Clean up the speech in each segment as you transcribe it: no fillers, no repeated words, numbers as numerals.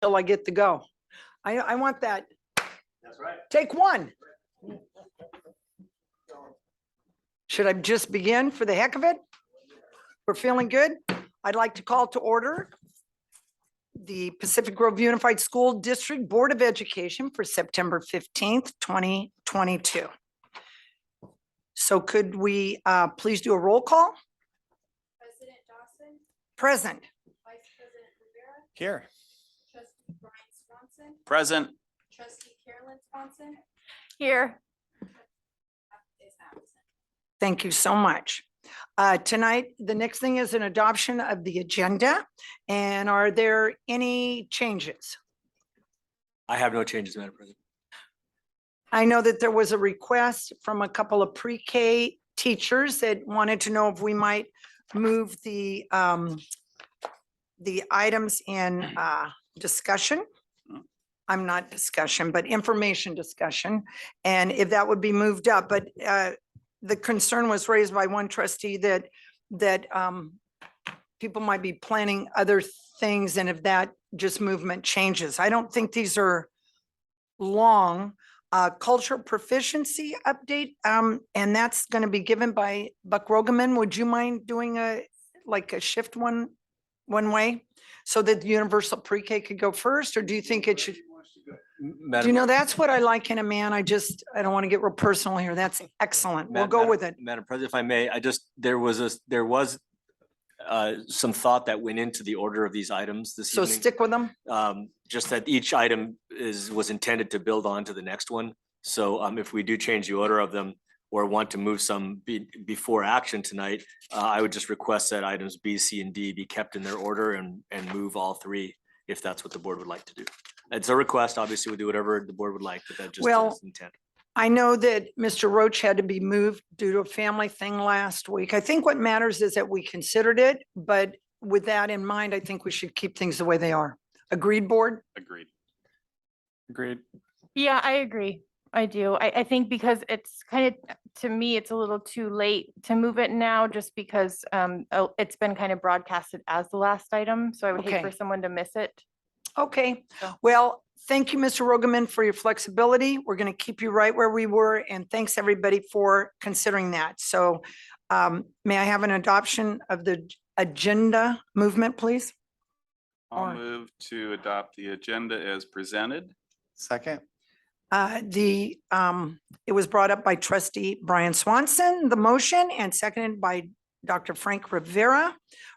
till I get to go. I want that. That's right. Take one. Should I just begin for the heck of it? We're feeling good. I'd like to call to order the Pacific Grove Unified School District Board of Education for September 15th, 2022. So could we please do a roll call? President Dawson, Present. Vice President Rivera, Here. Trustee Brian Swanson, Present. Trustee Carolyn Swanson Here. is absent. Thank you so much. Tonight, the next thing is an adoption of the agenda. And are there any changes? I have no changes, Madam President. I know that there was a request from a couple of pre-K teachers that wanted to know if we might move the items in discussion. I'm not discussion, but information discussion, and if that would be moved up. But the concern was raised by one trustee that people might be planning other things, and if that just movement changes. I don't think these are long. Cultural proficiency update, and that's going to be given by Buck Rogaman. Would you mind doing a shift one way so that the universal pre-K could go first, or do you think it should? Do you know, that's what I like in a man. I don't want to get real personal here. That's excellent. We'll go with it. Madam President, if I may, there was some thought that went into the order of these items this So evening. stick with them. Just that each item was intended to build on to the next one. So if we do change the order of them or want to move some before action tonight, I would just request that items B, C, and D be kept in their order and move all three if that's what the board would like to do. It's a request. Obviously, we'll do whatever the board would like, but that just is intent. I know that Mr. Roach had to be moved due to a family thing last week. I think what matters is that we considered it, but with that in mind, I think we should keep things the way they are. Agreed, board? Agreed. Agreed. Yeah, I agree. I do. I think because it's kind of, to me, it's a little too late to move it now just because it's been kind of broadcasted as the last item. So I would hate Okay. for someone to miss it. Okay, So- well, thank you, Mr. Rogaman, for your flexibility. We're going to keep you right where we were, and thanks everybody for considering that. So may I have an adoption of the agenda movement, please? I'll move to adopt the agenda as presented. Second. It was brought up by trustee Brian Swanson, the motion, and seconded by Dr. Frank Rivera.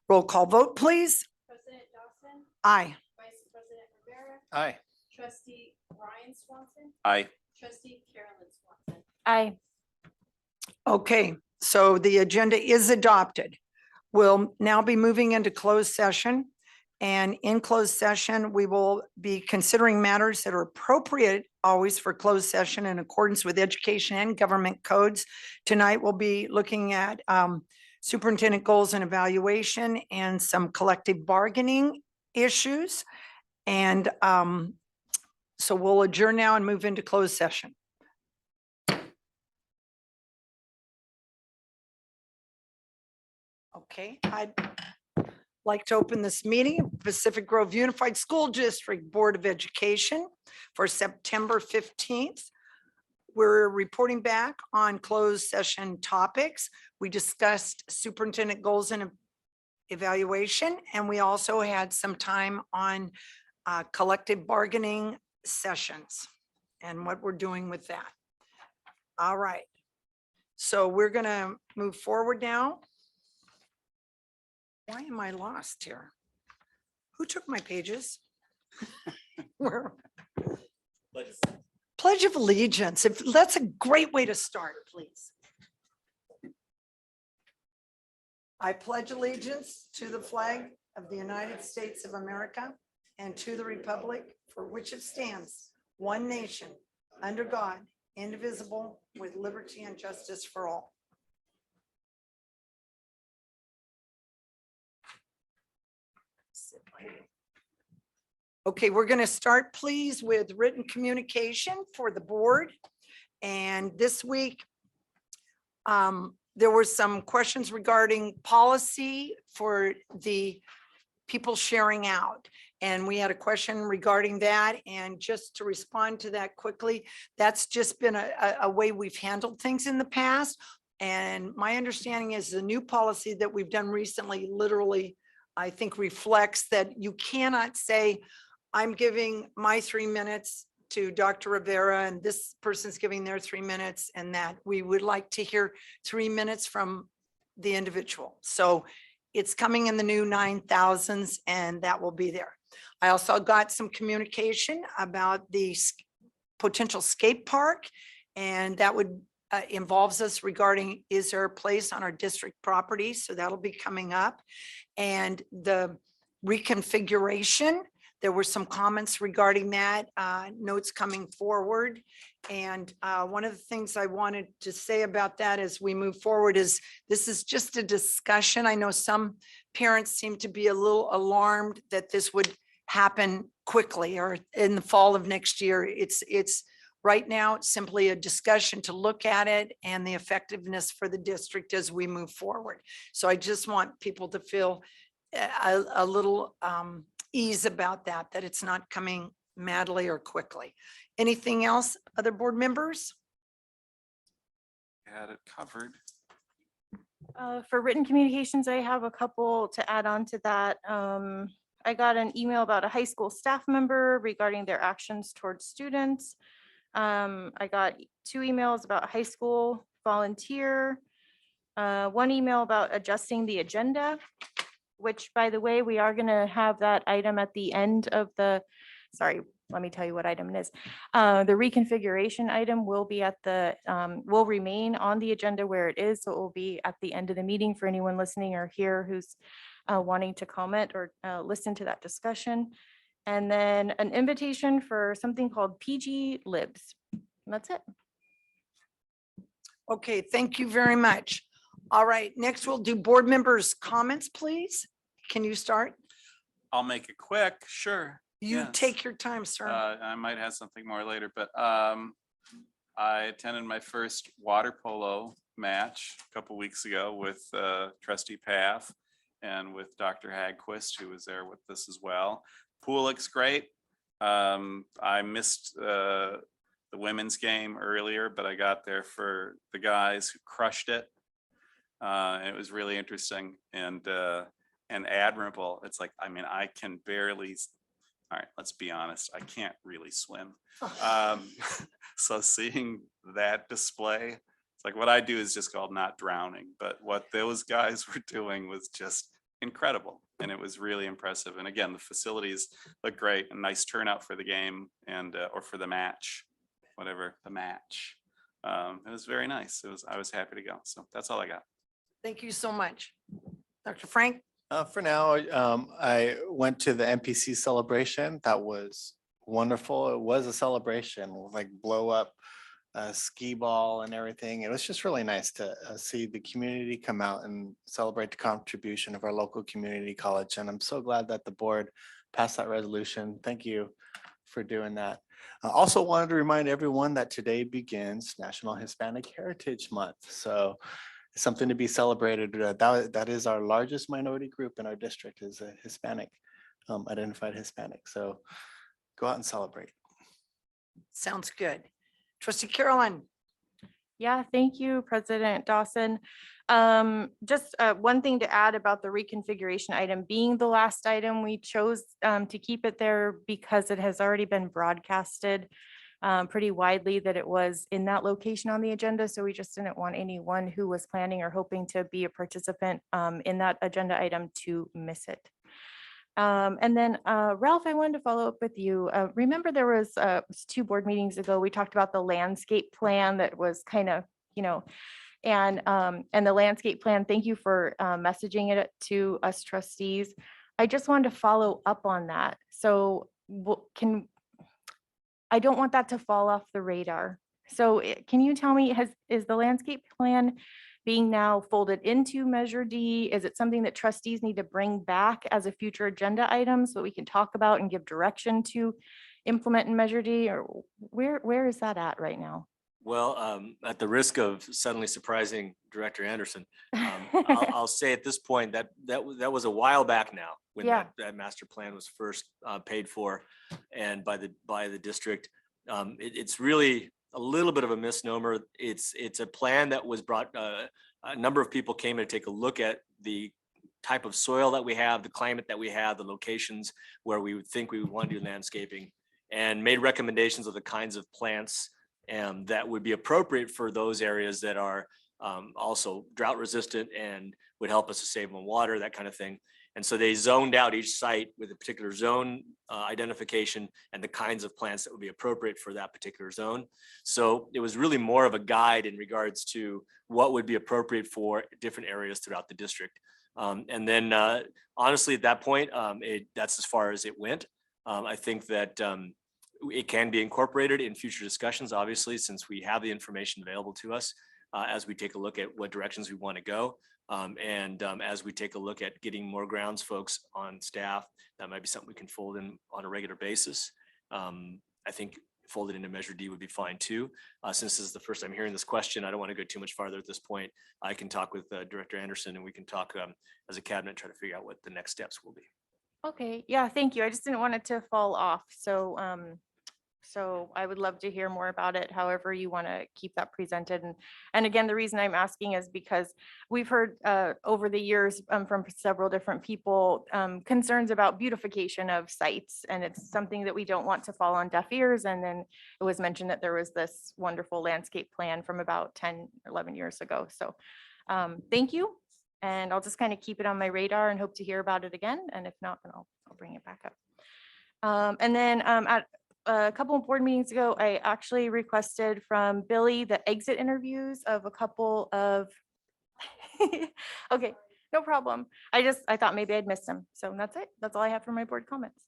Roll call vote, please. President Dawson, Aye. Vice President Rivera, Aye. Trustee Brian Swanson, Aye. Trustee Carolyn Swanson. I, Okay, so the agenda is adopted. We'll now be moving into closed session. And in closed session, we will be considering matters that are appropriate always for closed session in accordance with education and government codes. Tonight, we'll be looking at superintendent goals and evaluation and some collective bargaining issues. And so we'll adjourn now and move into closed session. Okay, I'd like to open this meeting of Pacific Grove Unified School District Board of Education for September 15th. We're reporting back on closed session topics. We discussed superintendent goals and evaluation, and we also had some time on collective bargaining sessions and what we're doing with that. All right. So we're going to move forward now. Why am I lost here? Who took my pages? Where? Pledge of Allegiance. If that's a great way to start, please. I pledge allegiance to the flag of the United States of America and to the republic for which it stands, one nation, under God, indivisible, with liberty and justice for all. Okay, we're going to start, please, with written communication for the board. And this week, there were some questions regarding policy for the people sharing out. And we had a question regarding that. And just to respond to that quickly, that's just been a way we've handled things in the past. And my understanding is the new policy that we've done recently literally, I think, reflects that you cannot say, I'm giving my 3 minutes to Dr. Rivera and this person's giving their 3 minutes, and that we would like to hear 3 minutes from the individual. So it's coming in the new 9,000s and that will be there. I also got some communication about the potential skate park, and that would involves us regarding, is there a place on our district property? So that'll be coming up. And the reconfiguration, there were some comments regarding that, notes coming forward. And one of the things I wanted to say about that as we move forward is this is just a discussion. I know some parents seem to be a little alarmed that this would happen quickly or in the fall of next year. It's right now, it's simply a discussion to look at it and the effectiveness for the district as we move forward. So I just want people to feel a little ease about that, that it's not coming madly or quickly. Anything else, other board members? Had it covered. For written communications, I have a couple to add on to that. I got an email about a high school staff member regarding their actions towards students. I got 2 emails about high school volunteer. 1 email about adjusting the agenda, which, by the way, we are going to have that item at the end of the, sorry, let me tell you what item it is. The reconfiguration item will be at the, will remain on the agenda where it is. So it will be at the end of the meeting for anyone listening or here who's wanting to comment or listen to that discussion. And then an invitation for something called PG Libs. And that's it. Okay, thank you very much. All right, next we'll do board members' comments, please. Can you start? I'll make it quick, sure. You Yes. take your time, sir. I might have something more later, but I attended my first water polo match a couple weeks ago with trustee Path and with Dr. Hagquist, who was there with us as well. Pool looks great. I missed the women's game earlier, but I got there for the guys who crushed it. It was really interesting and admirable. It's like, I mean, I can barely, all right, let's be honest, I can't really swim. So seeing that display, it's like what I do is just called not drowning, but what those guys were doing was just incredible. And it was really impressive. And again, the facilities look great, a nice turnout for the game and, or for the match, whatever the match. It was very nice. I was happy to go. So that's all I got. Thank you so much. Dr. Frank? For now, I went to the MPC celebration. That was wonderful. It was a celebration, like blow up skee ball and everything. It was just really nice to see the community come out and celebrate the contribution of our local community college. And I'm so glad that the board passed that resolution. Thank you for doing that. I also wanted to remind everyone that today begins National Hispanic Heritage Month. So something to be celebrated. That is our largest minority group in our district, is a Hispanic, identified Hispanic. So go out and celebrate. Sounds good. Trustee Carolyn? Yeah, thank you, President Dawson. Just one thing to add about the reconfiguration item being the last item, we chose to keep it there because it has already been broadcasted pretty widely that it was in that location on the agenda. So we just didn't want anyone who was planning or hoping to be a participant in that agenda item to miss it. And then Ralph, I wanted to follow up with you. Remember there was 2 board meetings ago, we talked about the landscape plan that was kind of, you know, and the landscape plan, thank you for messaging it to us trustees. I just wanted to follow up on that. So I don't want that to fall off the radar. So can you tell me, is the landscape plan being now folded into Measure D? Is it something that trustees need to bring back as a future agenda item so we can talk about and give direction to implement in Measure D? Or where is that at right now? Well, at the risk of suddenly surprising Director Anderson, I'll say at this point that that was a while back now when Yeah. that master plan was first paid for and by the district. It's really a little bit of a misnomer. It's a plan that was brought, a number of people came to take a look at the type of soil that we have, the climate that we have, the locations where we would think we would want to do landscaping, and made recommendations of the kinds of plants that would be appropriate for those areas that are also drought resistant and would help us to save on water, that kind of thing. And so they zoned out each site with a particular zone identification and the kinds of plants that would be appropriate for that particular zone. So it was really more of a guide in regards to what would be appropriate for different areas throughout the district. And then honestly, at that point, that's as far as it went. I think that it can be incorporated in future discussions, obviously, since we have the information available to us as we take a look at what directions we want to go. And as we take a look at getting more grounds folks on staff, that might be something we can fold in on a regular basis. I think folded into Measure D would be fine too. Since this is the first time hearing this question, I don't want to go too much farther at this point. I can talk with Director Anderson and we can talk as a cabinet, try to figure out what the next steps will be. Okay, yeah, thank you. I just didn't want it to fall off. So, so I would love to hear more about it, however you want to keep that presented. And again, the reason I'm asking is because we've heard over the years from several different people, concerns about beautification of sites. And it's something that we don't want to fall on deaf ears. And then it was mentioned that there was this wonderful landscape plan from about 10, 11 years ago. So thank you. And I'll just kind of keep it on my radar and hope to hear about it again. And if not, then I'll bring it back up. And then at a couple of board meetings ago, I actually requested from Billy the exit interviews of a couple of, okay, no problem. I thought maybe I'd missed them. So that's it. That's all I have for my board comments.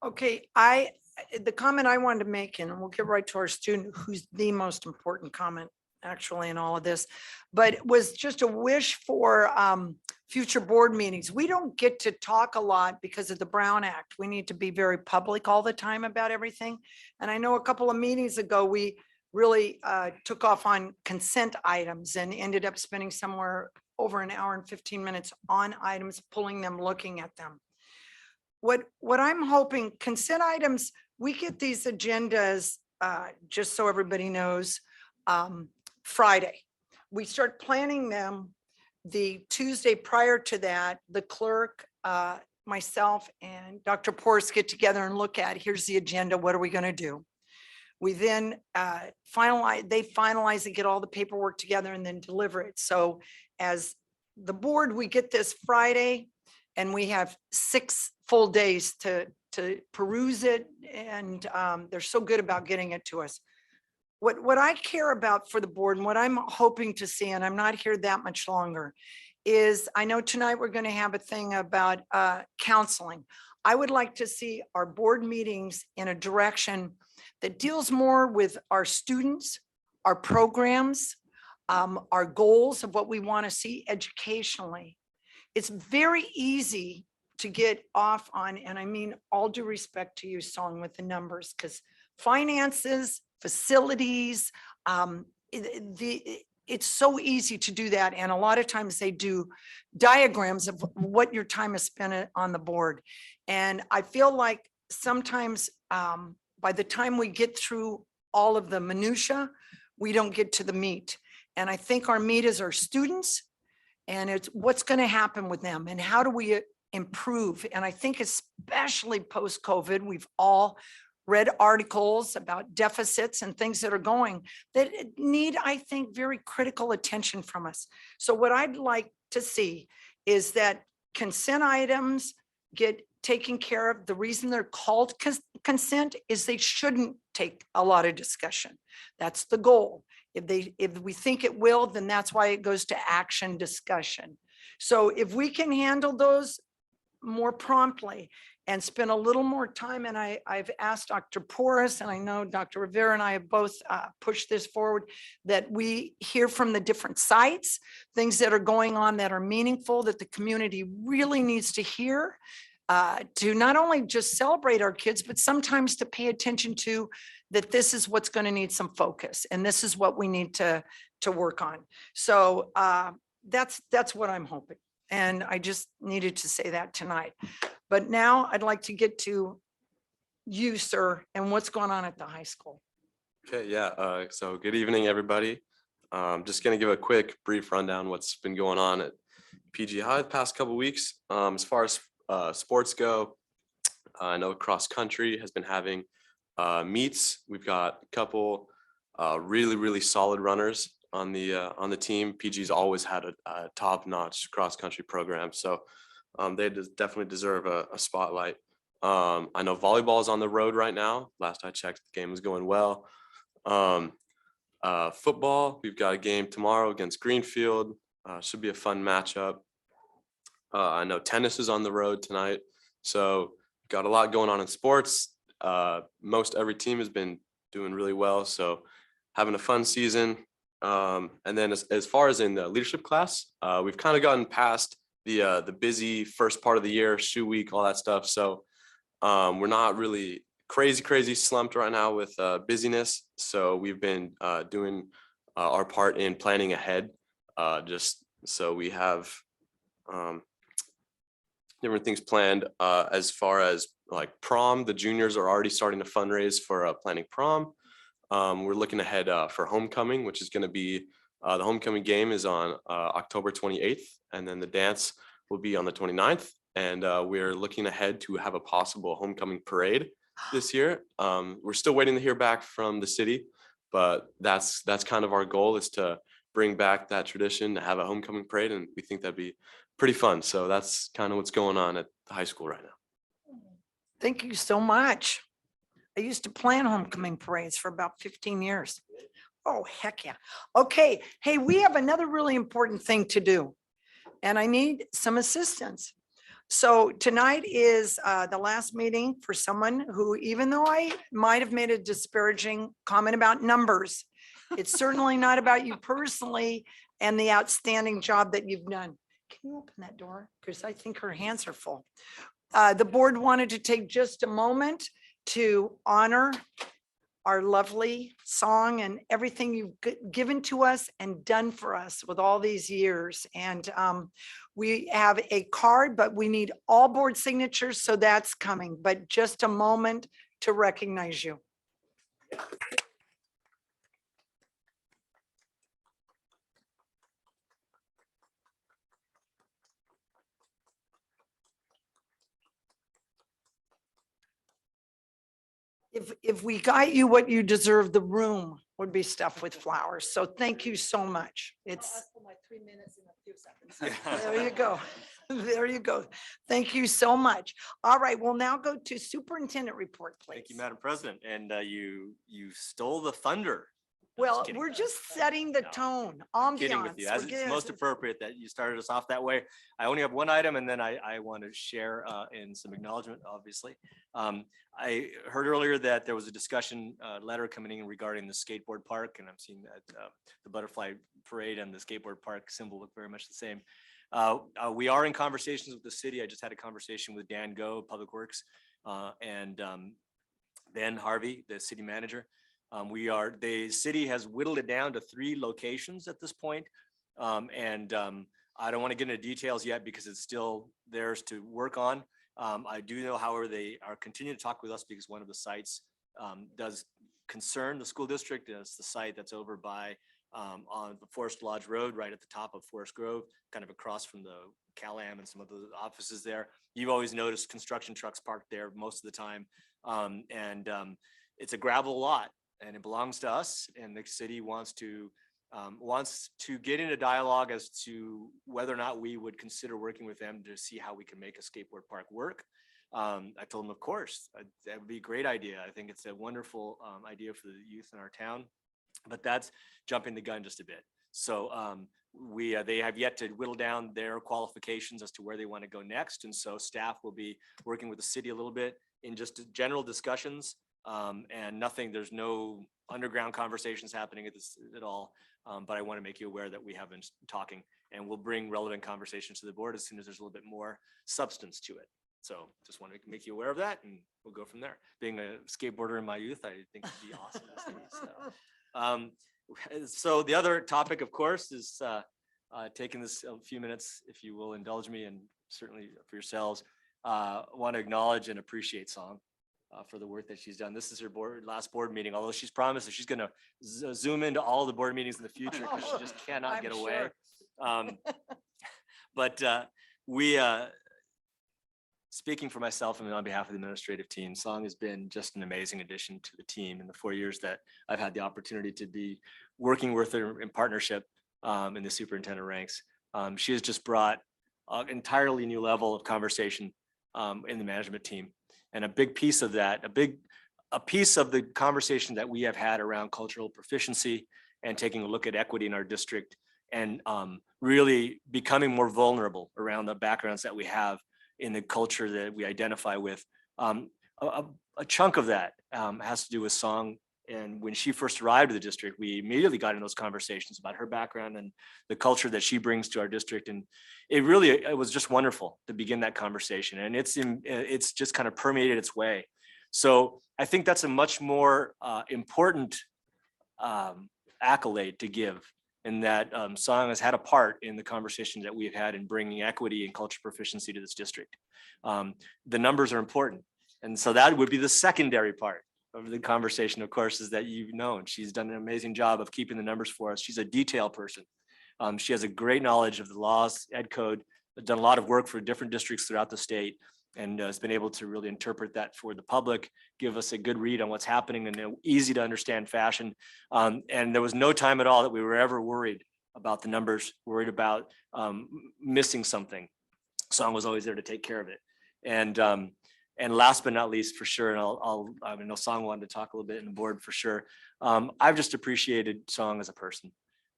Okay, the comment I wanted to make, and we'll get right to our student, who's the most important comment actually in all of this, but it was just a wish for future board meetings. We don't get to talk a lot because of the Brown Act. We need to be very public all the time about everything. And I know a couple of meetings ago, we really took off on consent items and ended up spending somewhere over an hour and 15 minutes on items, pulling them, looking at them. What I'm hoping, consent items, we get these agendas, just so everybody knows, Friday. We start planning them the Tuesday prior to that. The clerk, myself and Dr. Porras get together and look at, here's the agenda, what are we going to do? We then they finalize and get all the paperwork together and then deliver it. So as the board, we get this Friday and we have 6 full days to peruse it. And they're so good about getting it to us. What I care about for the board and what I'm hoping to see, and I'm not here that much longer, is I know tonight we're going to have a thing about counseling. I would like to see our board meetings in a direction that deals more with our students, our programs, our goals of what we want to see educationally. It's very easy to get off on, and I mean all due respect to you, Song, with the numbers, because finances, facilities, it's so easy to do that. And a lot of times they do diagrams of what your time is spent on the board. And I feel like sometimes by the time we get through all of the minutia, we don't get to the meat. And I think our meat is our students, and it's what's going to happen with them and how do we improve. And I think especially post-COVID, we've all read articles about deficits and things that are going that need, I think, very critical attention from us. So what I'd like to see is that consent items get taken care of. The reason they're called consent is they shouldn't take a lot of discussion. That's the goal. If we think it will, then that's why it goes to action discussion. So if we can handle those more promptly and spend a little more time, and I've asked Dr. Porras, and I know Dr. Rivera and I have both pushed this forward, that we hear from the different sites, things that are going on that are meaningful, that the community really needs to hear. to not only just celebrate our kids, but sometimes to pay attention to that this is what's going to need some focus and this is what we need to work on. So that's what I'm hoping. And I just needed to say that tonight. But now I'd like to get to you, sir, and what's going on at the high school. Okay, yeah, so good evening, everybody. Just gonna give a quick brief rundown what's been going on at PG High the past couple weeks. As far as sports go, I know cross country has been having meets. We've got a couple really solid runners on the team. PG's always had a top-notch cross country program, so they definitely deserve a spotlight. I know volleyball is on the road right now. Last I checked, the game was going well. Football, we've got a game tomorrow against Greenfield. Should be a fun matchup. I know tennis is on the road tonight. So got a lot going on in sports. Most every team has been doing really well. So having a fun season. And then as far as in the leadership class, we've kind of gotten past the busy first part of the year, shoe week, all that stuff. So we're not really crazy slumped right now with busyness. So we've been doing our part in planning ahead, just so we have different things planned. As far as like prom, the juniors are already starting to fundraise for planning prom. We're looking ahead for homecoming, which is going to be the homecoming game is on October 28th, and then the dance will be on the 29th. And we're looking ahead to have a possible homecoming parade this year. We're still waiting to hear back from the city, but that's kind of our goal, is to bring back that tradition to have a homecoming parade, and we think that'd be pretty fun. So that's kind of what's going on at the high school right now. Thank you so much. I used to plan homecoming parades for about 15 years. Oh, heck yeah. Okay. Hey, we have another really important thing to do, and I need some assistance. So tonight is the last meeting for someone who, even though I might have made a disparaging comment about numbers, it's certainly not about you personally and the outstanding job that you've done. Can you open that door? Because I think her hands are full. The board wanted to take just a moment to honor our lovely song and everything you've given to us and done for us with all these years. And we have a card, but we need all board signatures, so that's coming. But just a moment to recognize you. If we got you what you deserve, the room would be stuffed with flowers. So thank you so much. It's my 3 minutes in a few seconds. There you go. There you go. Thank you so much. All right, we'll now go to superintendent report, please. Thank you, Madam President. And you stole the thunder. I'm Well, kidding. we're just setting the No, tone, Kidding with you. ambiance. As We're it's getting- most appropriate that you started us off that way. I only have one item, and then I want to share in some acknowledgement, obviously. I heard earlier that there was a discussion letter coming in regarding the skateboard park, and I'm seeing that the butterfly parade and the skateboard park symbol look very much the same. We are in conversations with the city. I just had a conversation with Dan Go, Public Works, and Ben Harvey, the city manager. The city has whittled it down to 3 locations at this point. And I don't want to get into details yet because it's still theirs to work on. I do know, however, they are continuing to talk with us because one of the sites does concern the school district. It's the site that's over by on the Forest Lodge Road, right at the top of Forest Grove, kind of across from the Cal-Am and some of the offices there. You've always noticed construction trucks parked there most of the time. It's a gravel lot, and it belongs to us, and the city wants to get into dialogue as to whether or not we would consider working with them to see how we can make a skateboard park work. I told them, of course, that would be a great idea. I think it's a wonderful idea for the youth in our town, but that's jumping the gun just a bit. So they have yet to whittle down their qualifications as to where they want to go next. And so staff will be working with the city a little bit in just general discussions. And there's no underground conversations happening at all. But I want to make you aware that we have been talking, and we'll bring relevant conversations to the board as soon as there's a little bit more substance to it. So just want to make you aware of that, and we'll go from there. Being a skateboarder in my youth, I think it'd be awesome to see. So the other topic, of course, is taking this a few minutes, if you will indulge me, and certainly for yourselves, want to acknowledge and appreciate Song for the work that she's done. This is her last board meeting, although she's promised that she's going to zoom into all the board meetings in the future because she just cannot I'm get away. sure. But we, speaking for myself and on behalf of the administrative team, Song has been just an amazing addition to the team in the 4 years that I've had the opportunity to be working with her in partnership in the superintendent ranks. She has just brought an entirely new level of conversation in the management team. And a big piece of that, a piece of the conversation that we have had around cultural proficiency and taking a look at equity in our district and really becoming more vulnerable around the backgrounds that we have in the culture that we identify with. A chunk of that has to do with Song. And when she first arrived to the district, we immediately got in those conversations about her background and the culture that she brings to our district. And it was just wonderful to begin that conversation. And it's just kind of permeated its way. So I think that's a much more important accolade to give, in that Song has had a part in the conversation that we've had in bringing equity and culture proficiency to this district. The numbers are important. And so that would be the secondary part of the conversation, of course, is that you've known she's done an amazing job of keeping the numbers for us. She's a detail person. She has a great knowledge of the laws, ed code, done a lot of work for different districts throughout the state, and has been able to really interpret that for the public, give us a good read on what's happening in an easy to understand fashion. And there was no time at all that we were ever worried about the numbers, worried about missing something. Song was always there to take care of it. And last but not least, for sure, and I know Song wanted to talk a little bit in the board for sure. I've just appreciated Song as a person.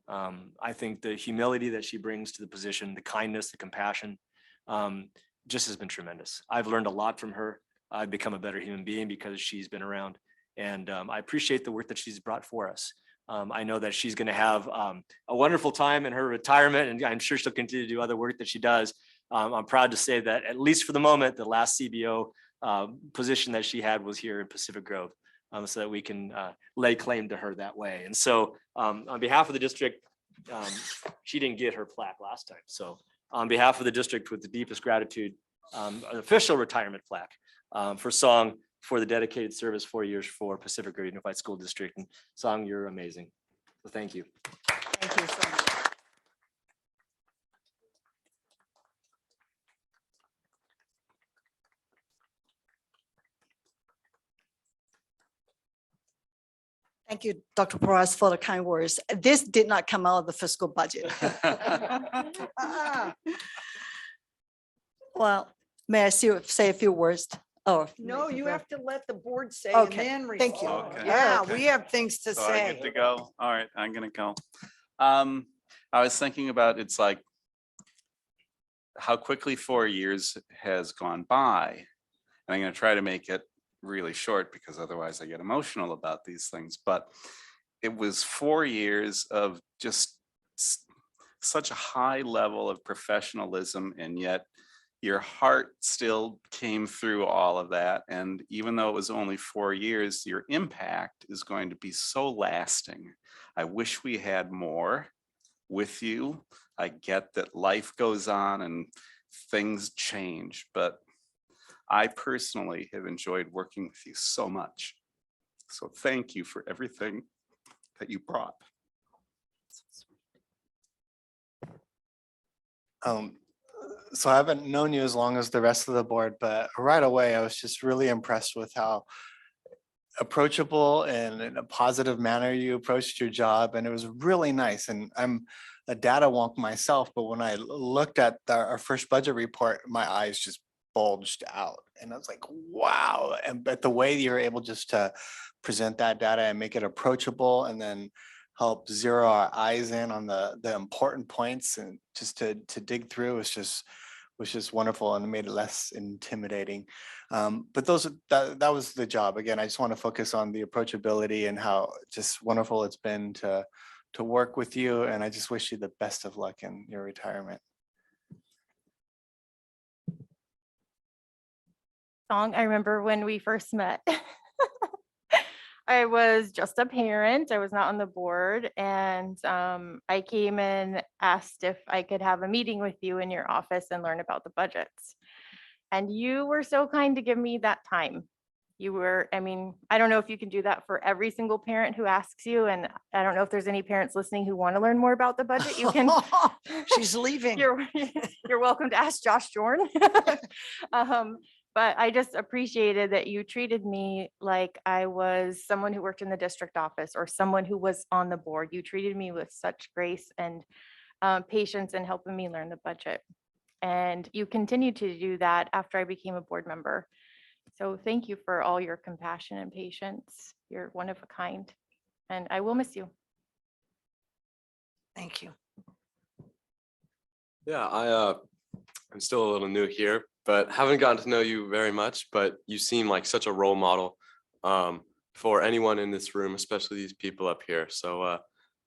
I think the humility that she brings to the position, the kindness, the compassion, just has been tremendous. I've learned a lot from her. I've become a better human being because she's been around, and I appreciate the work that she's brought for us. I know that she's going to have a wonderful time in her retirement, and I'm sure she'll continue to do other work that she does. I'm proud to say that, at least for the moment, the last CBO position that she had was here in Pacific Grove, so that we can lay claim to her that way. And so on behalf of the district, she didn't get her plaque last time. So on behalf of the district, with the deepest gratitude, an official retirement plaque for Song for the dedicated service 4 years for Pacific Grove Unified School District. And Song, you're amazing. So thank you. Thank you so much. Thank you, Dr. Porras, for the kind words. This did not come out of the fiscal budget. Well, may I say a few words? Oh, No, you have to let the board say and Okay, then thank you. respond. Okay, Yeah, okay. we have things to So I get to say. go. All right, I'm gonna go. I was thinking about, it's like how quickly 4 years has gone by. And I'm gonna try to make it really short because otherwise I get emotional about these things. But it was 4 years of just such a high level of professionalism, and yet your heart still came through all of that. And even though it was only 4 years, your impact is going to be so lasting. I wish we had more with you. I get that life goes on and things change, but I personally have enjoyed working with you so much. So thank you for everything that you brought. So I haven't known you as long as the rest of the board, but right away, I was just really impressed with how approachable and in a positive manner you approached your job, and it was really nice. And I'm a data wonk myself, but when I looked at our first budget report, my eyes just bulged out, and I was like, wow. And but the way you're able just to present that data and make it approachable, and then help zero our eyes in on the important points, and just to dig through was just wonderful, and it made it less intimidating. But that was the job. Again, I just want to focus on the approachability and how just wonderful it's been to work with you. And I just wish you the best of luck in your retirement. Thong, I remember when we first met. I was just a parent. I was not on the board, and I came and asked if I could have a meeting with you in your office and learn about the budgets. And you were so kind to give me that time. You were, I mean, I don't know if you can do that for every single parent who asks you, and I don't know if there's any parents listening who want to learn more about the budget. You can. She's leaving. You're welcome to ask Josh Jorn. But I just appreciated that you treated me like I was someone who worked in the district office or someone who was on the board. You treated me with such grace and patience in helping me learn the budget. And you continued to do that after I became a board member. So thank you for all your compassion and patience. You're one of a kind, and I will miss you. Thank you. Yeah, I'm still a little new here, but haven't gotten to know you very much, but you seem like such a role model for anyone in this room, especially these people up here. So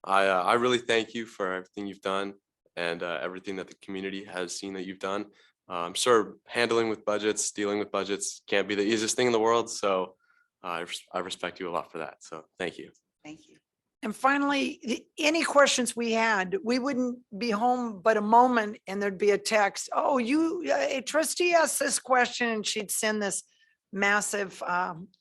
I really thank you for everything you've done and everything that the community has seen that you've done. I'm sure handling with budgets, dealing with budgets can't be the easiest thing in the world. So I respect you a lot for that. So thank you. Thank you. And finally, any questions we had, we wouldn't be home but a moment and there'd be a text. Oh, a trustee asked this question, and she'd send this massive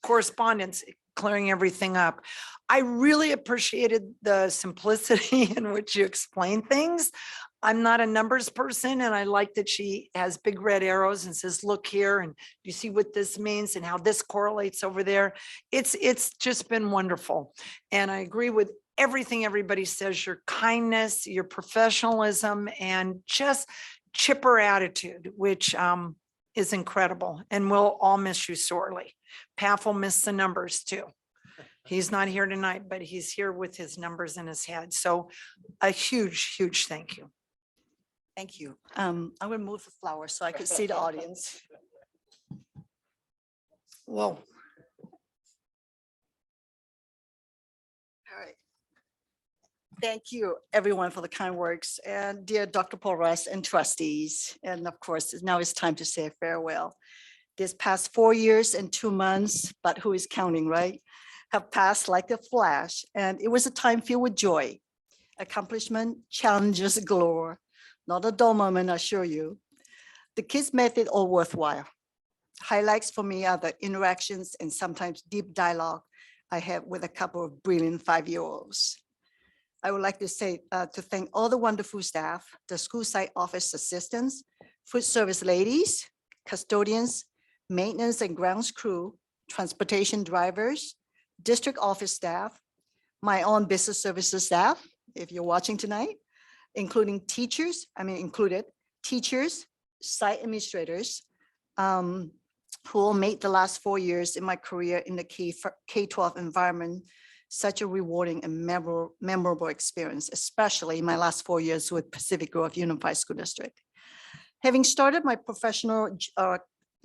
correspondence clearing everything up. I really appreciated the simplicity in which you explain things. I'm not a numbers person, and I like that she has big red arrows and says, look here, and you see what this means and how this correlates over there. It's just been wonderful. And I agree with everything everybody says, your kindness, your professionalism, and just chipper attitude, which is incredible. And we'll all miss you sorely. Paf will miss the numbers too. He's not here tonight, but he's here with his numbers in his head. So a huge, huge thank you. Thank you. I'm going to move the flower so I could see the audience. Whoa. All right. Thank you, everyone, for the kind words, and dear Dr. Porras and trustees. And of course, now it's time to say farewell. This past 4 years and 2 months, but who is counting, right? Have passed like a flash, and it was a time filled with joy, accomplishment, challenges galore. Not a dull moment, I assure you. The kids made it all worthwhile. Highlights for me are the interactions and sometimes deep dialogue I have with a couple of brilliant 5-year-olds. I would like to say to thank all the wonderful staff, the school site office assistants, food service ladies, custodians, maintenance and grounds crew, transportation drivers, district office staff, my own business services staff, if you're watching tonight, including teachers, included teachers, site administrators, who all made the last 4 years in my career in the K-12 environment such a rewarding and memorable experience, especially my last 4 years with Pacific Grove Unified School District. Having started my professional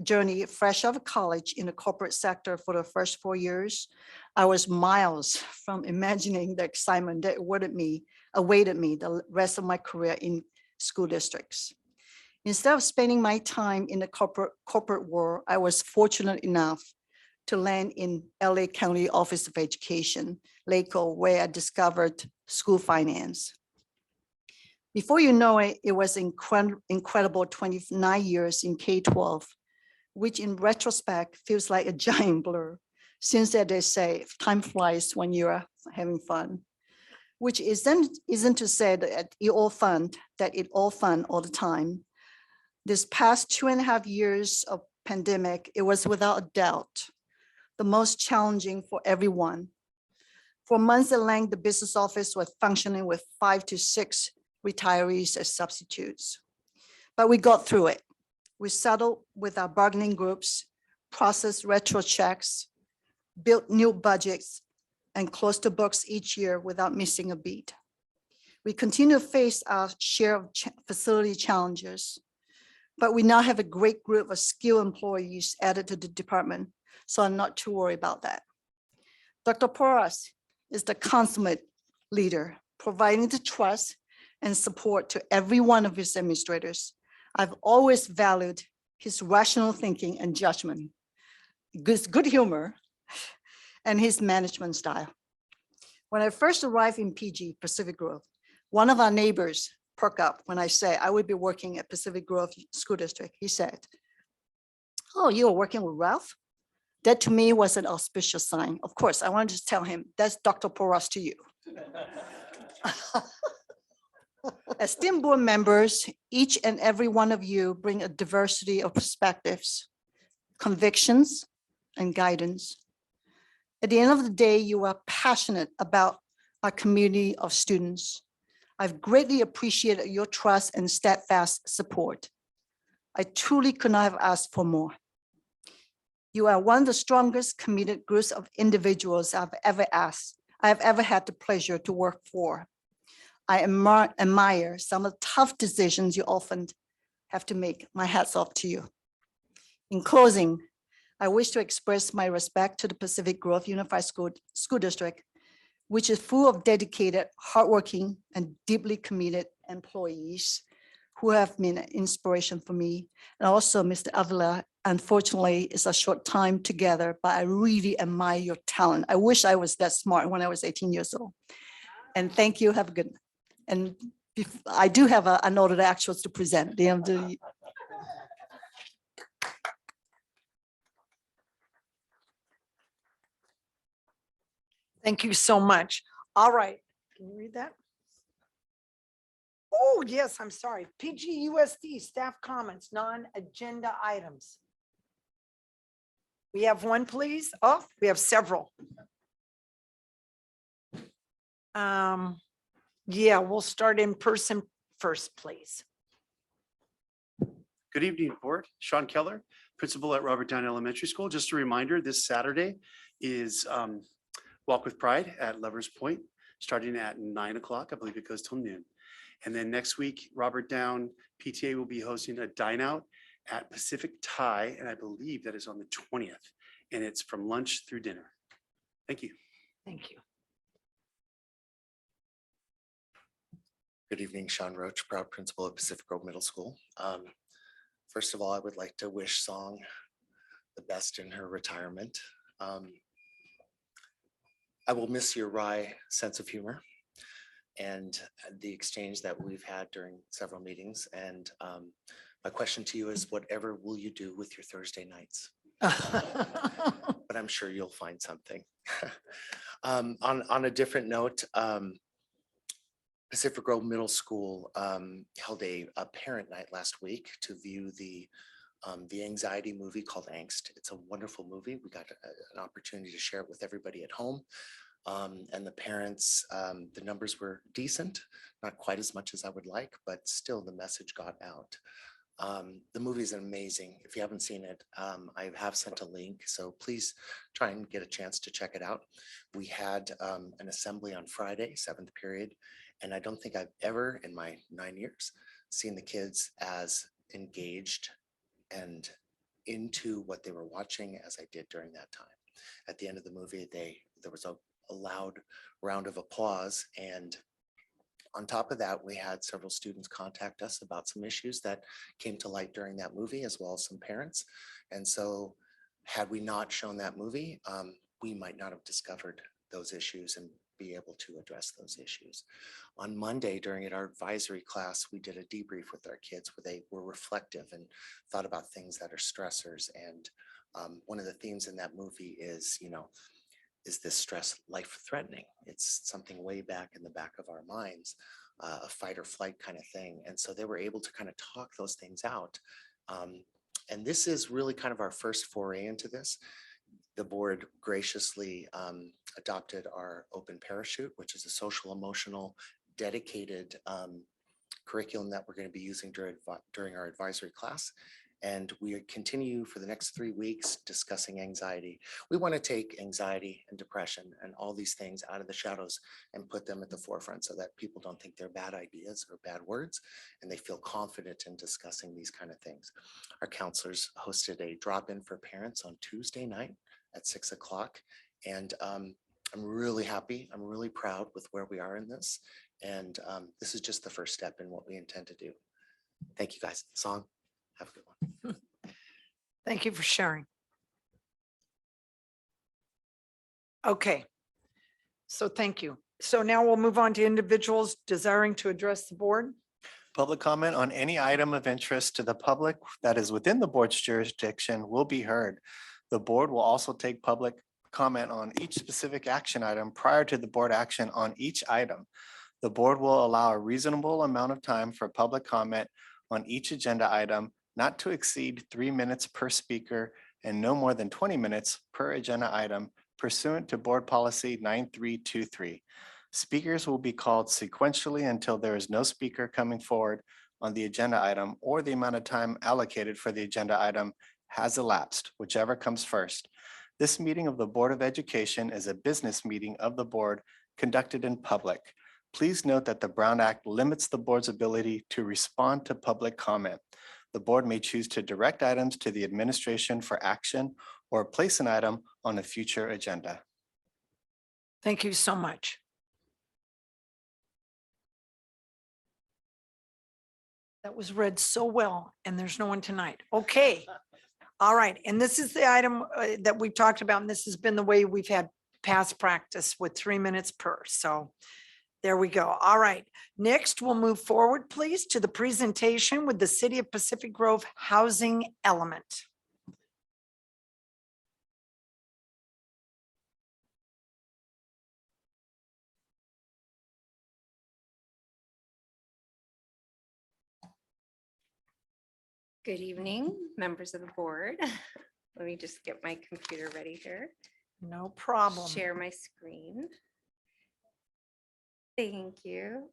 journey fresh out of college in the corporate sector for the first 4 years, I was miles from imagining the excitement that awaited me the rest of my career in school districts. Instead of spending my time in the corporate world, I was fortunate enough to land in LA County Office of Education, LACO, where I discovered school finance. Before you know it, it was incredible 29 years in K-12, which in retrospect feels like a giant blur. Since that they say time flies when you're having fun, which isn't to say that it all fun all the time. This past 2.5 years of pandemic, it was without a doubt the most challenging for everyone. For months at length, the business office was functioning with 5 to 6 retirees as substitutes. But we got through it. We settled with our bargaining groups, processed retro checks, built new budgets, and closed the books each year without missing a beat. We continue to face our share of facility challenges, but we now have a great group of skilled employees added to the department, so I'm not too worried about that. Dr. Porras is the consummate leader, providing the trust and support to every one of his administrators. I've always valued his rational thinking and judgment. good humor, and his management style. When I first arrived in PG, Pacific Grove, one of our neighbors perked up when I say I would be working at Pacific Grove School District. He said, "Oh, you are working with Ralph?" That to me was an auspicious sign. Of course, I wanted to tell him, that's Dr. Porras to you. Esteemed board members, each and every one of you bring a diversity of perspectives, convictions, and guidance. At the end of the day, you are passionate about our community of students. I've greatly appreciated your trust and steadfast support. I truly could not have asked for more. You are one of the strongest committed groups of individuals I've ever had the pleasure to work for. I admire some of the tough decisions you often have to make. My hats off to you. In closing, I wish to express my respect to the Pacific Grove Unified School District, which is full of dedicated, hardworking, and deeply committed employees who have been an inspiration for me. And also Mr. Avila, unfortunately, it's a short time together, but I really admire your talent. I wish I was that smart when I was 18 years old. And thank you, have a good, and I do have a note of the actuals to present. Thank you so much. All right, can you read that? Oh, yes, I'm sorry. PGUSD staff comments, non-agenda items. We have one, please. Oh, we have several. Yeah, we'll start in person first, please. Good evening, board. Sean Keller, principal at Robert Down Elementary School. Just a reminder, this Saturday is Walk with Pride at Lovers Point, starting at 9 o'clock. I believe it goes till noon. And then next week, Robert Down PTA will be hosting a dine out at Pacific Thai, and I believe that is on the 20th. And it's from lunch through dinner. Thank you. Thank you. Good evening, Sean Roach, proud principal at Pacific Grove Middle School. First of all, I would like to wish Song the best in her retirement. I will miss your wry sense of humor and the exchange that we've had during several meetings. And my question to you is, whatever will you do with your Thursday nights? But I'm sure you'll find something. On a different note, Pacific Grove Middle School held a parent night last week to view the anxiety movie called Angst. It's a wonderful movie. We got an opportunity to share it with everybody at home. And the parents, the numbers were decent, not quite as much as I would like, but still the message got out. The movie is amazing. If you haven't seen it, I have sent a link, so please try and get a chance to check it out. We had an assembly on Friday, 7th period, and I don't think I've ever in my 9 years seen the kids as engaged and into what they were watching as I did during that time. At the end of the movie, there was a loud round of applause, and on top of that, we had several students contact us about some issues that came to light during that movie, as well as some parents. And so had we not shown that movie, we might not have discovered those issues and be able to address those issues. On Monday, during our advisory class, we did a debrief with our kids where they were reflective and thought about things that are stressors. And one of the themes in that movie is, is this stress life-threatening? It's something way back in the back of our minds, a fight or flight kind of thing. And so they were able to kind of talk those things out. And this is really kind of our first foray into this. The board graciously adopted our open parachute, which is a social emotional dedicated curriculum that we're going to be using during our advisory class. And we continue for the next 3 weeks discussing anxiety. We want to take anxiety and depression and all these things out of the shadows and put them at the forefront so that people don't think they're bad ideas or bad words, and they feel confident in discussing these kind of things. Our counselors hosted a drop-in for parents on Tuesday night at 6 o'clock. And I'm really happy. I'm really proud with where we are in this. And this is just the first step in what we intend to do. Thank you, guys. Song. Have a good one. Thank you for sharing. Okay. So thank you. So now we'll move on to individuals desiring to address the board. Public comment on any item of interest to the public that is within the board's jurisdiction will be heard. The board will also take public comment on each specific action item prior to the board action on each item. The board will allow a reasonable amount of time for public comment on each agenda item, not to exceed 3 minutes per speaker and no more than 20 minutes per agenda item pursuant to Board Policy 9323. Speakers will be called sequentially until there is no speaker coming forward on the agenda item or the amount of time allocated for the agenda item has elapsed, whichever comes first. This meeting of the Board of Education is a business meeting of the board conducted in public. Please note that the Brown Act limits the board's ability to respond to public comment. The board may choose to direct items to the administration for action or place an item on a future agenda. Thank you so much. That was read so well, and there's no one tonight. Okay. All right. And this is the item that we've talked about, and this has been the way we've had past practice with 3 minutes per. So there we go. All right. Next, we'll move forward, please, to the presentation with the City of Pacific Grove housing element. Good evening, members of the board. Let me just get my computer ready here. No problem. Share my screen. Thank you.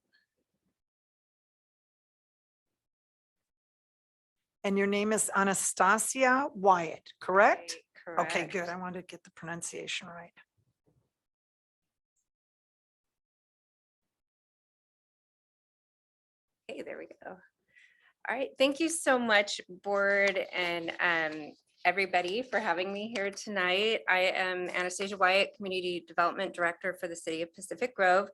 And your name is Anastasia Wyatt, correct? Right, Okay, correct. good. I wanted to get the pronunciation right. Okay, there we go. All right, thank you so much, board and everybody for having me here tonight. I am Anastasia Wyatt, Community Development Director for the City of Pacific Grove.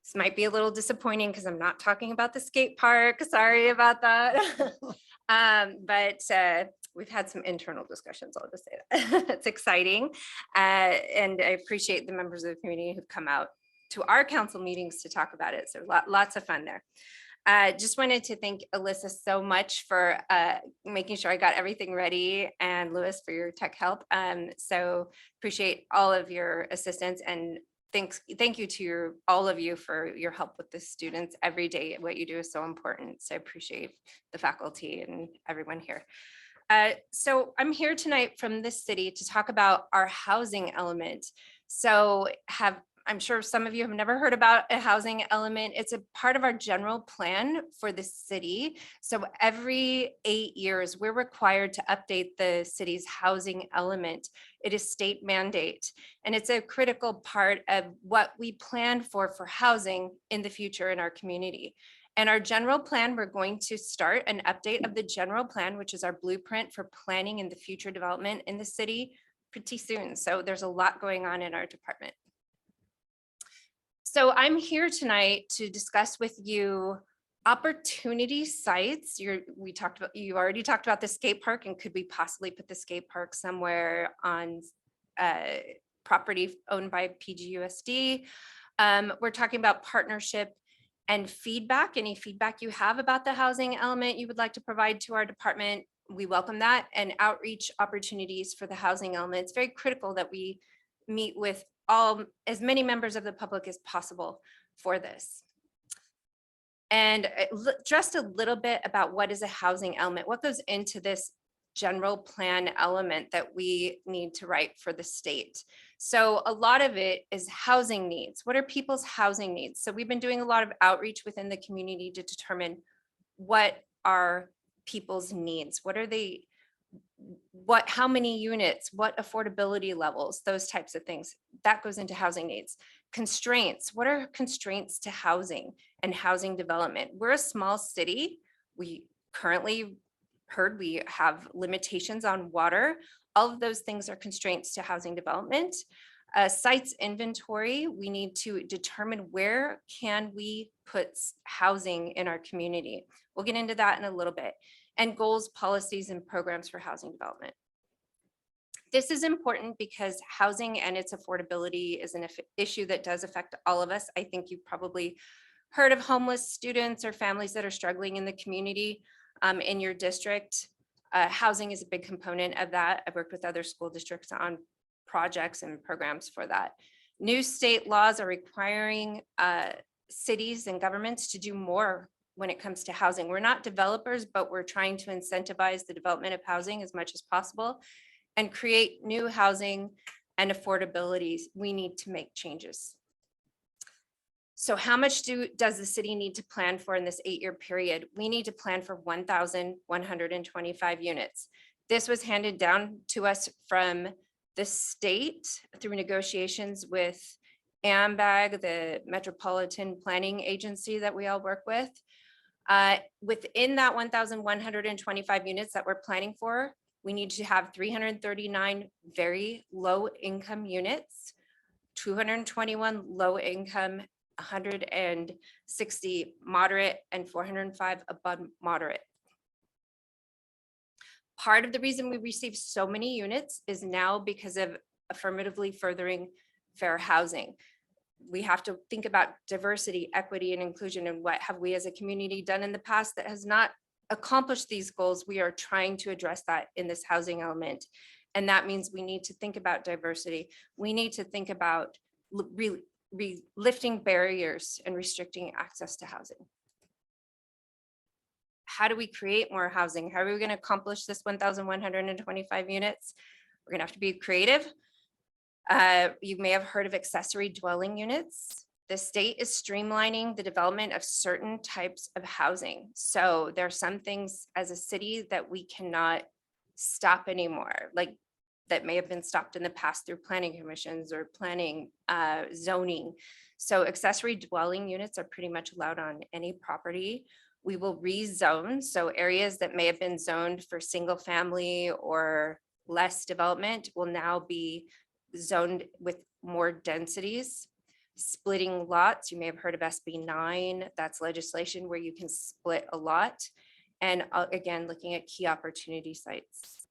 This might be a little disappointing because I'm not talking about the skate park. Sorry about that. But we've had some internal discussions, I'll just say that. It's exciting. And I appreciate the members of the community who've come out to our council meetings to talk about it. So lots of fun there. Just wanted to thank Alyssa so much for making sure I got everything ready, and Lewis for your tech help. So appreciate all of your assistance, and thank you to all of you for your help with the students every day. What you do is so important. So I appreciate the faculty and everyone here. So I'm here tonight from this city to talk about our housing element. So I'm sure some of you have never heard about a housing element. It's a part of our general plan for the city. So every 8 years, we're required to update the city's housing element. It is state mandate, and it's a critical part of what we plan for housing in the future in our community. And our general plan, we're going to start an update of the general plan, which is our blueprint for planning in the future development in the city, pretty soon. So there's a lot going on in our department. So I'm here tonight to discuss with you opportunity sites. You already talked about the skate park, and could we possibly put the skate park somewhere on property owned by PGUSD? We're talking about partnership and feedback. Any feedback you have about the housing element you would like to provide to our department, we welcome that. And outreach opportunities for the housing element. It's very critical that we meet with as many members of the public as possible for this. And just a little bit about what is a housing element, what goes into this general plan element that we need to write for the state. So a lot of it is housing needs. What are people's housing needs? So we've been doing a lot of outreach within the community to determine what are people's needs, how many units, what affordability levels, those types of things. That goes into housing needs. Constraints, what are constraints to housing and housing development? We're a small city. We currently heard we have limitations on water. All of those things are constraints to housing development. Sites inventory, we need to determine where can we put housing in our community. We'll get into that in a little bit. And goals, policies, and programs for housing development. This is important because housing and its affordability is an issue that does affect all of us. I think you've probably heard of homeless students or families that are struggling in the community in your district. Housing is a big component of that. I've worked with other school districts on projects and programs for that. New state laws are requiring cities and governments to do more when it comes to housing. We're not developers, but we're trying to incentivize the development of housing as much as possible and create new housing and affordability. We need to make changes. So how much does the city need to plan for in this 8-year period? We need to plan for 1,125 units. This was handed down to us from the state through negotiations with AMBAG, the Metropolitan Planning Agency that we all work with. Within that 1,125 units that we're planning for, we need to have 339 very low income units, 221 low income, 160 moderate, and 405 above moderate. Part of the reason we received so many units is now because of affirmatively furthering fair housing. We have to think about diversity, equity, and inclusion, and what have we as a community done in the past that has not accomplished these goals. We are trying to address that in this housing element. And that means we need to think about diversity. We need to think about lifting barriers and restricting access to housing. How do we create more housing? How are we going to accomplish this 1,125 units? We're going to have to be creative. You may have heard of accessory dwelling units. The state is streamlining the development of certain types of housing. So there are some things as a city that we cannot stop anymore, like that may have been stopped in the past through planning commissions or planning zoning. So accessory dwelling units are pretty much allowed on any property. We will rezone. So areas that may have been zoned for single family or less development will now be zoned with more densities. Splitting lots, you may have heard of SB 9. That's legislation where you can split a lot. And again, looking at key opportunity sites.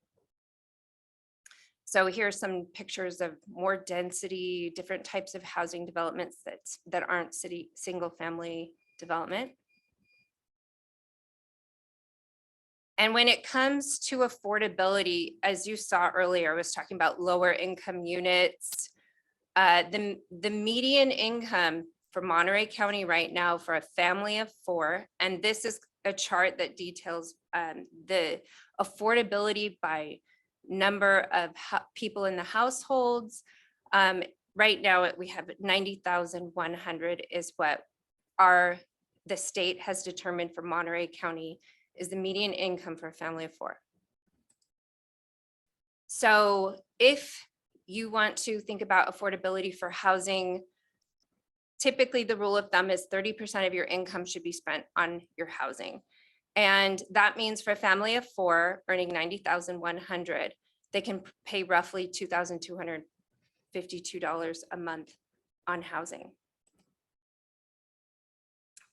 So here are some pictures of more density, different types of housing developments that aren't city single family development. And when it comes to affordability, as you saw earlier, I was talking about lower income units. The median income for Monterey County right now for a family of 4, and this is a chart that details the affordability by number of people in the households. Right now we have 90,100 is what the state has determined for Monterey County is the median income for a family of 4. So if you want to think about affordability for housing, typically the rule of thumb is 30% of your income should be spent on your housing. And that means for a family of 4 earning 90,100, they can pay roughly $2,252 a month on housing.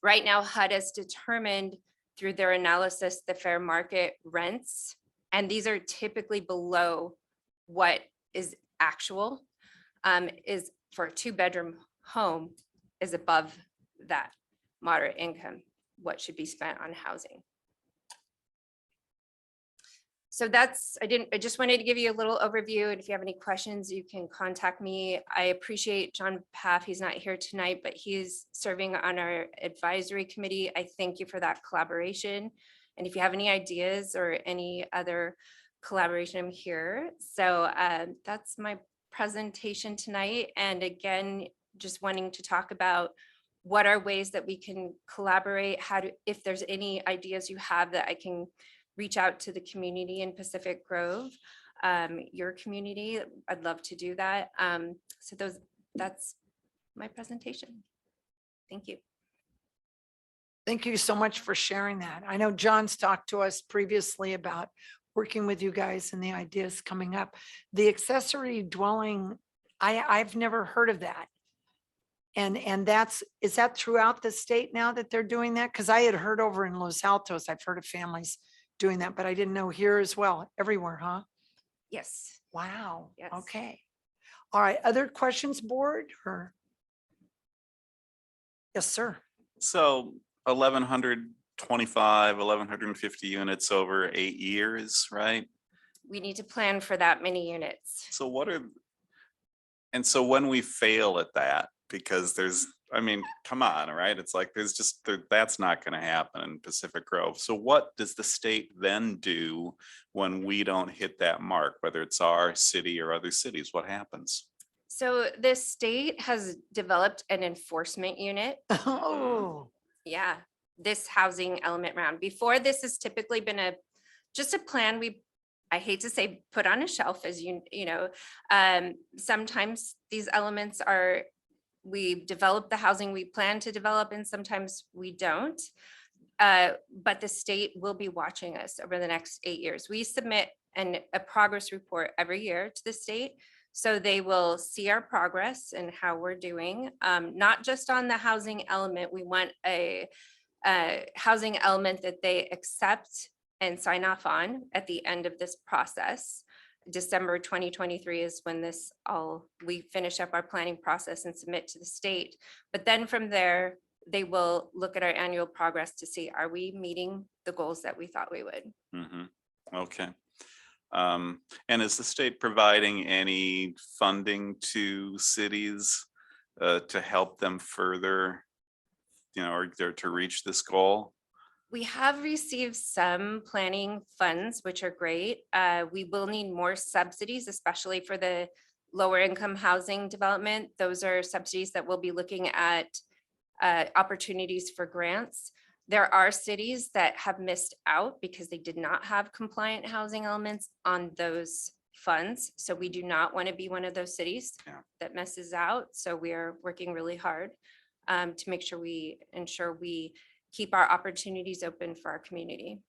Right now, HUD has determined through their analysis the fair market rents, and these are typically below what is actual, is for a 2-bedroom home is above that moderate income, what should be spent on housing. So that's, I just wanted to give you a little overview, and if you have any questions, you can contact me. I appreciate John Paff, he's not here tonight, but he's serving on our advisory committee. I thank you for that collaboration. And if you have any ideas or any other collaboration, I'm here. So that's my presentation tonight. And again, just wanting to talk about what are ways that we can collaborate, if there's any ideas you have that I can reach out to the community in Pacific Grove, your community, I'd love to do that. So that's my presentation. Thank you. Thank you so much for sharing that. I know John's talked to us previously about working with you guys and the ideas coming up. The accessory dwelling, I've never heard of that. And is that throughout the state now that they're doing that? Because I had heard over in Los Altos, I've heard of families doing that, but I didn't know here as well, everywhere, huh? Yes, Wow. Yes. Okay. All right. Other questions, board or? Yes, sir. So 1,125, 1,150 units over 8 years, right? We need to plan for that many units. So and so when we fail at that, because I mean, come on, right? It's like, that's not gonna happen in Pacific Grove. So what does the state then do when we don't hit that mark, whether it's our city or other cities? What happens? So the state has developed an enforcement unit. Oh, Yeah, this housing element round. Before, this has typically been just a plan I hate to say, put on a shelf, as you know. Sometimes these elements we develop the housing we plan to develop, and sometimes we don't. But the state will be watching us over the next 8 years. We submit a progress report every year to the state. So they will see our progress and how we're doing, not just on the housing element. We want a housing element that they accept and sign off on at the end of this process. December 2023 is when we finish up our planning process and submit to the state. But then from there, they will look at our annual progress to see, are we meeting the goals that we thought we would? Mhm. Okay. And is the state providing any funding to cities to help them further, or to reach this goal? We have received some planning funds, which are great. We will need more subsidies, especially for the lower income housing development. Those are subsidies that we'll be looking at opportunities for grants. There are cities that have missed out because they did not have compliant housing elements on those funds. So we do not want to be one of those cities that misses out. So we are working really hard to make sure we ensure we keep our opportunities open for our community.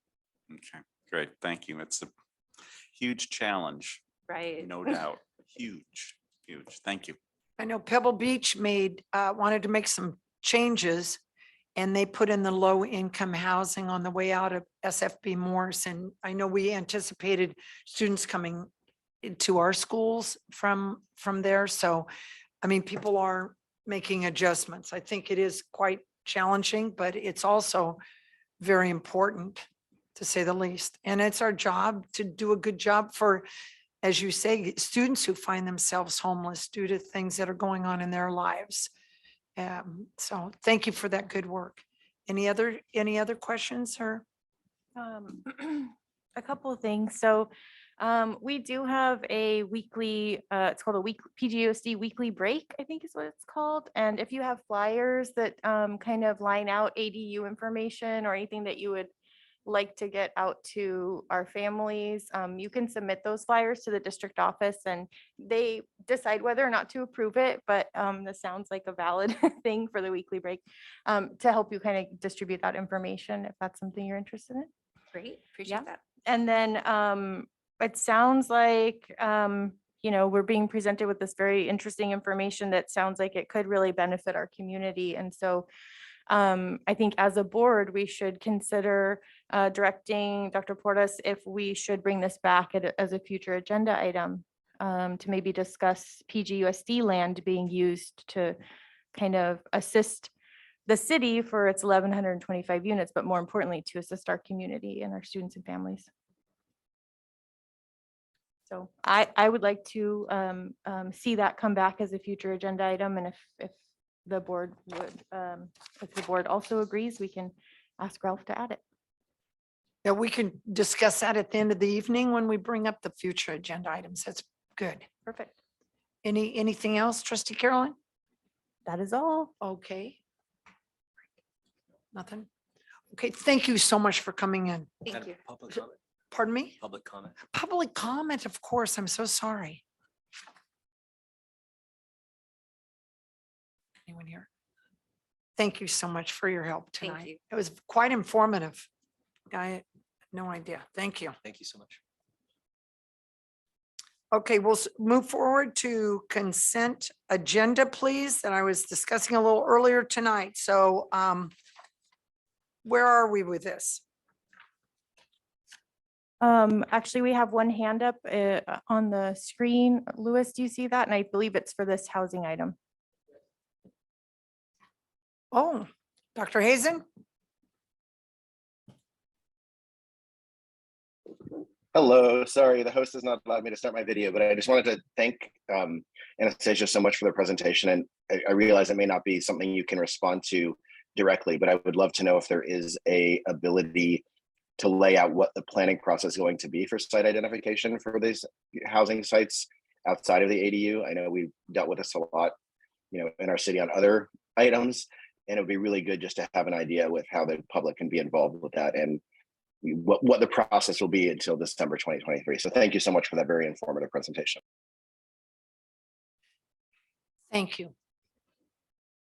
Okay, great. Thank you. It's a huge challenge, Right. no doubt. Huge, huge. Thank you. I know Pebble Beach wanted to make some changes and they put in the low income housing on the way out of SFB Morse. And I know we anticipated students coming into our schools from there. So, I mean, people are making adjustments. I think it is quite challenging, but it's also very important, to say the least. And it's our job to do a good job for, as you say, students who find themselves homeless due to things that are going on in their lives. So thank you for that good work. Any other questions or? A couple of things. So we do have a weekly, it's called a PGUSD weekly break, I think is what it's called. And if you have flyers that kind of line out ADU information or anything that you would like to get out to our families, you can submit those flyers to the district office and they decide whether or not to approve it. But this sounds like a valid thing for the weekly break to help you kind of distribute that information if that's something you're interested in. Great. Appreciate that. And then it sounds like, we're being presented with this very interesting information that sounds like it could really benefit our community. And so I think as a board, we should consider directing Dr. Portas if we should bring this back as a future agenda item to maybe discuss PGUSD land being used to kind of assist the city for its 1,125 units, but more importantly, to assist our community and our students and families. So I would like to see that come back as a future agenda item. And if the board would, if the board also agrees, we can ask Ralph to add it. Yeah, we can discuss that at the end of the evening when we bring up the future agenda items. That's good. Perfect. Anything else, Trustee Carolyn? That is all. Okay. Nothing? Okay, thank you so much for coming in. Thank you. Public comment. Pardon me? Public comment. Public comment, of course. I'm so sorry. Anyone here? Thank you so much for your help Thank tonight. you. It was quite informative. I had no idea. Thank you. Thank you so much. Okay, we'll move forward to consent agenda, please, that I was discussing a little earlier tonight. So where are we with this? Actually, we have one hand up on the screen. Louis, do you see that? And I believe it's for this housing item. Oh, Dr. Hazen? Hello, sorry, the host has not allowed me to start my video, but I just wanted to thank Anastasia so much for the presentation. And I realize it may not be something you can respond to directly, but I would love to know if there is a ability to lay out what the planning process is going to be for site identification for these housing sites outside of the ADU. I know we've dealt with this a lot, in our city on other items, and it would be really good just to have an idea with how the public can be involved with that and what the process will be until December 2023. So thank you so much for that very informative presentation. Thank you.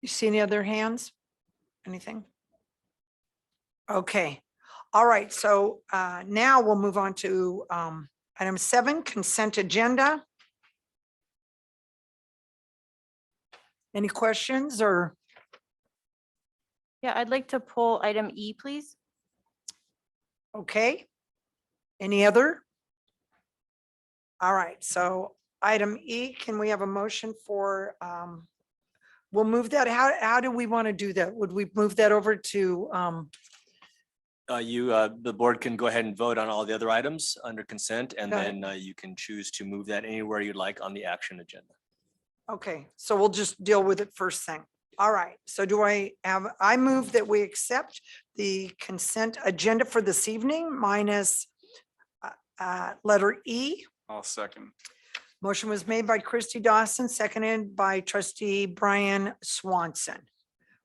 You see any other hands? Anything? Okay. All right. So now we'll move on to item 7, consent agenda. Any questions or? Yeah, I'd like to pull item E, please. Okay. Any other? All right, so item E, can we have a motion for, we'll move that, how do we want to do that? Would we move that over to, The board can go ahead and vote on all the other items under consent, and Got it. then you can choose to move that anywhere you'd like on the action agenda. okay, so we'll just deal with it first thing. All right, so I move that we accept the consent agenda for this evening minus letter E. I'll second. Motion was made by Christy Dawson, seconded by trustee Brian Swanson.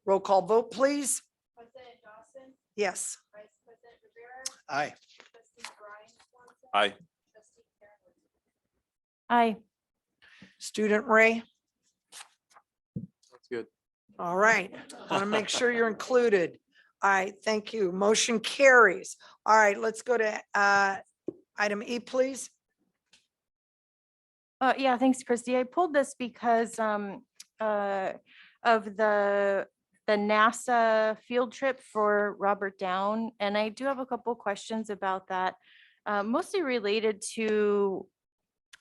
Roll call vote, please. President Dawson, Yes. Vice President Rivera, Aye. Trustee Brian Swanson. Aye. Trustee Carolyn. Aye. Student Ray. That's good. All right, want to make sure you're included. All right, thank you. Motion carries. All right, let's go to item E, please. Yeah, thanks, Christy. I pulled this because of the NASA field trip for Robert Down, and I do have a couple questions about that, mostly related to,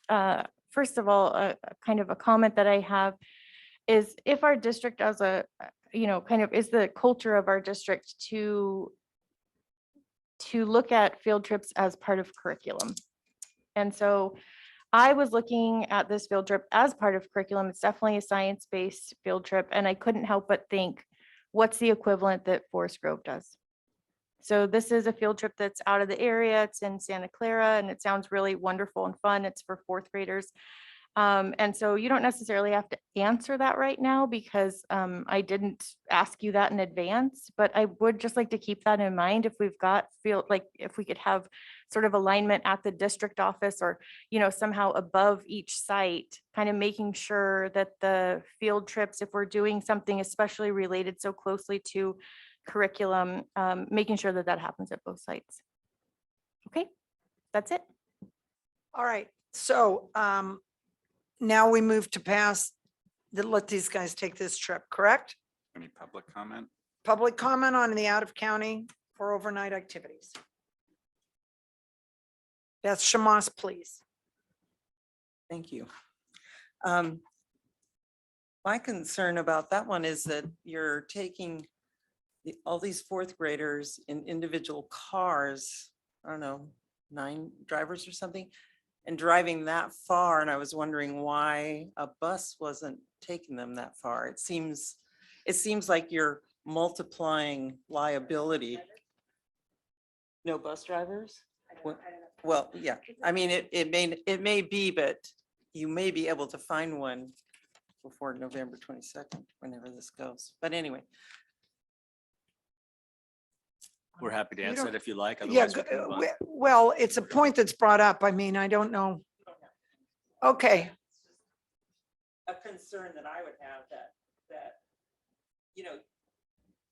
first of all, kind of a comment that I have is if our district as a, kind of is the culture of our district to look at field trips as part of curriculum. And so I was looking at this field trip as part of curriculum. It's definitely a science-based field trip, and I couldn't help but think, what's the equivalent that Forest Grove does? So this is a field trip that's out of the area. It's in Santa Clara, and it sounds really wonderful and fun. It's for 4th graders. And so you don't necessarily have to answer that right now because I didn't ask you that in advance, but I would just like to keep that in mind if we've got if we could have sort of alignment at the district office or, somehow above each site, kind of making sure that the field trips, if we're doing something especially related so closely to curriculum, making sure that that happens at both sites. Okay, that's it. All right, so now we move to let these guys take this trip, correct? Any public comment? Public comment on the out of county for overnight activities. Beth Shamas, please. Thank you. My concern about that one is that you're taking all these 4th graders in individual cars, I don't know, 9 drivers or something, and driving that far. And I was wondering why a bus wasn't taking them that far. It seems like you're multiplying liability. No bus drivers? Well, yeah, I mean, it may be, but you may be able to find one before November 22nd, whenever this goes. But anyway. We're happy to You answer don't- it if you like. Yeah, otherwise we can move on. well, it's a point that's brought up. I mean, I don't know. Okay, A concern that I would have that,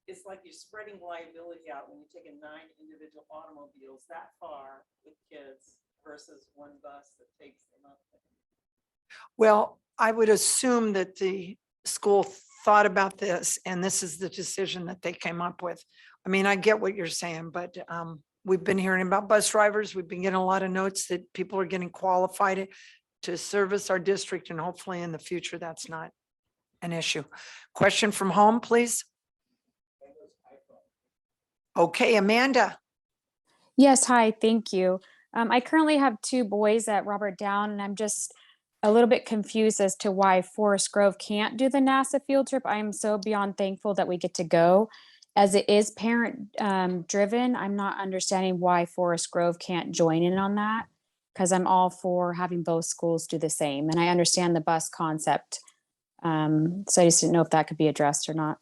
it's like you're spreading liability out when you're taking 9 individual automobiles that far with kids versus one bus that takes them up. well, I would assume that the school thought about this and this is the decision that they came up with. I mean, I get what you're saying, but we've been hearing about bus drivers. We've been getting a lot of notes that people are getting qualified to service our district, and hopefully in the future, that's not an issue. Question from home, please. Okay, Amanda. Yes, hi, thank you. I currently have two boys at Robert Down, and I'm just a little bit confused as to why Forest Grove can't do the NASA field trip. I am so beyond thankful that we get to go. As it is parent driven, I'm not understanding why Forest Grove can't join in on that, because I'm all for having both schools do the same. And I understand the bus concept. So I just didn't know if that could be addressed or not.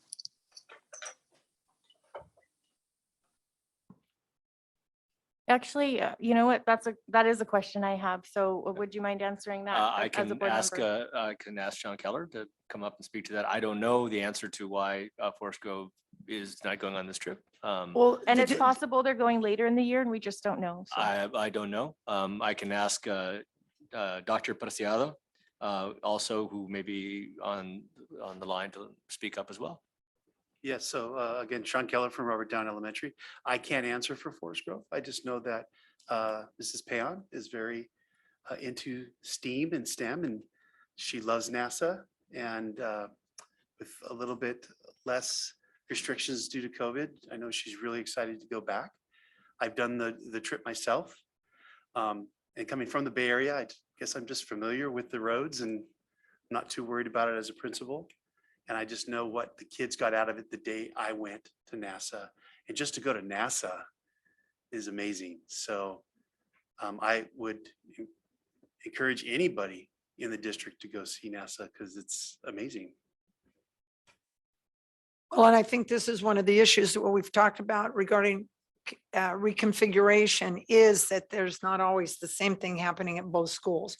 Actually, you know what? That is a question I have. So would you mind answering that? I as a can board ask, member? I can ask John Keller to come up and speak to that. I don't know the answer to why Forest Grove is not going on this trip. Well, And it's possible they're going later in the year and we just don't know. So. I don't know. I can ask Dr. Preciado also, who may be on the line to speak up as well. Yes, so again, Sean Keller from Robert Down Elementary. I can't answer for Forest Grove. I just know that Mrs. Payon is very into STEAM and STEM, and she loves NASA. And with a little bit less restrictions due to COVID, I know she's really excited to go back. I've done the trip myself. And coming from the Bay Area, I guess I'm just familiar with the roads and not too worried about it as a principal. And I just know what the kids got out of it the day I went to NASA. And just to go to NASA is amazing. So I would encourage anybody in the district to go see NASA because it's amazing. Well, and I think this is one of the issues that we've talked about regarding reconfiguration is that there's not always the same thing happening at both schools.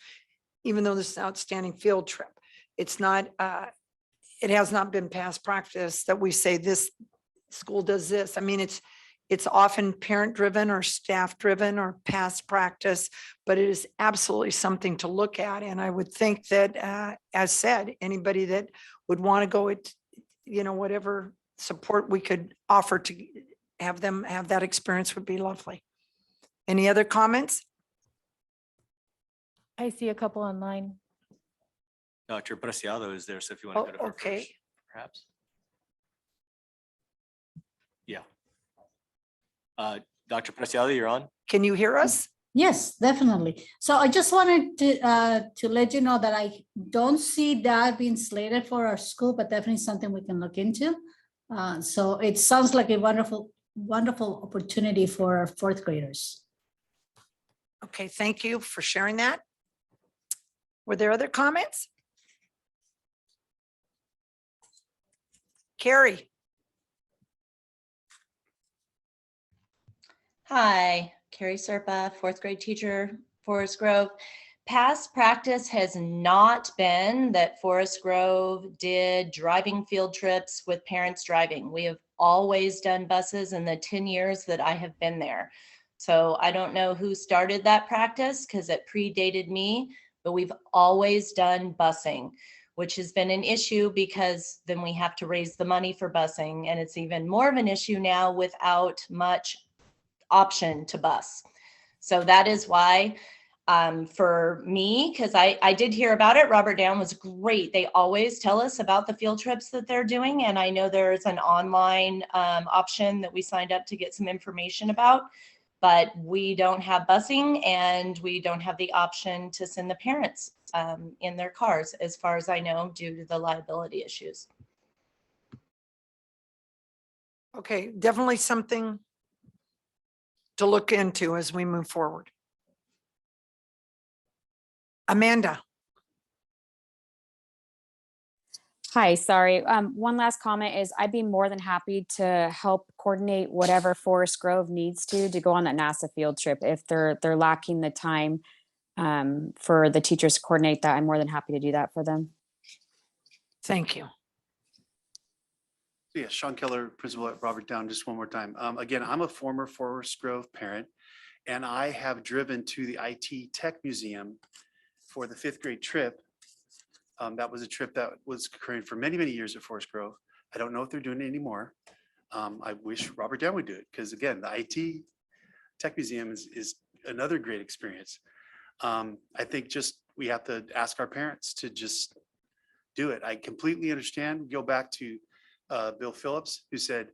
Even though this is an outstanding field trip, it's not, it has not been past practice that we say this school does this. I mean, it's often parent driven or staff driven or past practice, but it is absolutely something to look at. And I would think that, as said, anybody that would want to go at, whatever support we could offer to have them have that experience would be lovely. Any other comments? I see a couple online. Dr. Preciado is there, so if you want to go to her Okay. first, perhaps. Yeah. Dr. Preciado, you're on. Can you hear us? Yes, definitely. So I just wanted to let you know that I don't see that being slated for our school, but definitely something we can look into. So it sounds like a wonderful opportunity for our fourth graders. Okay, thank you for sharing that. Were there other comments? Carrie. Hi, Carrie Serpa, fourth grade teacher, Forest Grove. Past practice has not been that Forest Grove did driving field trips with parents driving. We have always done buses in the 10 years that I have been there. So I don't know who started that practice because it predated me, but we've always done busing, which has been an issue because then we have to raise the money for busing. And it's even more of an issue now without much option to bus. So that is why for me, because I did hear about it, Robert Down was great. They always tell us about the field trips that they're doing. And I know there's an online option that we signed up to get some information about, but we don't have busing and we don't have the option to send the parents in their cars, as far as I know, due to the liability issues. Okay, definitely something to look into as we move forward. Amanda. Hi, sorry. One last comment is I'd be more than happy to help coordinate whatever Forest Grove needs to go on that NASA field trip. If they're lacking the time for the teachers to coordinate that, I'm more than happy to do that for them. Thank you. So yeah, Sean Keller, principal at Robert Down, just one more time. Again, I'm a former Forest Grove parent, and I have driven to the IT Tech Museum for the 5th grade trip. That was a trip that was occurring for many, many years at Forest Grove. I don't know if they're doing it anymore. I wish Robert Down would do it because again, the IT Tech Museum is another great experience. I think just we have to ask our parents to just do it. I completely understand. Go back to Bill Phillips, who said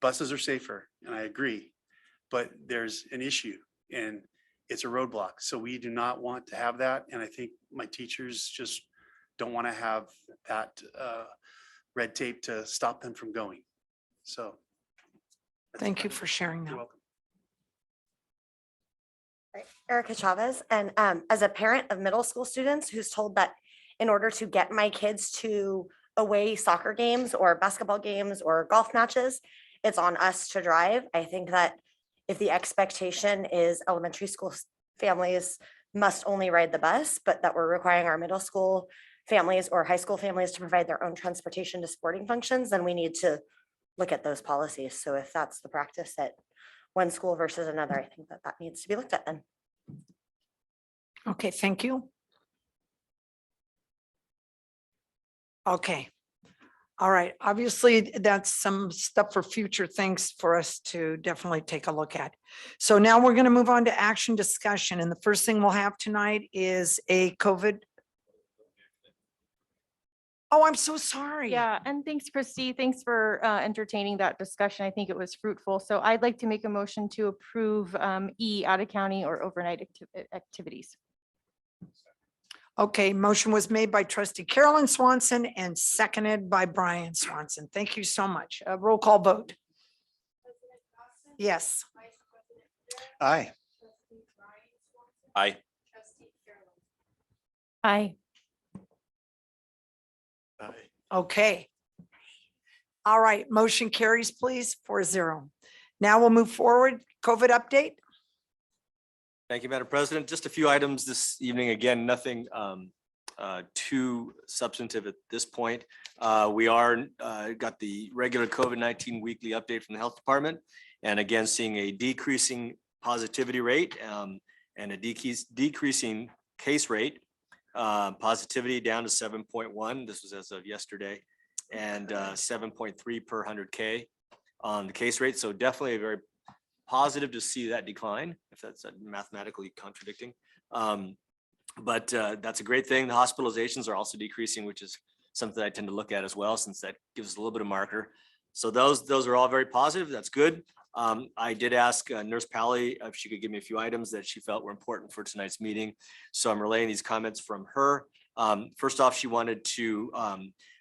buses are safer, and I agree. But there's an issue, and it's a roadblock. So we do not want to have that. And I think my teachers just don't want to have that red tape to stop them from going. So. Thank you for sharing You're that. welcome. Right. Erica Chavez, and as a parent of middle school students who's told that in order to get my kids to away soccer games or basketball games or golf matches, it's on us to drive. I think that if the expectation is elementary school families must only ride the bus, but that we're requiring our middle school families or high school families to provide their own transportation to sporting functions, then we need to look at those policies. So if that's the practice at one school versus another, I think that that needs to be looked at then. Okay, thank you. Okay. All right, obviously, that's some stuff for future things for us to definitely take a look at. So now we're going to move on to action discussion. And the first thing we'll have tonight is a COVID. Oh, I'm so sorry. Yeah, and thanks, Christy. Thanks for entertaining that discussion. I think it was fruitful. So I'd like to make a motion to approve E, out of county or overnight activities. Okay, motion was made by trustee Carolyn Swanson and seconded by Brian Swanson. Thank you so much. Roll call vote. President Dawson? Yes. Vice President Rivera? Aye. Trustee Brian Swanson? Aye. Trustee Carolyn? Aye. Okay. All right, motion carries, please, 4-0. Now we'll move forward. COVID update. Thank you, Madam President. Just a few items this evening. Again, nothing too substantive at this point. We are got the regular COVID-19 weekly update from the Health Department. And again, seeing a decreasing positivity rate and a decreasing case rate. Positivity down to 7.1. This was as of yesterday, and 7.3 per 100K on the case rate. So definitely a very positive to see that decline, if that's mathematically contradicting. But that's a great thing. The hospitalizations are also decreasing, which is something I tend to look at as well, since that gives us a little bit of marker. So those are all very positive. That's good. I did ask Nurse Pally if she could give me a few items that she felt were important for tonight's meeting. So I'm relaying these comments from her. First off, she wanted to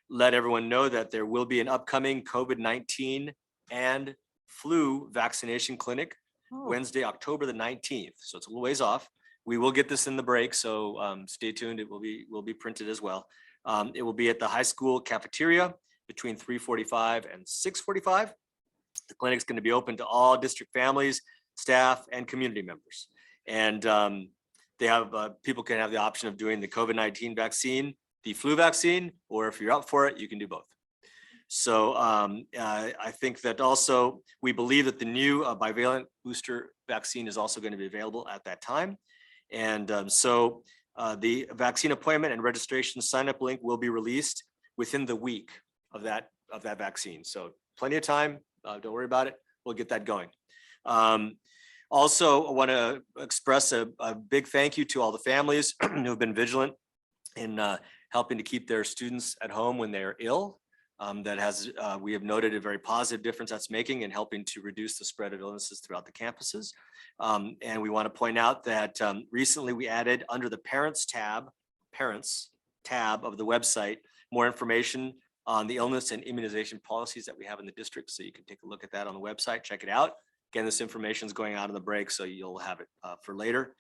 let everyone know that there will be an upcoming COVID-19 and flu vaccination clinic Wednesday, October the 19th. So it's a little ways off. We will get this in the break, so stay tuned. It will be printed as well. It will be at the high school cafeteria between 3:45 and 6:45. The clinic's going to be open to all district families, staff, and community members. And they have people can have the option of doing the COVID-19 vaccine, the flu vaccine, or if you're up for it, you can do both. So I think that also we believe that the new bivalent booster vaccine is also going to be available at that time. And so the vaccine appointment and registration sign-up link will be released within the week of that vaccine. So plenty of time. Don't worry about it. We'll get that going. Also, I want to express a big thank you to all the families who have been vigilant in helping to keep their students at home when they're ill. We have noted a very positive difference that's making in helping to reduce the spread of illnesses throughout the campuses. And we want to point out that recently we added under the parents tab of the website, more information on the illness and immunization policies that we have in the district. So you can take a look at that on the website, check it out. Again, this information is going out in the break, so you'll have it for later.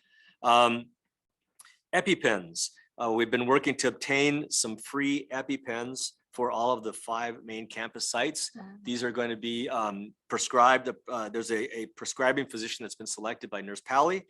EpiPens. We've been working to obtain some free EpiPens for all of the 5 main campus sites. These are going to be prescribed. There's a prescribing physician that's been selected by Nurse Pally.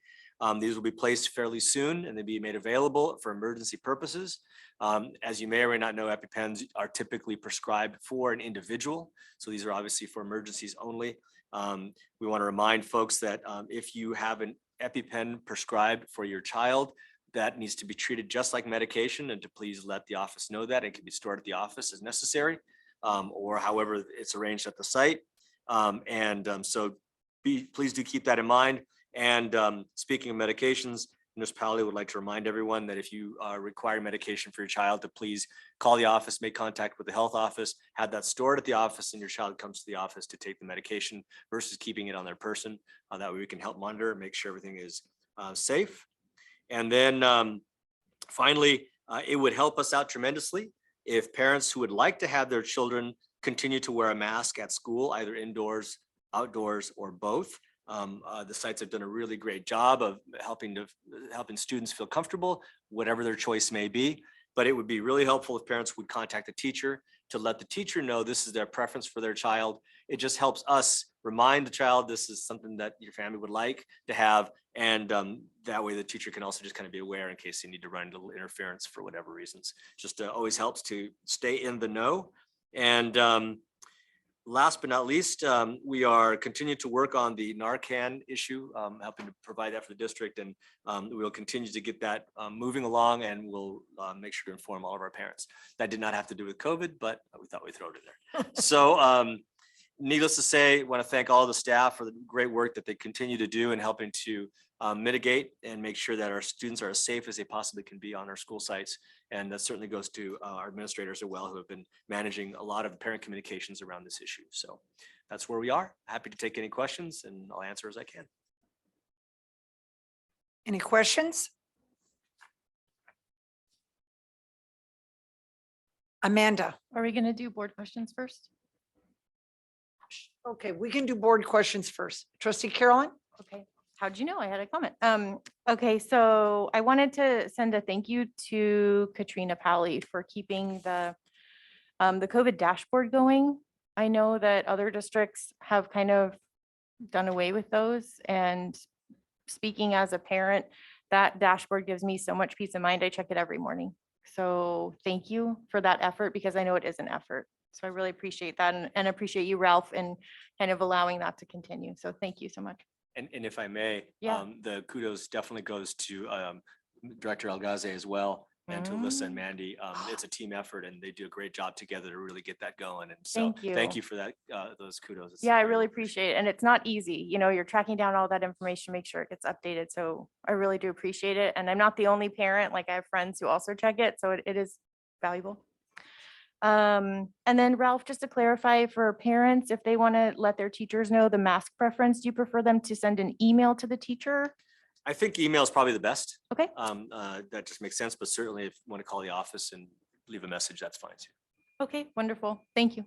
These will be placed fairly soon and they'll be made available for emergency purposes. As you may or may not know, EpiPens are typically prescribed for an individual. So these are obviously for emergencies only. We want to remind folks that if you have an EpiPen prescribed for your child, that needs to be treated just like medication, and to please let the office know that. It can be stored at the office as necessary, or however it's arranged at the site. So please do keep that in mind. And speaking of medications, municipality would like to remind everyone that if you require medication for your child, to please call the office, make contact with the health office, have that stored at the office, and your child comes to the office to take the medication versus keeping it on their person. That way we can help monitor and make sure everything is safe. And then finally, it would help us out tremendously if parents who would like to have their children continue to wear a mask at school, either indoors, outdoors, or both. The sites have done a really great job of helping students feel comfortable, whatever their choice may be. But it would be really helpful if parents would contact the teacher to let the teacher know this is their preference for their child. It just helps us remind the child this is something that your family would like to have. And that way the teacher can also just kind of be aware in case they need to run a little interference for whatever reasons. Just always helps to stay in the know. And last but not least, we are continuing to work on the Narcan issue, helping to provide that for the district, and we'll continue to get that moving along, and we'll make sure to inform all of our parents. That did not have to do with COVID, but we thought we'd throw it in there. So needless to say, I want to thank all the staff for the great work that they continue to do in helping to mitigate and make sure that our students are as safe as they possibly can be on our school sites. And that certainly goes to our administrators as well, who have been managing a lot of parent communications around this issue. So that's where we are. Happy to take any questions, and I'll answer as I can. Any questions? Amanda? Are we going to do board questions first? Okay, we can do board questions first. Trustee Carolyn? Okay. How'd you know I had a comment? Okay, so I wanted to send a thank you to Katrina Pally for keeping the COVID dashboard going. I know that other districts have kind of done away with those, and speaking as a parent, that dashboard gives me so much peace of mind. I check it every morning. So thank you for that effort, because I know it is an effort. So I really appreciate that, and appreciate you, Ralph, and kind of allowing that to continue. So thank you so much. And if I may, Yeah. the kudos definitely goes to Director Algaze as well, and to Alyssa and Mandy. It's a team effort, and they do a great job together to really get that going. And so thank you for that, those kudos. It's Yeah, I very really well appreciate it. And it's not easy. You know, you're tracking down all that information, make sure it gets updated. So I really do appreciate it. And I'm not the only parent, like I have friends who also check it. So it is valuable. And then Ralph, just to clarify for parents, if they want to let their teachers know the mask preference, do you prefer them to send an email to the teacher? I think email is probably the best. Okay. That just makes sense, but certainly if you want to call the office and leave a message, that's fine too. Okay, wonderful. Thank you.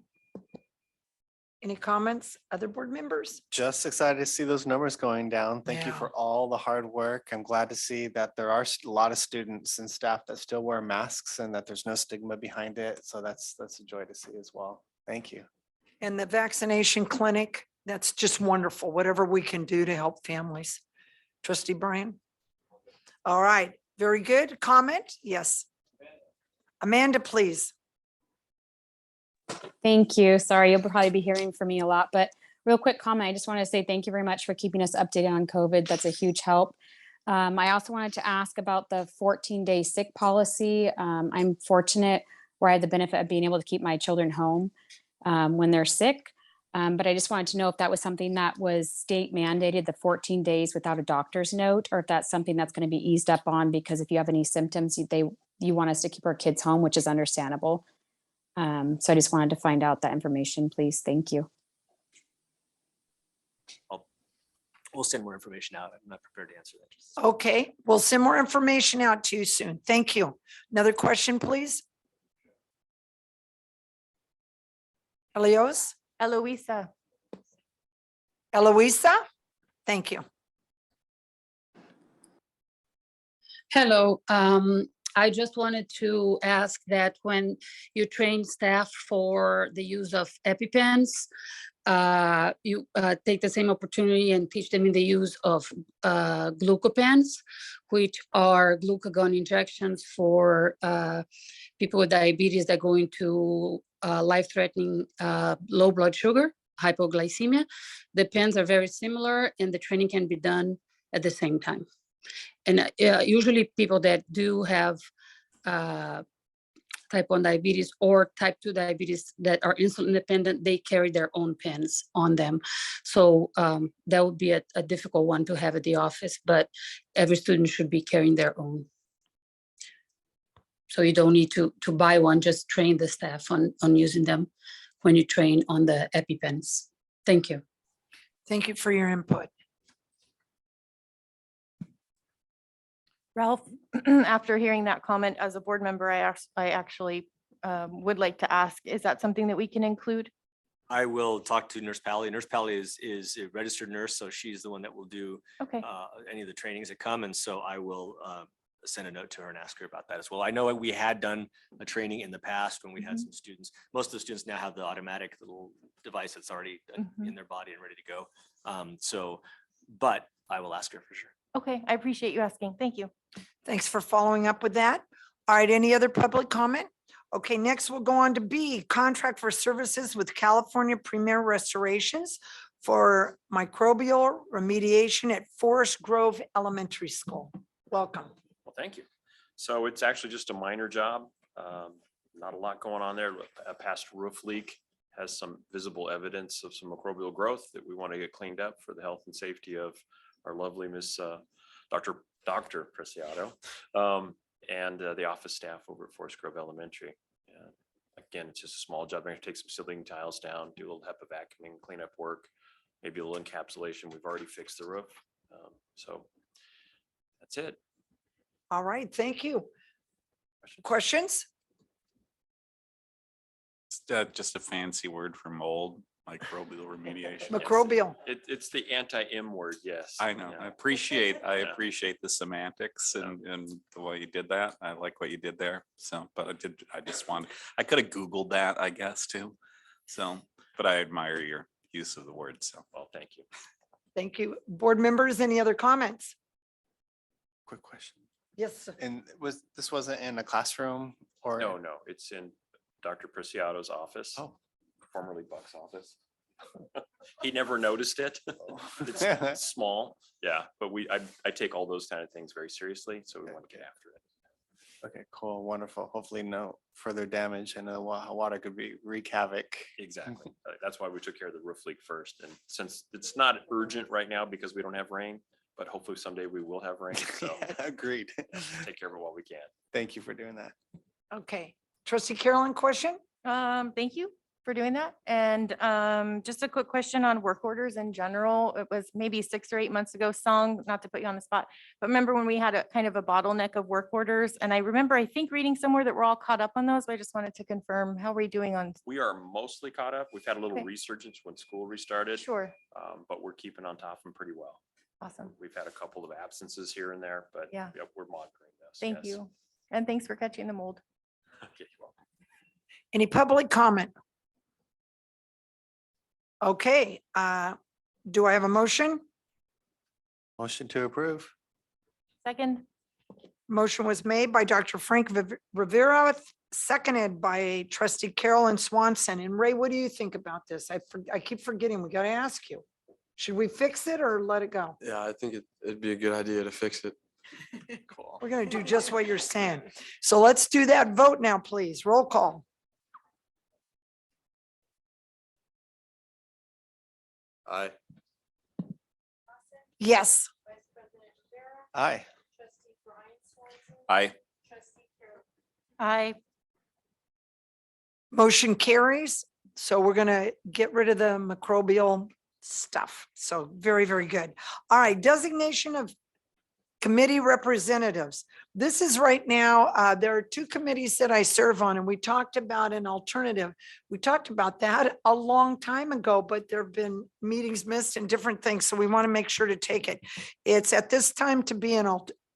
Any comments, other board members? Just excited to see those numbers going down. Thank you Yeah. for all the hard work. I'm glad to see that there are a lot of students and staff that still wear masks and that there's no stigma behind it. So that's a joy to see as well. Thank you. And the vaccination clinic, that's just wonderful. Whatever we can do to help families. Trustee Brian? All right, very good. Comment? Yes. Amanda, please. Thank you. Sorry, you'll probably be hearing from me a lot, but real quick comment. I just want to say thank you very much for keeping us updated on COVID. That's a huge help. I also wanted to ask about the 14-day sick policy. I'm fortunate where I had the benefit of being able to keep my children home when they're sick. But I just wanted to know if that was something that was state mandated, the 14 days without a doctor's note, or if that's something that's going to be eased up on, because if you have any symptoms, you want us to keep our kids home, which is understandable. So I just wanted to find out that information, please. Thank you. We'll send more information out. I'm not prepared to answer that. Just Okay, we'll send more information out to you soon. Thank you. Another question, please. Elios? Eloisa. Eloisa? Thank you. Hello. I just wanted to ask that when you train staff for the use of EpiPens, you take the same opportunity and teach them in the use of glucopens, which are glucagon injections for people with diabetes that go into life-threatening low blood sugar, hypoglycemia. The pens are very similar, and the training can be done at the same time. And usually people that do have type 1 diabetes or type 2 diabetes that are insulin dependent, they carry their own pens on them. So that would be a difficult one to have at the office, but every student should be carrying their own. So you don't need to buy one, just train the staff on using them when you train on the EpiPens. Thank you. Thank you for your input. Ralph, after hearing that comment as a board member, I actually would like to ask, is that something that we can include? I will talk to Nurse Pally. Nurse Pally is a registered nurse, so she's the one that will do Okay. any of the trainings that come. And so I will send a note to her and ask her about that as well. I know we had done a training in the past when we had some students. Most of the students now have the automatic little device that's already in their body and ready to go. But I will ask her for sure. Okay, I appreciate you asking. Thank you. Thanks for following up with that. All right, any other public comment? Okay, next we'll go on to B, contract for services with California Premier Restorations for microbial remediation at Forest Grove Elementary School. Welcome. Well, thank you. So it's actually just a minor job. Not a lot going on there. A past roof leak has some visible evidence of some microbial growth that we want to get cleaned up for the health and safety of our lovely Miss Dr. Preciado and the office staff over at Forest Grove Elementary. Again, it's just a small job. We're going to take some ceiling tiles down, do a little HEPA vacuuming, cleanup work, maybe a little encapsulation. We've already fixed the roof. So that's it. All right, thank you. Questions? Just a fancy word for mold, microbial remediation. Microbial. It's the anti-M word, yes. I know. Yeah. I appreciate the semantics and the way you did that. I like what you did there. So, but I could have Googled that, I guess, too. So, but I admire your use of the word. So, well, thank you. Thank you. Board members, any other comments? Quick question. Yes, sir. And this wasn't in a classroom or? No, it's in Dr. Preciado's office. Oh. Formerly Buck's office. He never noticed it. It's small. Yeah, but I take all those kind of things very seriously. So we want to get after it. Okay, cool, wonderful. Hopefully no further damage and the water could wreak havoc. Exactly. That's why we took care of the roof leak first. And since it's not urgent right now because we don't have rain, but hopefully someday we will have rain. So Agreed. take care of it while we can. Thank you for doing that. Okay. Trustee Carolyn, question? Thank you for doing that. And just a quick question on work orders in general. It was maybe 6 or 8 months ago, Song, not to put you on the spot, but remember when we had a kind of a bottleneck of work orders? And I remember, I think reading somewhere that we're all caught up on those, but I just wanted to confirm, how are we doing on? We are mostly caught up. We've had a little Okay. resurgence when school restarted. Sure. But we're keeping on top of them pretty well. Awesome. We've had a couple of absences here and there, but Yeah. yep, we're monitoring this. Thank yes. you. And thanks for catching the mold. Okay, you're welcome. Any public comment? Okay, do I have a motion? Motion to approve. Second. Motion was made by Dr. Frank Rivera, seconded by Trustee Carolyn Swanson. And Ray, what do you think about this? I keep forgetting, we got to ask you. Should we fix it or let it go? Yeah, I think it'd be a good idea to fix it. Cool. We're going to do just what you're saying. So let's do that vote now, please. Roll call. Aye. Yes. Vice President Rivera, Aye. Trustee Brian Swanson, I Trustee Carol. Aye. Motion carries. So we're going to get rid of the microbial stuff. So very, very good. All right, designation of committee representatives. This is right now, there are 2 committees that I serve on, and we talked about an alternative. We talked about that a long time ago, but there have been meetings missed and different things. So we want to make sure to take it. It's at this time to be an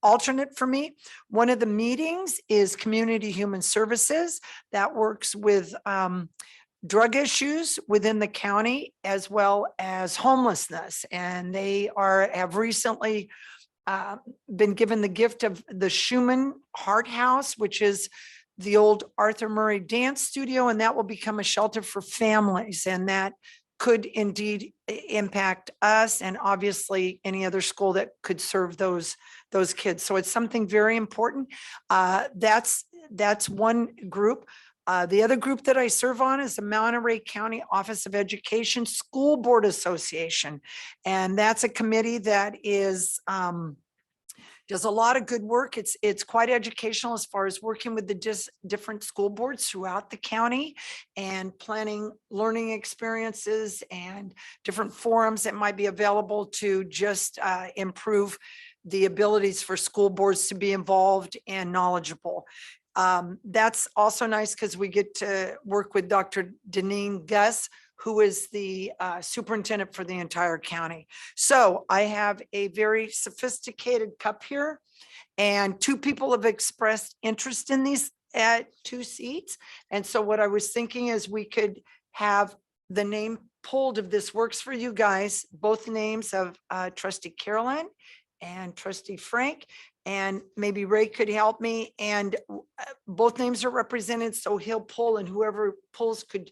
alternate for me. One of the meetings is Community Human Services that works with drug issues within the county as well as homelessness. And they have recently been given the gift of the Schumann Heart House, which is the old Arthur Murray Dance Studio, and that will become a shelter for families. And that could indeed impact us and obviously any other school that could serve those kids. So it's something very important. That's that's one group. The other group that I serve on is the Monterey County Office of Education School Board Association. And that's a committee that is, does a lot of good work. It's quite educational as far as working with the different school boards throughout the county and planning learning experiences and different forums that might be available to just improve the abilities for school boards to be involved and knowledgeable. That's also nice because we get to work with Dr. Deneen Gus, who is the superintendent for the entire county. So I have a very sophisticated cup here, and 2 people have expressed interest in these 2 seats. And so what I was thinking is we could have the name pulled, if this works for you guys, both names of trustee Carolyn and trustee Frank, and maybe Ray could help me, and both names are represented, so he'll pull, and whoever pulls could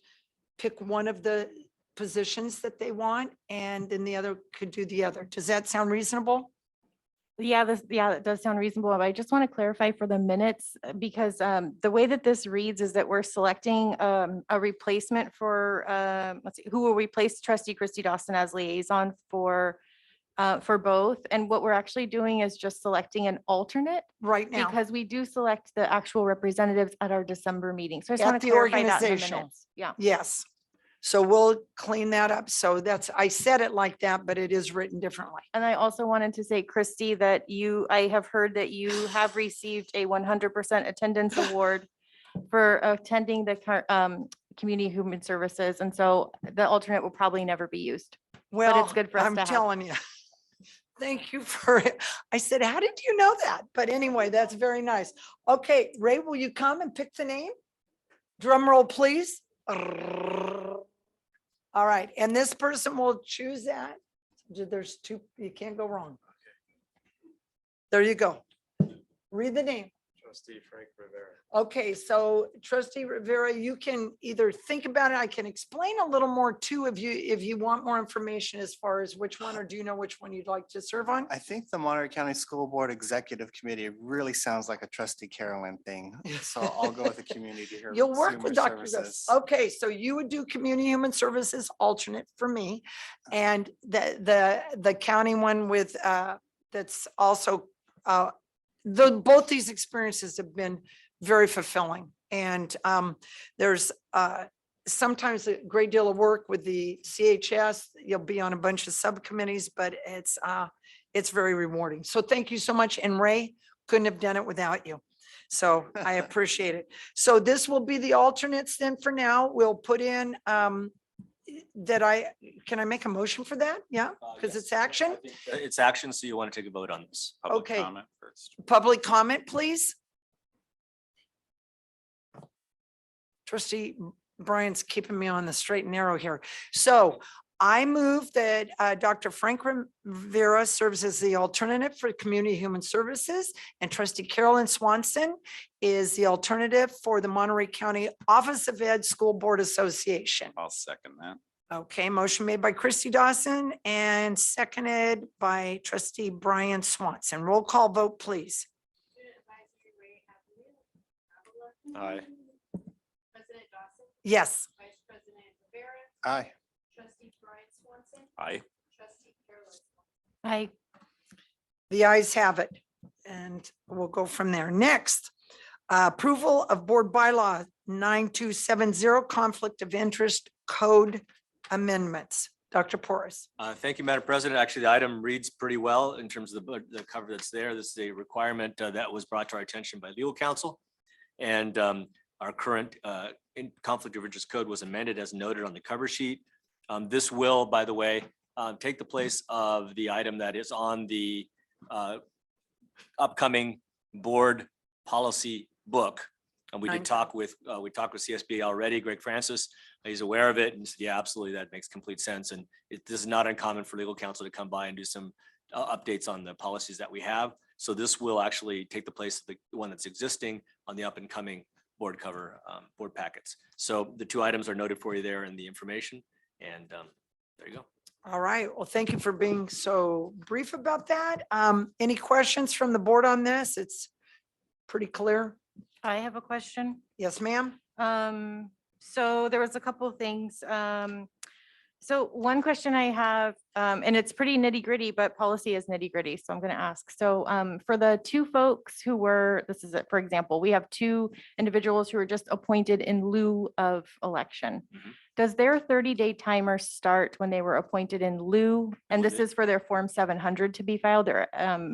pick one of the positions that they want, and then the other could do the other. Does that sound reasonable? Yeah, that does sound reasonable. But I just want to clarify for the minutes, because the way that this reads is that we're selecting a replacement for, let's see, who will replace trustee Christy Dawson as liaison for both. And what we're actually doing is just selecting an alternate right now, because we do select the actual representatives at our December meeting. So I just At want to the clarify that in the organizational. minutes. Yeah. Yes. So we'll clean that up. So that's, I said it like that, but it is written differently. And I also wanted to say, Christy, that I have heard that you have received a 100% attendance award for attending the Community Human Services. And so the alternate will probably never be used. Well, But it's good for us I'm to have. telling you. Thank you for it. I said, how did you know that? But anyway, that's very nice. Okay, Ray, will you come and pick the name? Drum roll, please. All right, and this person will choose that. There's 2, you can't go wrong. There you go. Read the name. Trustee Frank Rivera. Okay, so trustee Rivera, you can either think about it. I can explain a little more too if you want more information as far as which one, or do you know which one you'd like to serve on? I think the Monterey County School Board Executive Committee really sounds like a trustee Carolyn thing. So I'll go with the community here. You'll work with Dr. Gus. Services. Okay, so you would do community human services alternate for me, and the county one with that's also both these experiences have been very fulfilling, and there's sometimes a great deal of work with the CHS. You'll be on a bunch of subcommittees, but it's very rewarding. So thank you so much. And Ray, couldn't have done it without you. So I appreciate it. So this will be the alternates then for now. We'll put in can I make a motion for that? Yeah, because it's action. It's action, so you want to take a vote on this. Public Okay. comment first. Public comment, please. Trustee Brian's keeping me on the straight and narrow here. So I move that Dr. Frank Rivera serves as the alternative for Community Human Services, and trustee Carolyn Swanson is the alternative for the Monterey County Office of Ed School Board Association. I'll second that. Okay, motion made by Christy Dawson and seconded by trustee Brian Swanson. Roll call vote, please. Aye. President Dawson, Yes. Vice President Rivera, Aye. Trustee Brian Swanson, Aye. Trustee Carolyn. The ayes have it, and we'll go from there. Next, approval of board bylaw 9270, conflict of interest code amendments. Dr. Porras. Thank you, Madam President. Actually, the item reads pretty well in terms of the cover that's there. This is a requirement that was brought to our attention by legal counsel. And our current conflict of interest code was amended as noted on the cover sheet. This will, by the way, take the place of the item that is on the upcoming board policy book. And we did talk with, CSBA already, Greg Francis, he's aware of it and said, yeah, absolutely, that makes complete sense. And this is not uncommon for legal counsel to come by and do some updates on the policies that we have. So this will actually take the place of the one that's existing on the up and coming board cover, board packets. So the 2 items are noted for you there in the information, and there you go. All right. Well, thank you for being so brief about that. Any questions from the board on this? It's pretty clear. I have a question. Yes, ma'am. So there was a couple of things. So one question I have, and it's pretty nitty gritty, but policy is nitty gritty, so I'm going to ask. So for the two folks who were, this is it, for example, we have two individuals who were just appointed in lieu of election. Mhm. Does their 30-day timer start when they were appointed in lieu? And this is for their Form 700 to be filed, their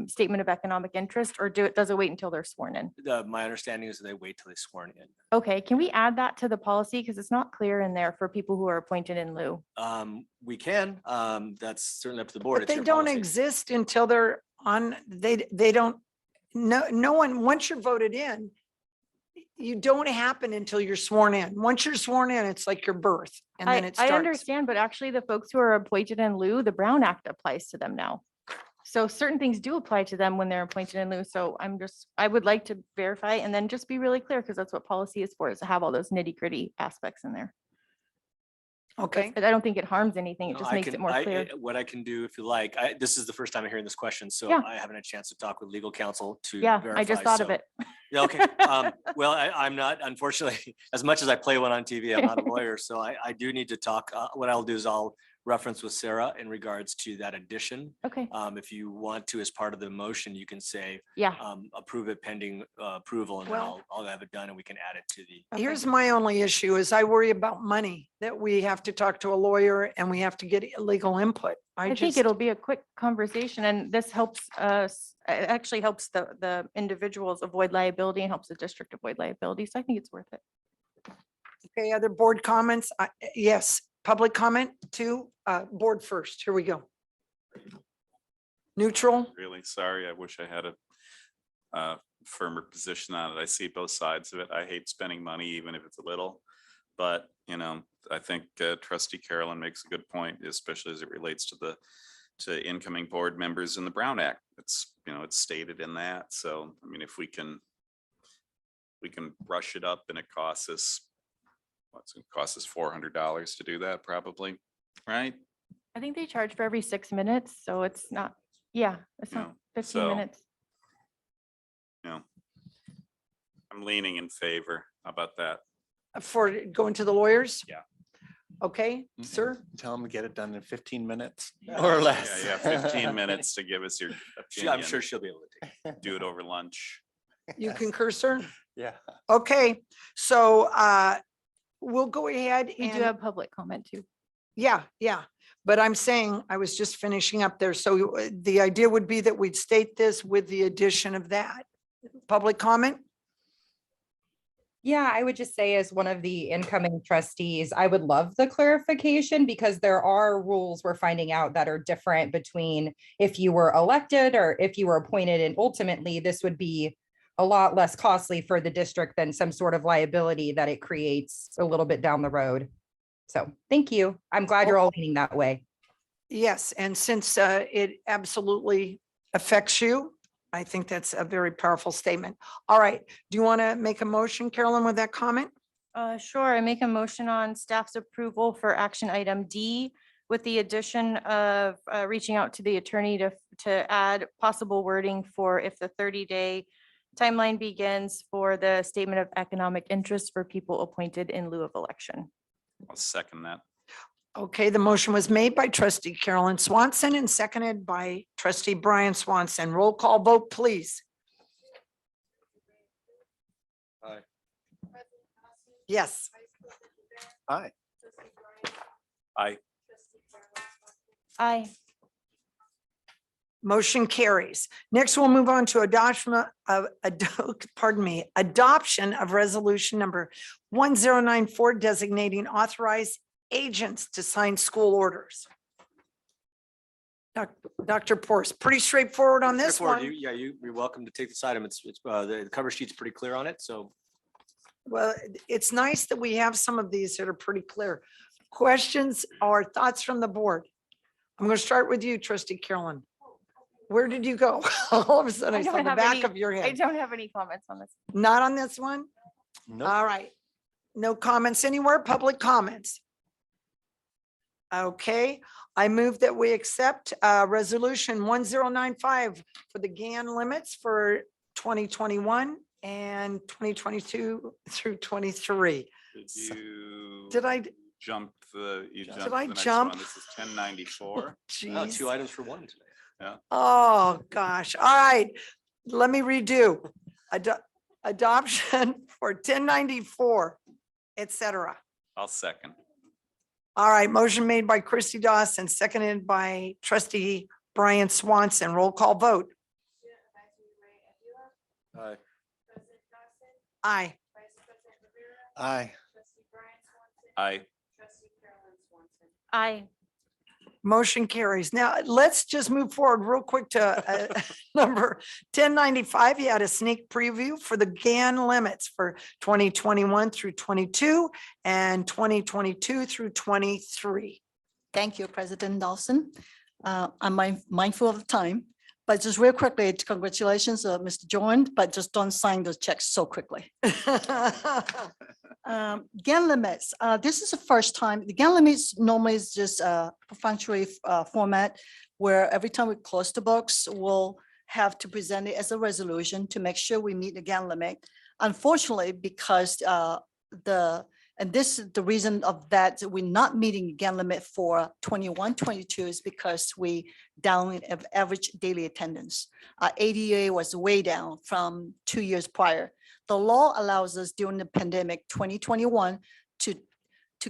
statement of economic interest, or does it wait until they're sworn in? My understanding is that they wait till they're sworn in. Okay, can we add that to the policy? Because it's not clear in there for people who are appointed in lieu. We can, that's certainly up to the board. But It's they your don't policy. exist until they're on, they don't, no one, once you're voted in, you don't happen until you're sworn in. Once you're sworn in, it's like your birth and then it I starts. understand, but actually the folks who are appointed in lieu, the Brown Act applies to them now. So certain things do apply to them when they're appointed in lieu. So I would like to verify and then just be really clear, because that's what policy is for, is to have all those nitty gritty aspects in there. Okay. But I don't think it harms anything. It No, just I makes can- it more clear. What I can do, if you like, this is the first time I'm hearing this question, so Yeah. I haven't had a chance to talk with legal counsel to Yeah, verify. I just thought of so- it. Yeah, okay. Well, I'm not, unfortunately, as much as I play one on TV, I'm not a lawyer, so I do need to talk. What I'll do is I'll reference with Sarah in regards to that addition. Okay. If you want to, as part of the motion, you can say, Yeah. approve it pending approval, and then Well- I'll have it done and we can add it to the. Okay. Here's my only issue is I worry about money, that we have to talk to a lawyer and we have to get legal input. I think it'll be a quick conversation, and this helps us, it actually helps the individuals avoid liability and helps the district avoid liability. So I think it's worth it. Okay, other board comments? Yes, public comment to board first. Here we go. Neutral? Really sorry. I wish I had a firmer position on it. I see both sides of it. I hate spending money, even if it's a little. But, you know, I think trustee Carolyn makes a good point, especially as it relates to incoming board members in the Brown Act. It's, you know, it's stated in that. So, I mean, if we can brush it up and it costs us, what's it cost us $400 to do that probably, right? I think they charge for every 6 minutes, so it's not, yeah, it's Yeah, not 15 so- minutes. You know, I'm leaning in favor. How about that? For going to the lawyers? Yeah. Okay, sir? Tell them to get it done in 15 minutes Yeah, or less. Yeah, 15 minutes to give us your I'm opinion. sure she'll be able to take it. Do it over lunch. You concur, sir? Yeah. Okay, so we'll go ahead We do and, have public comment too. yeah, but I'm saying, I was just finishing up there. So the idea would be that we'd state this with the addition of that. Public comment? Yeah, I would just say as one of the incoming trustees, I would love the clarification because there are rules we're finding out that are different between if you were elected or if you were appointed, and ultimately this would be a lot less costly for the district than some sort of liability that it creates a little bit down the road. So thank you. I'm glad you're all leaning that way. Yes, and since it absolutely affects you, I think that's a very powerful statement. All right, do you want to make a motion, Carolyn, with that comment? Sure, I make a motion on staff's approval for action item D with the addition of reaching out to the attorney to add possible wording for if the 30-day timeline begins for the statement of economic interest for people appointed in lieu of election. I'll second that. Okay, the motion was made by trustee Carolyn Swanson and seconded by trustee Brian Swanson. Roll call vote, please. Aye. Yes. Aye. Aye. Aye. Motion carries. Next, we'll move on to adoption of, adoption of resolution number 1094 designating authorized agents to sign school orders. Dr. Porce, pretty straightforward on this Straightforward. one. You're welcome to take this item. It's the cover sheet's pretty clear on it, so. Well, it's nice that we have some of these that are pretty clear. Questions or thoughts from the board? I'm going to start with you, trustee Carolyn. Where did you go? All of a sudden I saw the back of your I head. don't have any comments on this. Not on this one? Nope. All right. No comments anywhere, public comments. Okay, I move that we accept resolution 1095 for the GAN limits for 2021 and 2022 through 23. Did you? Did I? Jump the, you Did jumped I to the next jump? one. This is 1094. Wow, Geez. 2 items for 1 today. Yeah. Oh, gosh. All right. Let me redo. Adoption for 1094, et cetera. I'll second. All right, motion made by Christy Dawson, seconded by trustee Brian Swanson. Roll call vote. Aye. President Dawson, Aye. Vice President Rivera, Aye. Trustee Brian Swanson, Aye. Trustee Carolyn Swanson. Aye. Motion carries. Now, let's just move forward real quick to number 1095. You had a sneak preview for the GAN limits for 2021 through 22 and 2022 through 23. Thank you, President Dawson. I'm mindful of the time, but just real quickly, congratulations, Mr. Jones, but just don't sign those checks so quickly. GAN limits, this is the first time, the GAN limits normally is just a perfunctory format where every time we close the books, we'll have to present it as a resolution to make sure we meet the GAN limit. Unfortunately, because and this is the reason of that, we're not meeting the GAN limit for 21, 22 is because we down in average daily attendance. ADA was way down from 2 years prior. The law allows us during the pandemic 2021 to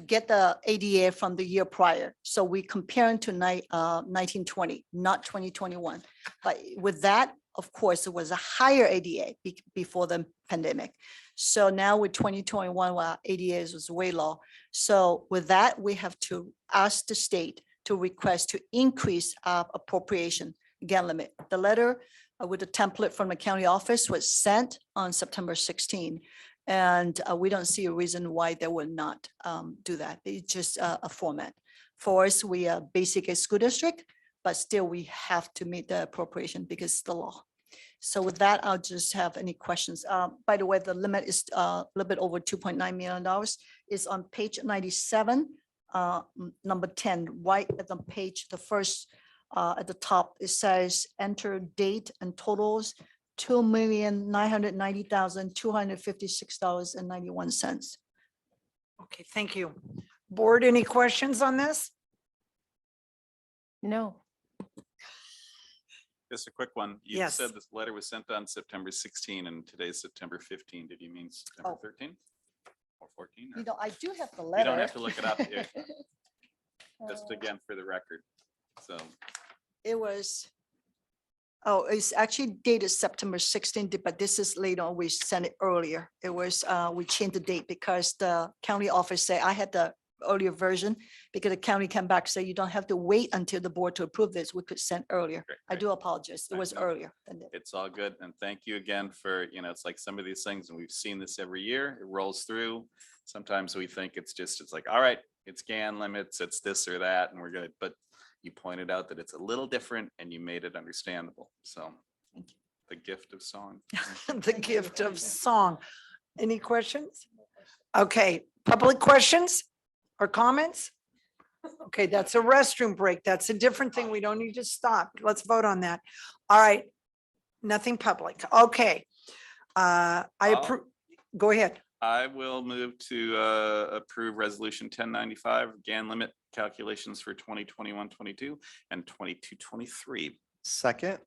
get the ADA from the year prior. So we comparing to 1920, not 2021. But with that, of course, it was a higher ADA before the pandemic. So now with 2021, our ADA was way low. So with that, we have to ask the state to request to increase our appropriation GAN limit. The letter with the template from the county office was sent on September 16. And we don't see a reason why they will not do that. It's just a format. For us, we are basically a school district, but still we have to meet the appropriation because it's the law. So with that, I'll just have any questions. By the way, the limit is a little bit over $2.9 million. Is on page 97, number 10, right at the page, the first at the top, it says enter date and totals, $2,990,256.91. Okay, thank you. Board, any questions on this? No. Just a quick one. You Yes. said this letter was sent on September 16 and today's September 15. Did you mean September 13 or 14? You know, I do have the You letter. don't have to look it up. Yeah. Just again for the record. So It was, it's actually dated September 16th, but this is later on. We sent it earlier. It was, we changed the date because the county office said I had the earlier version because the county came back, say you don't have to wait until the board to approve this. We could send earlier. Great, I great. do apologize. It was No. earlier than that. it's all good. And thank you again for, it's like some of these things, and we've seen this every year. It rolls through. Sometimes we think it's like, all right, it's GAN limits, it's this or that, and we're good. But you pointed out that it's a little different and you made it understandable. So the gift of song. The gift of song. Any questions? Okay, public questions or comments? Okay, that's a restroom break. That's a different thing. We don't need to stop. Let's vote on that. All right. Nothing public. Okay. I approve. Go ahead. I will move to approve resolution 1095 GAN limit calculations for 2021-22 and 22-23. Second.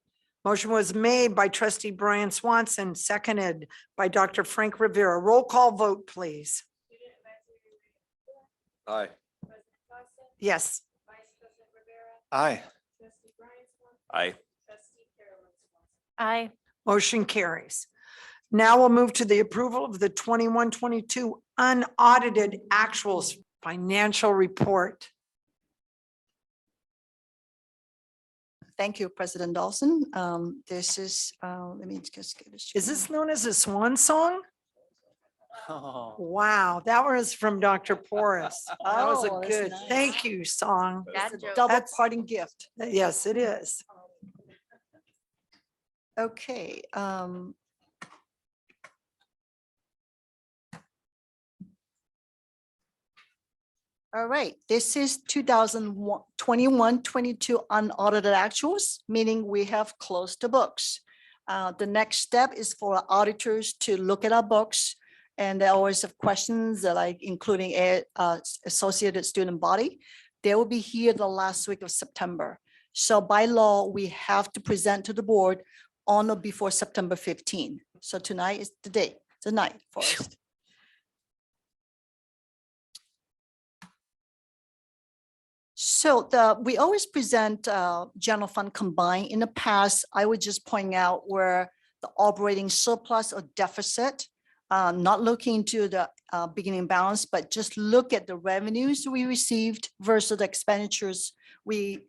Motion was made by trustee Brian Swanson, seconded by Dr. Frank Rivera. Roll call vote, please. Aye. President Dawson, Yes. Vice President Rivera, Aye. Trustee Brian Swanson, Aye. Trustee Carolyn Swanson. Aye. Motion carries. Now we'll move to the approval of the 21-22 unaudited actuals financial report. Thank you, President Dawson. This is, let me just get this. Is this known as a swan song? Oh. Wow, that was from Dr. Porras. That was a Oh, that's good, nice. thank you, song. It's a double That's- parting gift. Yes, it is. Okay. All right, this is 2021-22 unaudited actuals, meaning we have closed the books. The next step is for auditors to look at our books. And they always have questions like including associated student body. They will be here the last week of September. So by law, we have to present to the board on or before September 15. So tonight is the day, tonight for us. So we always present general fund combined. In the past, I would just point out where the operating surplus or deficit, not looking to the beginning balance, but just look at the revenues we received versus the expenditures we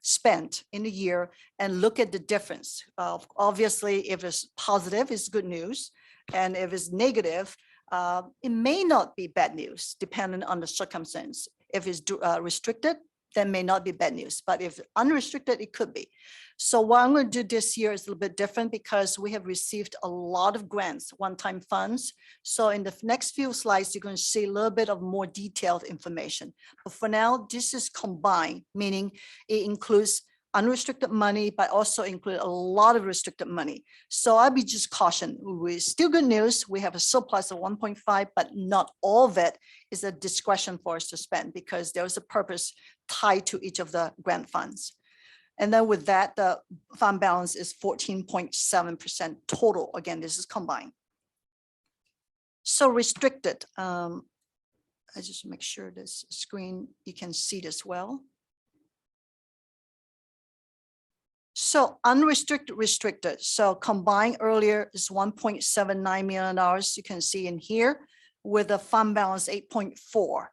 spent in the year and look at the difference. Obviously, if it's positive, it's good news. And if it's negative, it may not be bad news, depending on the circumstance. If it's restricted, then may not be bad news. But if unrestricted, it could be. So what I'm going to do this year is a little bit different because we have received a lot of grants, one-time funds. So in the next few slides, you're going to see a little bit of more detailed information. But for now, this is combined, meaning it includes unrestricted money, but also include a lot of restricted money. So I'll be just cautioned. We still good news. We have a surplus of 1.5, but not all of it is a discretion for us to spend because there was a purpose tied to each of the grant funds. And then with that, the fund balance is 14.7% total. Again, this is combined. So restricted. I just make sure this screen, you can see this well. So unrestricted, restricted. So combined earlier is $1.79 million. You can see in here with a fund balance 8.4.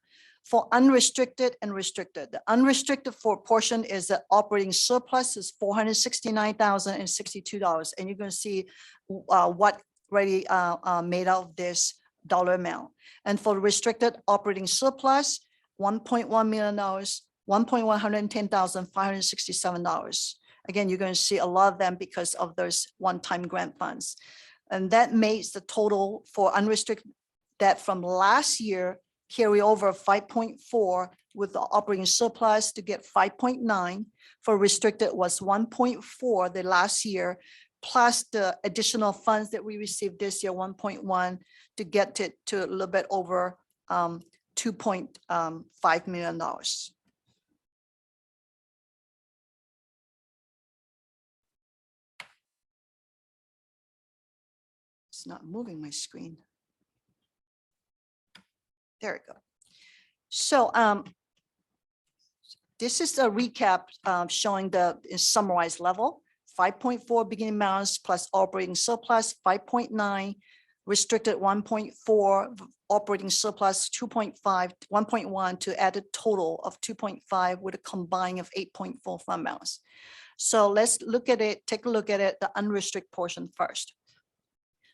For unrestricted and restricted, the unrestricted for portion is the operating surplus is $469,062. And you're going to see what already made out of this dollar amount. And for restricted operating surplus, $1.1 million, $1,110,567. Again, you're going to see a lot of them because of those one-time grant funds. And that makes the total for unrestricted debt from last year carry over 5.4 with the operating surplus to get 5.9. For restricted was 1.4 the last year, plus the additional funds that we received this year, 1.1 to get it to a little bit over $2.5 million. It's not moving my screen. There we go. So this is a recap showing the summarized level, 5.4 beginning balance plus operating surplus, 5.9, restricted 1.4, operating surplus 2.5, 1.1 to add a total of 2.5 with a combine of 8.4 fund balance. So let's look at it, take a look at it, the unrestricted portion first.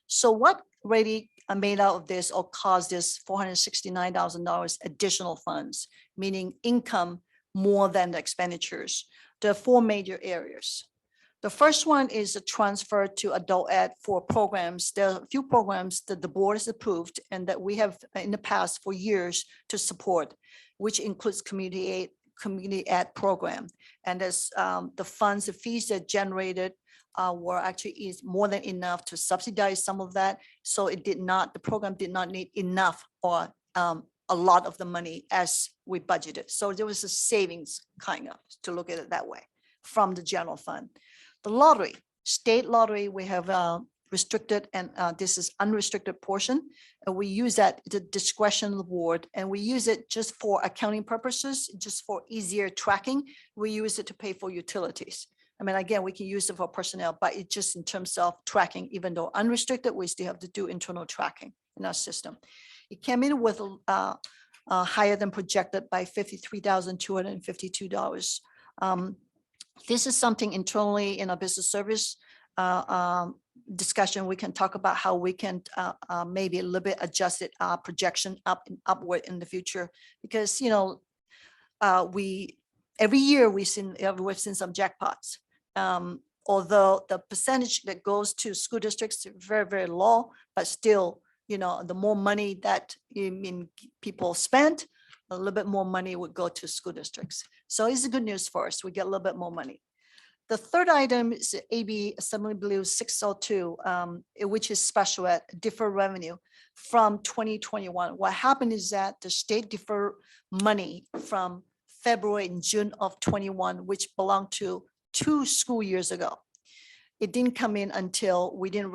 So what really made out of this or caused this $469,000 additional funds, meaning income more than the expenditures? There are four major areas. The first one is a transfer to adult ed for programs. There are a few programs that the board has approved and that we have in the past for years to support, which includes community ed program. And as the funds, the fees that generated were actually is more than enough to subsidize some of that. So it did not, the program did not need enough or a lot of the money as we budgeted. So there was a savings kind of, to look at it that way, from the general fund. The lottery, state lottery, we have restricted and this is unrestricted portion. And we use that at the discretion of the board, and we use it just for accounting purposes, just for easier tracking. We use it to pay for utilities. I mean, again, we can use it for personnel, but it's just in terms of tracking, even though unrestricted, we still have to do internal tracking in our system. It came in with higher than projected by $53,252. This is something internally in our business service discussion. We can talk about how we can maybe a little bit adjust it, projection upward in the future, because, you know, every year we've seen some jackpots. Although the percentage that goes to school districts is very, very low, but still, you know, the more money that people spend, a little bit more money would go to school districts. So it's good news for us. We get a little bit more money. The third item is AB Assembly Bill 602, which is special ed deferred revenue from 2021. What happened is that the state deferred money from February and June of 21, which belonged to 2 school years ago. It didn't come in until we didn't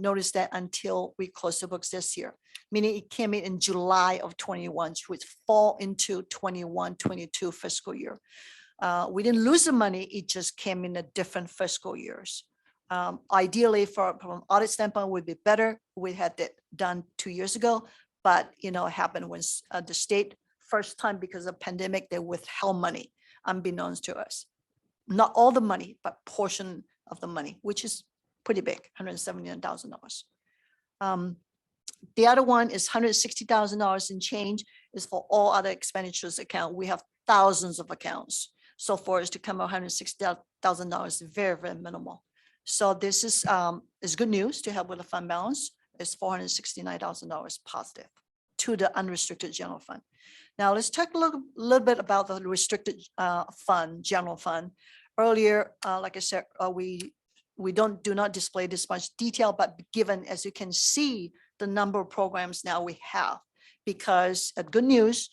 notice that until we closed the books this year, meaning it came in July of 21, which fall into 21-22 fiscal year. We didn't lose the money, it just came in a different fiscal years. Ideally, from audit standpoint, would be better. We had that done 2 years ago, but it happened when the state first time because of pandemic, they withheld money unbeknownst to us. Not all the money, but portion of the money, which is pretty big, $179,000. The other one is $160,000 in change is for all other expenditures account. We have thousands of accounts. So for us to come out $160,000 is very, very minimal. So this is good news to help with the fund balance. It's $469,000 positive to the unrestricted general fund. Now let's talk a little bit about the restricted fund, general fund. Earlier, like I said, we do not display this much detail, but given, as you can see, the number of programs now we have, because good news,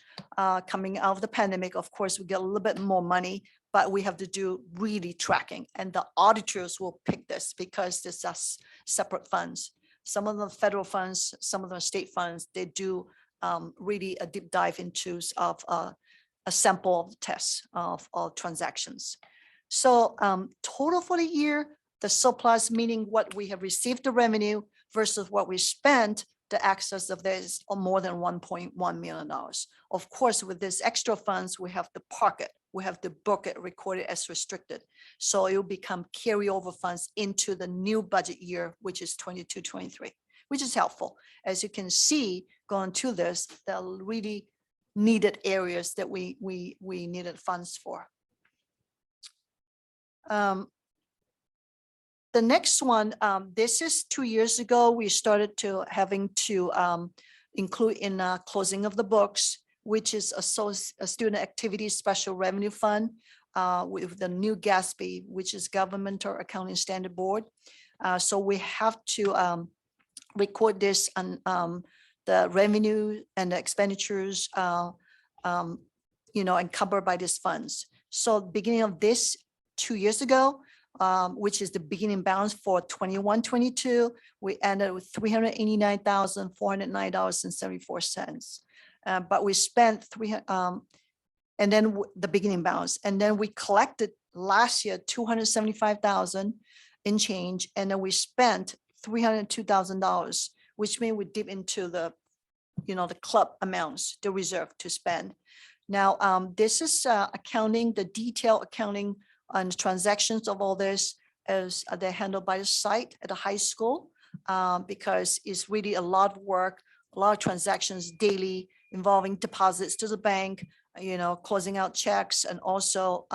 coming out of the pandemic, of course, we get a little bit more money, but we have to do really tracking, and the auditors will pick this because this are separate funds. Some of the federal funds, some of the state funds, they do really a deep dive into a sample of tests of transactions. So total for the year, the surplus, meaning what we have received the revenue versus what we spent, the excess of this are more than $1.1 million. Of course, with this extra funds, we have to park it. We have to book it, record it as restricted. So it will become carryover funds into the new budget year, which is 22-23, which is helpful. As you can see, going to this, the really needed areas that we needed funds for. The next one, this is 2 years ago, we started to having to include in closing of the books, which is a student activity special revenue fund with the new GASB, which is Governmental Accounting Standard Board. So we have to record this on the revenue and the expenditures, encumbered by these funds. So beginning of this 2 years ago, which is the beginning balance for 21-22, we ended with $389,409.74. But we spent and then the beginning balance, and then we collected last year $275,000 in change, and then we spent $302,000, which means we dip into the the club amounts, the reserve to spend. Now this is accounting, the detailed accounting on transactions of all this as they're handled by the site at the high school, because it's really a lot of work, a lot of transactions daily involving deposits to the bank, closing out checks, and also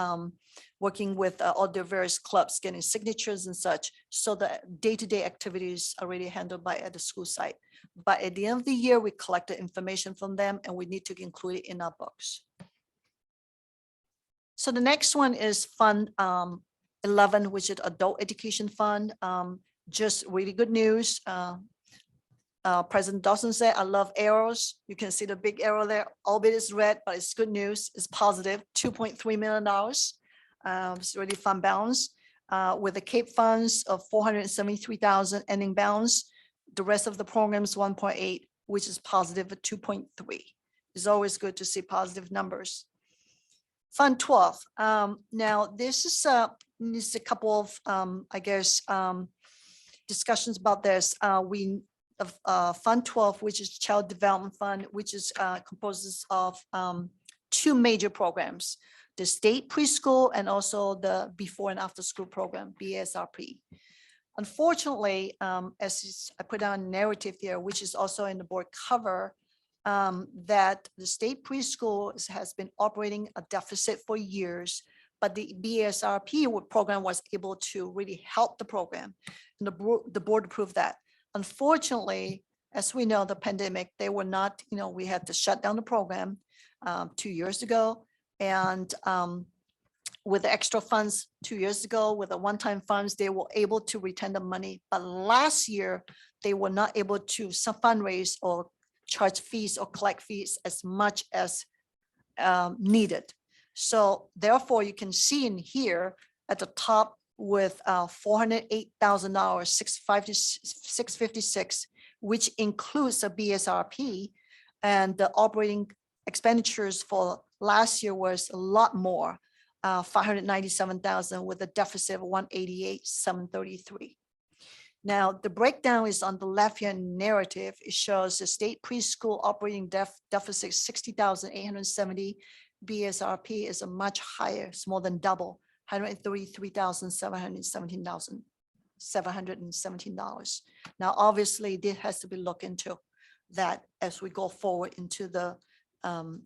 working with all the various clubs, getting signatures and such. So the day-to-day activities are really handled by at the school site. But at the end of the year, we collect the information from them and we need to include it in our books. So the next one is Fund 11, which is Adult Education Fund. Just really good news. President Dawson said, I love arrows. You can see the big arrow there. All of it is red, but it's good news. It's positive, $2.3 million. It's really fund balance. With the CAPE funds of $473,000 ending balance. The rest of the programs 1.8, which is positive at 2.3. It's always good to see positive numbers. Fund 12. Now this is a couple of discussions about this. Fund 12, which is Child Development Fund, which is composes of 2 major programs: the state preschool and also the before and after school program, BSRP. Unfortunately, as I put down a narrative here, which is also in the board cover, that the state preschool has been operating a deficit for years, but the BSRP program was able to really help the program, and the board approved that. Unfortunately, as we know, the pandemic, they were not, we had to shut down the program 2 years ago, and with the extra funds 2 years ago, with the one-time funds, they were able to retain the money. But last year, they were not able to some fundraise or charge fees or collect fees as much as needed. So therefore, you can see in here at the top with $408,000, 656, which includes a BSRP, and the operating expenditures for last year was a lot more, 597,000 with a deficit of 188,733. Now, the breakdown is on the left-hand narrative. It shows the state preschool operating deficit 60,870. BSRP is a much higher, it's more than double, $133,717. Now, obviously, this has to be looked into that as we go forward into the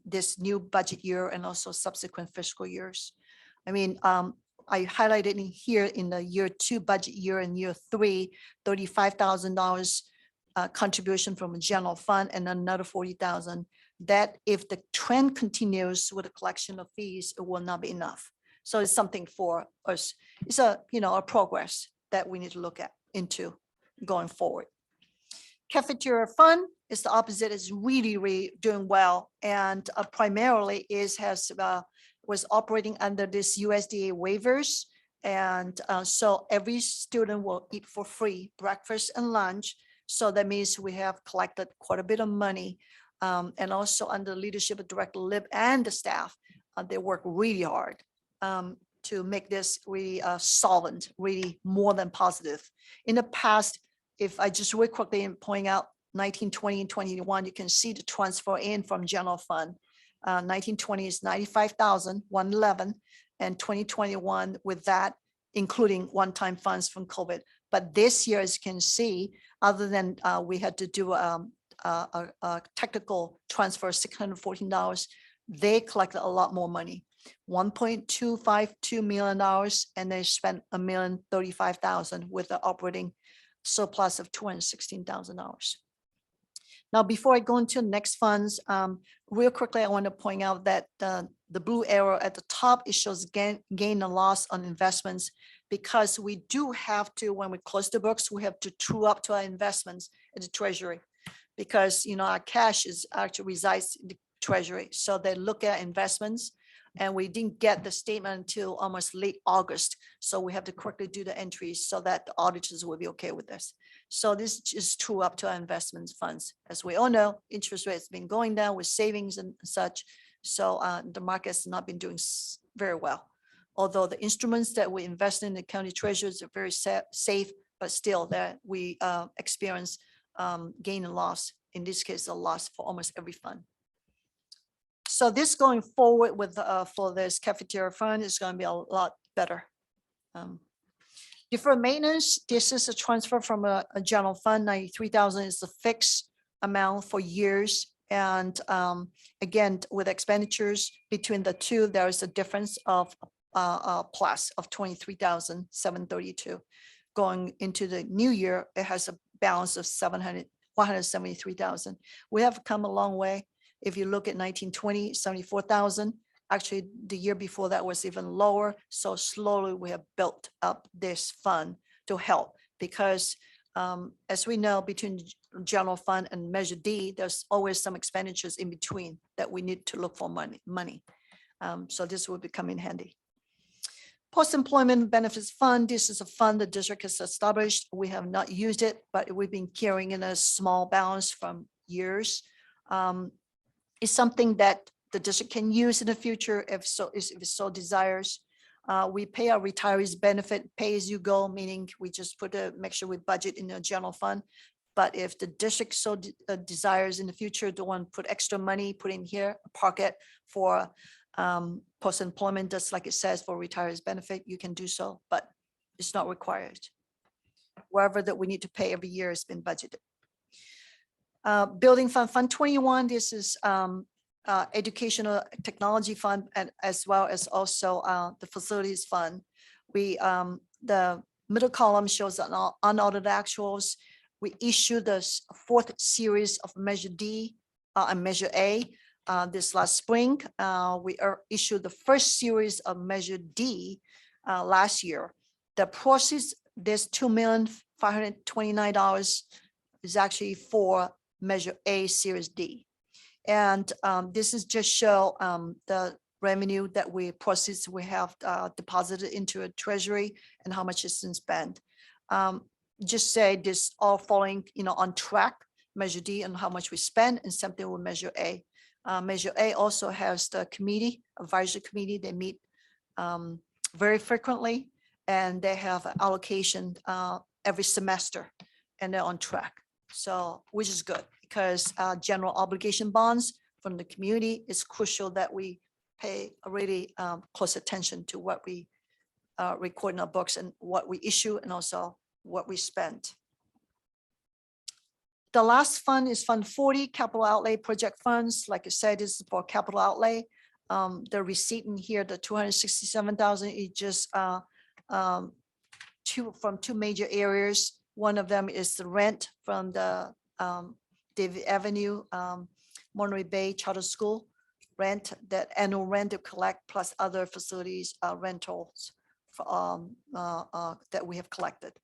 this new budget year and also subsequent fiscal years. I mean, I highlighted in here in the year 2 budget year and year 3, $35,000 contribution from a general fund and another 40,000. That if the trend continues with the collection of fees, it will not be enough. So it's something for us. It's a, you know, a progress that we need to look at into going forward. Cafeteria fund is the opposite, is really doing well, and primarily was operating under this USDA waivers. And so every student will eat for free, breakfast and lunch. So that means we have collected quite a bit of money. And also under leadership of Director Lib and the staff, they work really hard to make this really solvent, really more than positive. In the past, if I just really quickly point out 19, 20, and 21, you can see the transfer in from general fund. 1920 is 95,111, and 2021 with that, including one-time funds from COVID. But this year, as you can see, other than we had to do a technical transfer, $614, they collected a lot more money, $1.252 million, and they spent $1,035,000 with the operating surplus of $216,000. Now, before I go into the next funds, real quickly, I want to point out that the blue arrow at the top, it shows gain and loss on investments, because we do have to, when we close the books, we have to true up to our investments in the treasury, because, you know, our cash is actually resides in the treasury. So they look at investments, and we didn't get the statement until almost late August. So we have to quickly do the entries so that the auditors will be okay with this. So this is true up to our investments funds. As we all know, interest rates been going down with savings and such. So the market has not been doing very well. Although the instruments that we invest in the county treasurers are very safe, but still that we experience gain and loss. In this case, a loss for almost every fund. So this going forward with for this cafeteria fund is going to be a lot better. Deferred maintenance, this is a transfer from a general fund. 93,000 is the fixed amount for years. And again, with expenditures between the two, there is a difference of plus of 23,732. Going into the new year, it has a balance of 173,000. We have come a long way. If you look at 1920, 74,000. Actually, the year before that was even lower. So slowly we have built up this fund to help, because as we know, between general fund and Measure D, there's always some expenditures in between that we need to look for money. So this will become in handy. Post-employment benefits fund. This is a fund the district has established. We have not used it, but we've been carrying in a small balance from years. It's something that the district can use in the future if it so desires. We pay our retirees benefit pay as you go, meaning we just make sure we budget in a general fund. But if the district so desires in the future to want to put extra money, put in here, park it for post-employment, just like it says for retirees benefit, you can do so, but it's not required. Wherever that we need to pay every year has been budgeted. Building fund, Fund 21, this is educational technology fund, and as well as also the facilities fund. The middle column shows unaudited actuals. We issued the 4th series of Measure D and Measure A. this last spring. We issued the first series of Measure D last year. The proceeds, this $2,529,000 is actually for Measure A, Series D. And this is just show the revenue that proceeds we have deposited into a treasury and how much is been spent. Just say this all following, on track, Measure D and how much we spend, and something with Measure A. Measure A also has the advisory committee. They meet very frequently, and they have allocation every semester, and they're on track. So, which is good, because general obligation bonds from the community, it's crucial that we pay a really close attention to what we record in our books and what we issue, and also what we spend. The last fund is Fund 40, Capital Outlay Project Funds. Like I said, this is for capital outlay. The receipt in here, the 267,000, is just from two major areas. One of them is the rent from the David Avenue, Monterey Bay Charter School rent, that annual rent to collect, plus other facilities rentals that we have collected.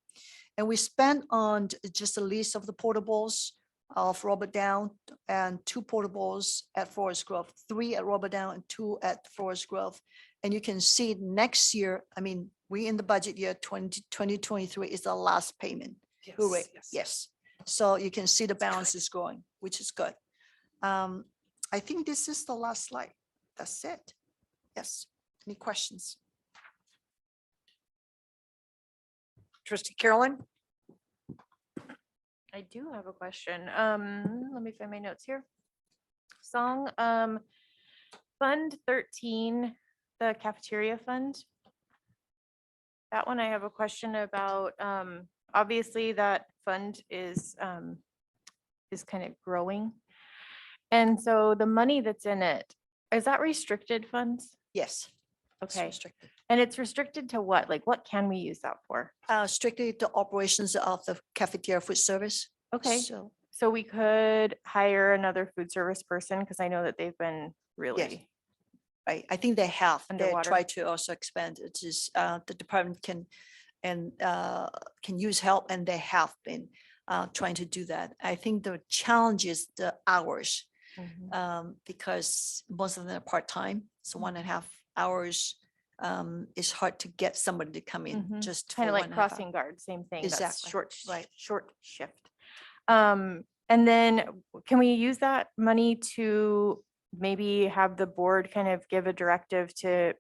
And we spent on just a list of the portables of Robert Down, and 2 portables at Forest Grove, 3 at Robert Down and 2 at Forest Grove. And you can see next year, I mean, we in the budget year 2023 is the last payment. Hooray. Yes. So you can see the balance is growing, which is good. I think this is the last slide. That's it. Yes. Any questions? Trustee Carolyn? I do have a question. Let me find my notes here. Song, Fund 13, the cafeteria fund. That one I have a question about. Obviously, that fund is kind of growing. And so the money that's in it, is that restricted funds? Yes. It's Okay. restricted. And it's restricted to what? Like, what can we use that for? Strictly the operations of the cafeteria food service. Okay. So, So we could hire another food service person, because I know that they've been really, right, I think they Underwater. try to also expand. It is the department can use help, and they have been trying to do that. I think the challenge is the hours, because most of them are part-time. So 1.5 hours is hard to get somebody to come in just kind for of like 1.5 crossing hours. guard, same thing. That's Exactly. Right. short shift. And then can we use that money to maybe have the board kind of give a directive to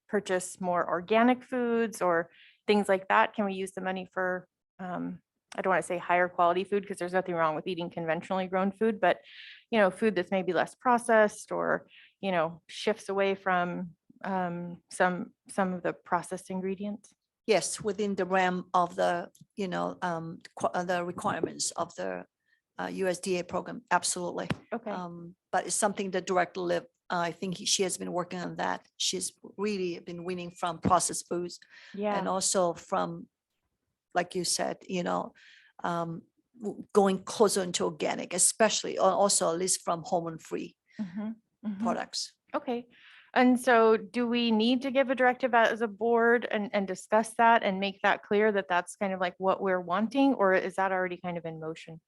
purchase more organic foods or things like that? Can we use the money for, I don't want to say higher quality food, because there's nothing wrong with eating conventionally grown food, but food that's maybe less processed, or, shifts away from some of the processed ingredients? Yes, within the realm of the, the requirements of the USDA program, absolutely. Okay. But it's something that Director Lip, I think she has been working on that. She's really been winning from processed foods, Yeah. and also from, like you said, going closer into organic, especially, or also at least from hormone-free products. Okay. And so do we need to give a directive as a board and discuss that and make that clear that that's kind of like what we're wanting, or is that already kind of in motion?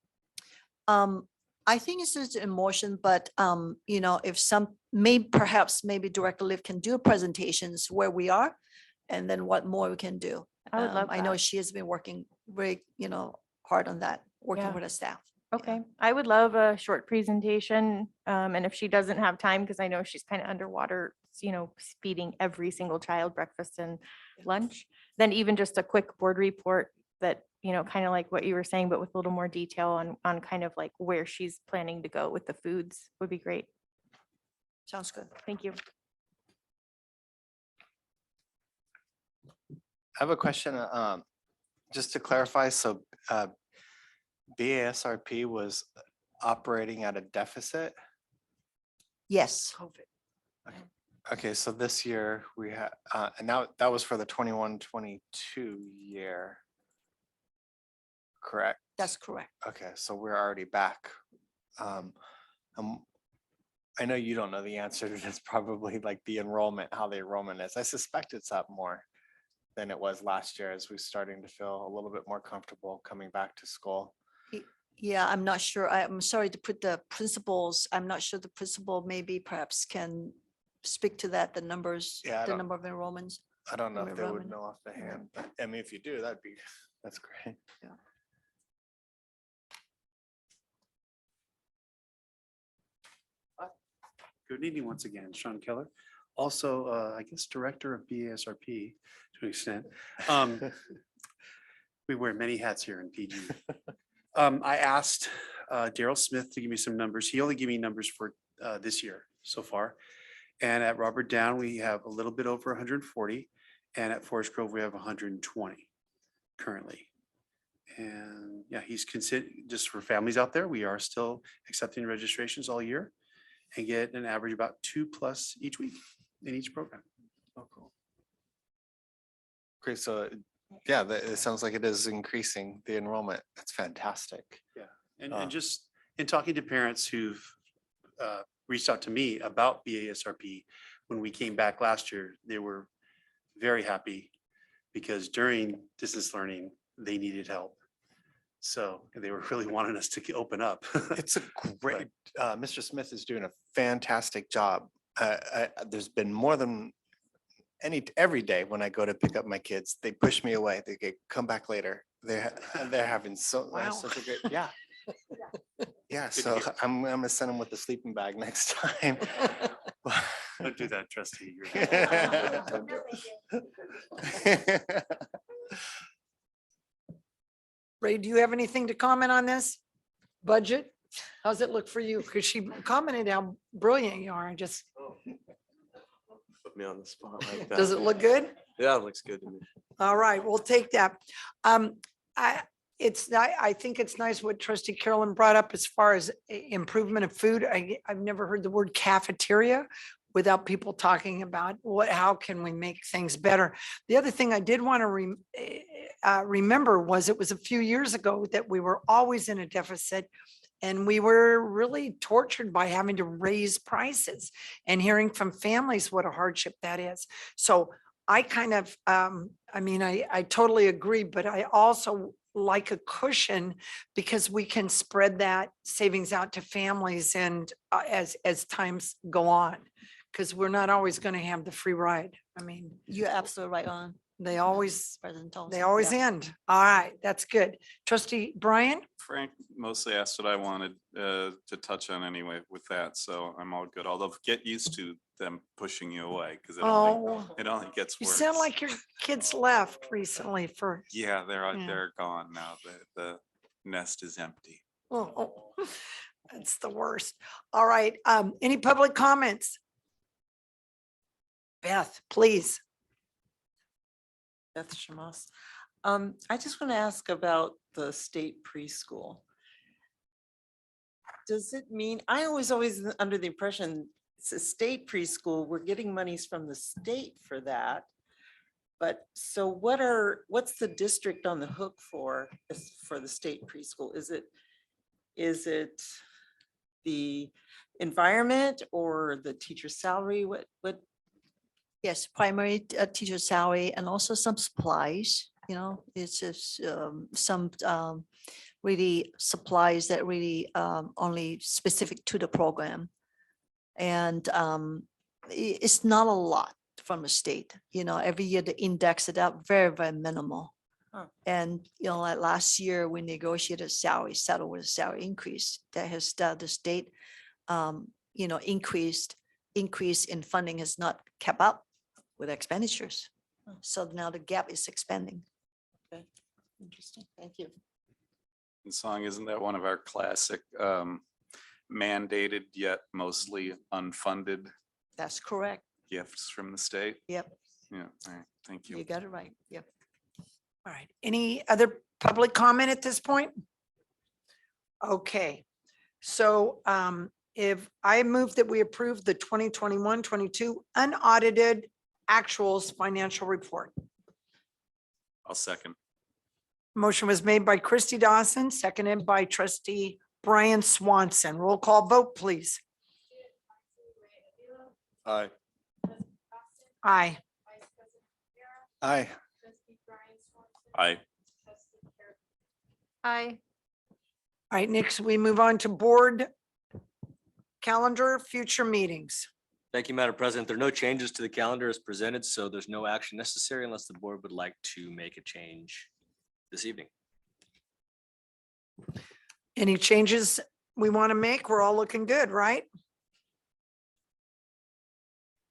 I think it's just in motion, but if perhaps maybe Director Liv can do presentations where we are, and then what more we can do. I would love I know that. she has been working very, hard on that, working Yeah. with her staff. Okay, I would love a short presentation. And if she doesn't have time, because I know she's kind of underwater, feeding every single child breakfast and lunch, then even just a quick board report that, kind of like what you were saying, but with a little more detail on kind of like where she's planning to go with the foods would be great. Sounds good. Thank you. I have a question, just to clarify, so BASRP was operating at a deficit? Yes. Okay, so this year we had, and now that was for the 21-22 year, correct? That's correct. Okay, so we're already back. I know you don't know the answer to this, probably like the enrollment, how the enrollment is. I suspect it's up more than it was last year as we're starting to feel a little bit more comfortable coming back to school. Yeah, I'm not sure. I'm sorry to put the principals. I'm not sure the principal maybe perhaps can speak to that, the numbers, Yeah, I the don't- number of enrollments. I don't know if they would enrollment. know off the hand, but I mean, if you do, that's great. Good evening once again, Sean Keller. Also, I guess Director of BASRP to an extent. We wear many hats here in PG. I asked Daryl Smith to give me some numbers. He only gave me numbers for this year so far. And at Robert Down, we have a little bit over 140. And at Forest Grove, we have 120 currently. And yeah, he's considered, just for families out there, we are still accepting registrations all year and get an average about 2+ each week in each program. Oh, cool. Great. So yeah, it sounds like it is increasing the enrollment. That's fantastic. Yeah, and just in talking to parents who've reached out to me about BASRP, when we came back last year, they were very happy because during distance learning, they needed help. So they were really wanting us to open up. It's a great, Mr. Smith is doing a fantastic job. There's been more than every day when I go to pick up my kids, they push me away. They get, come back later. They're having such a great, yeah. Yeah, so I'm gonna send them with the sleeping bag next time. Don't do that, trustee. Don't do it. Ray, do you have anything to comment on this budget? How's it look for you? Because she commented how brilliant you are. Just, Put me on the spot like that. does it look good? Yeah, it looks good to me. All right, we'll take that. I think it's nice what Trustee Carolyn brought up as far as improvement of food. I've never heard the word cafeteria without people talking about how can we make things better. The other thing I did want to remember was it was a few years ago that we were always in a deficit and we were really tortured by having to raise prices and hearing from families what a hardship that is. So I kind of, I totally agree, but I also like a cushion because we can spread that savings out to families and as times go on, because we're not always going to have the free ride. I mean, You're absolutely right on. they always President Thompson. they always Yeah. end. All right, that's good. Trustee Brian? Frank mostly asked what I wanted to touch on anyway with that, so I'm all good. Although get used to them pushing you away because it only gets You worse. sound like your kids left recently for, Yeah, Yeah. they're gone now. The nest is empty. oh, that's the worst. All right, any public comments? Beth, please. Beth Shamos. I just want to ask about the state preschool. Does it mean, I was always under the impression it's a state preschool, we're getting monies from the state for that. But so what's the district on the hook for the state preschool? Is it the environment or the teacher salary? What? Yes, primary teacher salary and also some supplies, it's just some really supplies that really only specific to the program. And it's not a lot from the state, every year they index it up very, very minimal. Huh. And, like last year we negotiated salary, settled with a salary increase that has the state, increase in funding has not kept up with expenditures. So now the gap is expanding. Okay, interesting. Thank you. And song, isn't that one of our classic mandated yet mostly unfunded That's correct. gifts from the state? Yep, Yeah, all right, thank you. you got it right. Yep. All right, any other public comment at this point? Okay, so if I move that we approve the 2021-22 unaudited actuals financial report. I'll second. Motion was made by Christy Dawson, seconded by Trustee Brian Swanson. Roll call vote, please. Aye. Aye. Vice President Rivera, Aye. Trustee Brian Swanson. Aye. Trustee Carol. Aye. All right, next we move on to board calendar, future meetings. Thank you, Madam President. There are no changes to the calendar as presented, so there's no action necessary unless the board would like to make a change this evening. Any changes we want to make? We're all looking good, right?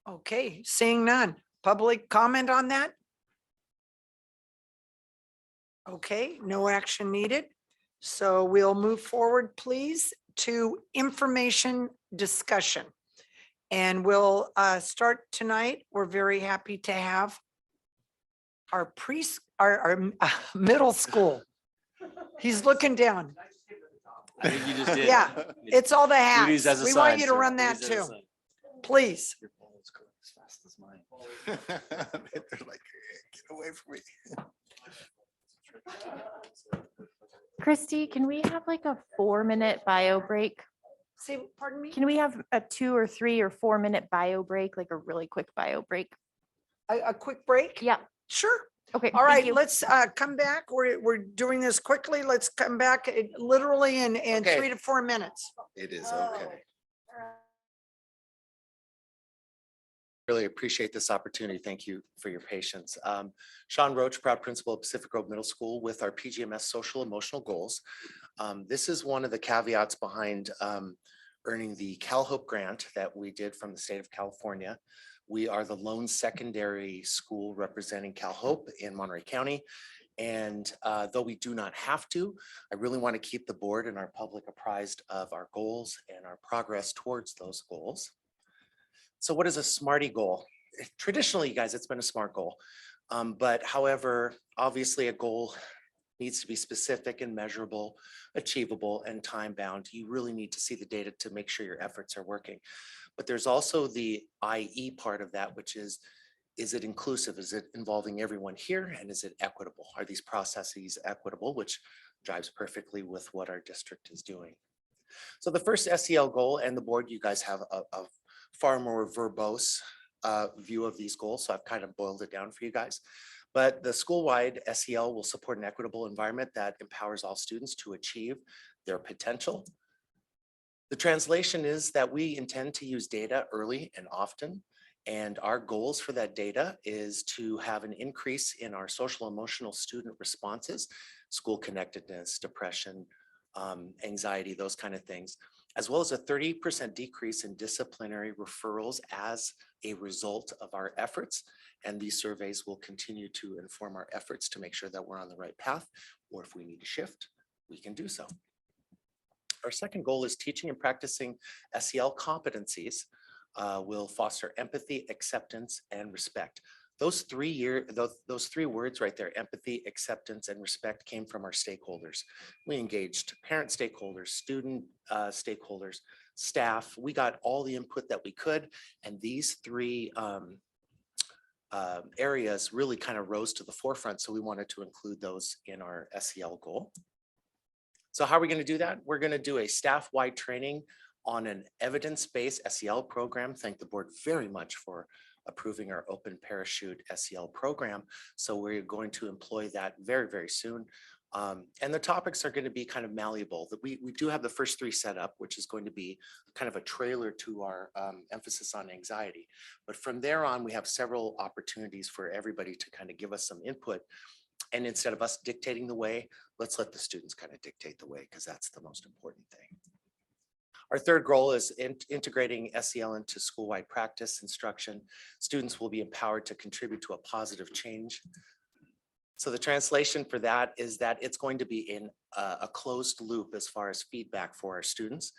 Okay, seeing none. Public comment on that? Okay, no action needed. So we'll move forward, please, to information discussion. And we'll start tonight. We're very happy to have our middle school. He's looking down. I think you just did. Yeah, it's all the Duties hats. as We want assigned, you to sir. run that Duties as too. assigned. Please. Your ball is going as fast as mine. They're like, get away from me. Christy, can we have like a 4-minute bio break? Say, pardon me? Can we have a 2 or 3 or 4-minute bio break, like a really quick bio break? A quick break? Yeah. Sure. Okay. All thank right, you. let's come back. We're doing this quickly. Let's come back literally in Okay. 3 to 4 minutes. It is okay. Really appreciate this opportunity. Thank you for your patience. Sean Roach, proud principal of Pacific Grove Middle School with our PGMS social emotional goals. This is one of the caveats behind earning the CalHope grant that we did from the state of California. We are the lone secondary school representing CalHope in Monterey County. And though we do not have to, I really want to keep the board and our public apprised of our goals and our progress towards those goals. So what is a SMARTY goal? Traditionally, you guys, it's been a SMART goal. But however, obviously a goal needs to be specific and measurable, achievable, and time bound. You really need to see the data to make sure your efforts are working. But there's also the IE part of that, which is it inclusive? Is it involving everyone here? And is it equitable? Are these processes equitable, which drives perfectly with what our district is doing? So the first SEL goal, and the board, you guys have a far more verbose view of these goals. So I've kind of boiled it down for you guys. But the school-wide SEL will support an equitable environment that empowers all students to achieve their potential. The translation is that we intend to use data early and often. And our goals for that data is to have an increase in our social emotional student responses, school connectedness, depression, anxiety, those kind of things, as well as a 30% decrease in disciplinary referrals as a result of our efforts. And these surveys will continue to inform our efforts to make sure that we're on the right path, or if we need to shift, we can do so. Our second goal is teaching and practicing SEL competencies will foster empathy, acceptance, and respect. Those three words right there, empathy, acceptance, and respect, came from our stakeholders. We engaged parent stakeholders, student stakeholders, staff. We got all the input that we could, and these three areas really kind of rose to the forefront. So we wanted to include those in our SEL goal. So how are we going to do that? We're going to do a staff-wide training on an evidence-based SEL program. Thank the board very much for approving our open parachute SEL program. So we're going to employ that very, very soon. And the topics are going to be kind of malleable. We do have the first three set up, which is going to be kind of a trailer to our emphasis on anxiety. But from there on, we have several opportunities for everybody to kind of give us some input. And instead of us dictating the way, let's let the students kind of dictate the way, because that's the most important thing. Our third goal is integrating SEL into school-wide practice instruction. Students will be empowered to contribute to a positive change. So the translation for that is that it's going to be in a closed loop as far as feedback for our students.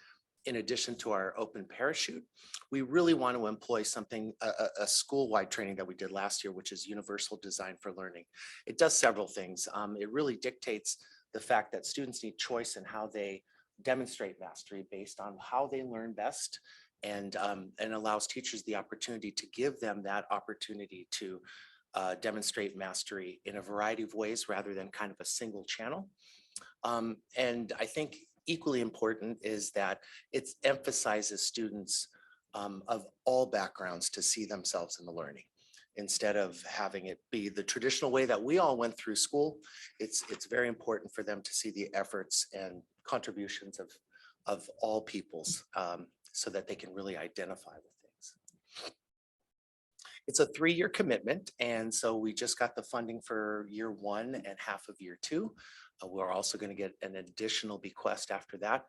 In addition to our open parachute, we really want to employ something, a school-wide training that we did last year, which is universal design for learning. It does several things. It really dictates the fact that students need choice in how they demonstrate mastery based on how they learn best, and allows teachers the opportunity to give them that opportunity to demonstrate mastery in a variety of ways rather than kind of a single channel. And I think equally important is that it emphasizes students' of all backgrounds to see themselves in the learning. Instead of having it be the traditional way that we all went through school, it's very important for them to see the efforts and contributions of all peoples, so that they can really identify with things. It's a 3-year commitment, and so we just got the funding for year 1 and half of year 2. We're also going to get an additional bequest after that.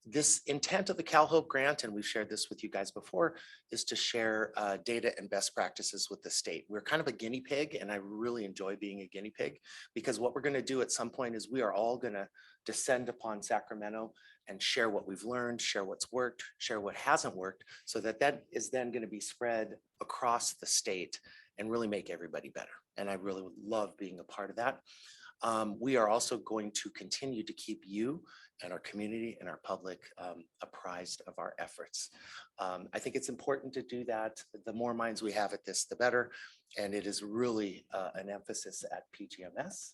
This intent of the CalHope grant, and we've shared this with you guys before, is to share data and best practices with the state. We're kind of a guinea pig, and I really enjoy being a guinea pig, because what we're going to do at some point is we are all going to descend upon Sacramento and share what we've learned, share what's worked, share what hasn't worked, so that that is then going to be spread across the state and really make everybody better. And I really would love being a part of that. We are also going to continue to keep you and our community and our public apprised of our efforts. I think it's important to do that. The more minds we have at this, the better. And it is really an emphasis at PGMS.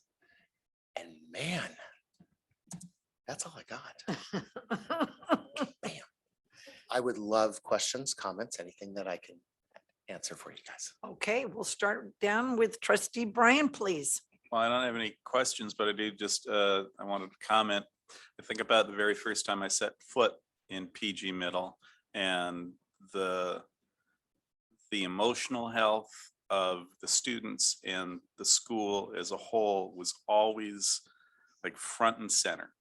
And man, that's all I got. Man, I would love questions, comments, anything that I can answer for you guys. Okay, we'll start down with trustee Brian, please. Well, I don't have any questions, but I do just, I wanted to comment. I think about the very first time I set foot in PG Middle, and the emotional health of the students and the school as a whole was always like front and center.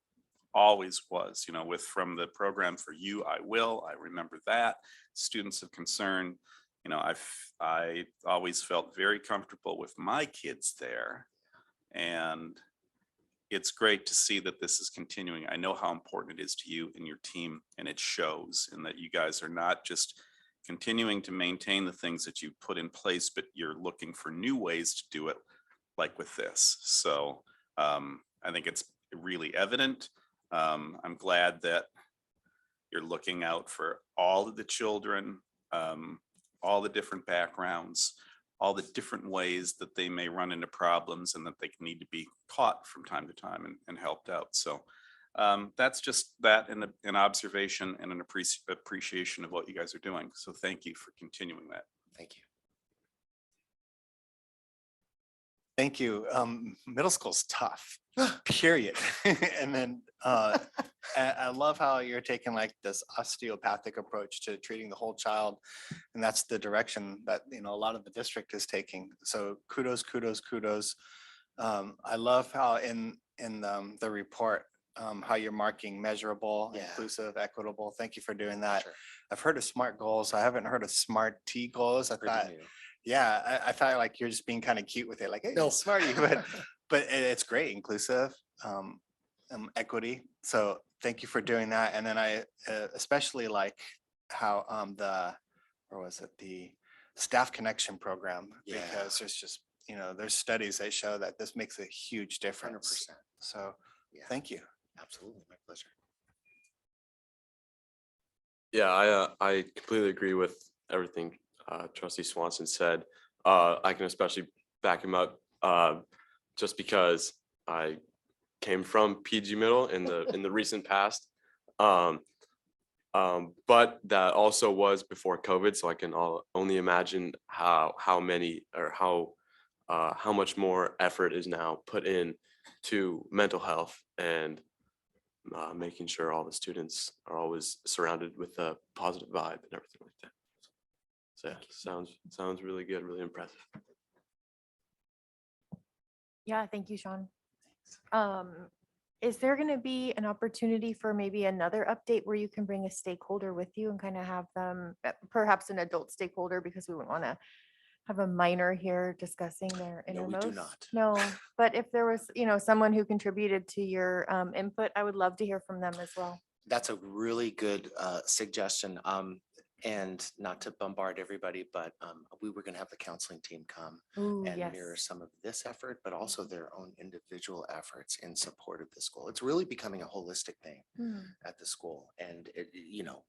Always was, you know, with from the program For You, I Will, I remember that. Students of concern, you know, I always felt very comfortable with my kids there. And it's great to see that this is continuing. I know how important it is to you and your team, and it shows, and that you guys are not just continuing to maintain the things that you put in place, but you're looking for new ways to do it, like with this. So I think it's really evident. I'm glad that you're looking out for all of the children, all the different backgrounds, all the different ways that they may run into problems, and that they need to be caught from time to time and helped out. So that's just that, and an observation and an appreciation of what you guys are doing. So thank you for continuing that. Thank you. Thank you. Middle school's tough, period. And then I love how you're taking like this osteopathic approach to treating the whole child. And that's the direction that, you know, a lot of the district is taking. So kudos, kudos, kudos. I love how in the report, how you're marking measurable, inclusive, equitable. Thank you for doing that. Sure. I've heard of SMART goals. I haven't heard of SMART T goals. I thought, yeah, I thought like you're just being kind of cute with it, like, hey, no, smart you, but it's great, inclusive, equity. So thank you for doing that. And then I especially like how the staff connection program, because there's just, you know, there's studies that show that this makes a huge difference. 100%. So thank you. Absolutely, my pleasure. Yeah, I completely agree with everything Trustee Swanson said. I can especially back him up just because I came from PG Middle in the recent past. But that also was before COVID, so I can only imagine how many or how much more effort is now put in to mental health and making sure all the students are always surrounded with a positive vibe and everything like that. So yeah, sounds really good, really impressive. Yeah, thank you, Sean. Is there going to be an opportunity for maybe another update where you can bring a stakeholder with you and kind of have them, perhaps an adult stakeholder, because we wouldn't want to have a minor here discussing their No, we innermost? do not. No, but if there was, you know, someone who contributed to your input, I would love to hear from them as well. That's a really good suggestion. And not to bombard everybody, but we were going to have the counseling team come Ooh, and yes. mirror some of this effort, but also their own individual efforts in support of the school. It's really becoming a holistic thing at the school. And, you know,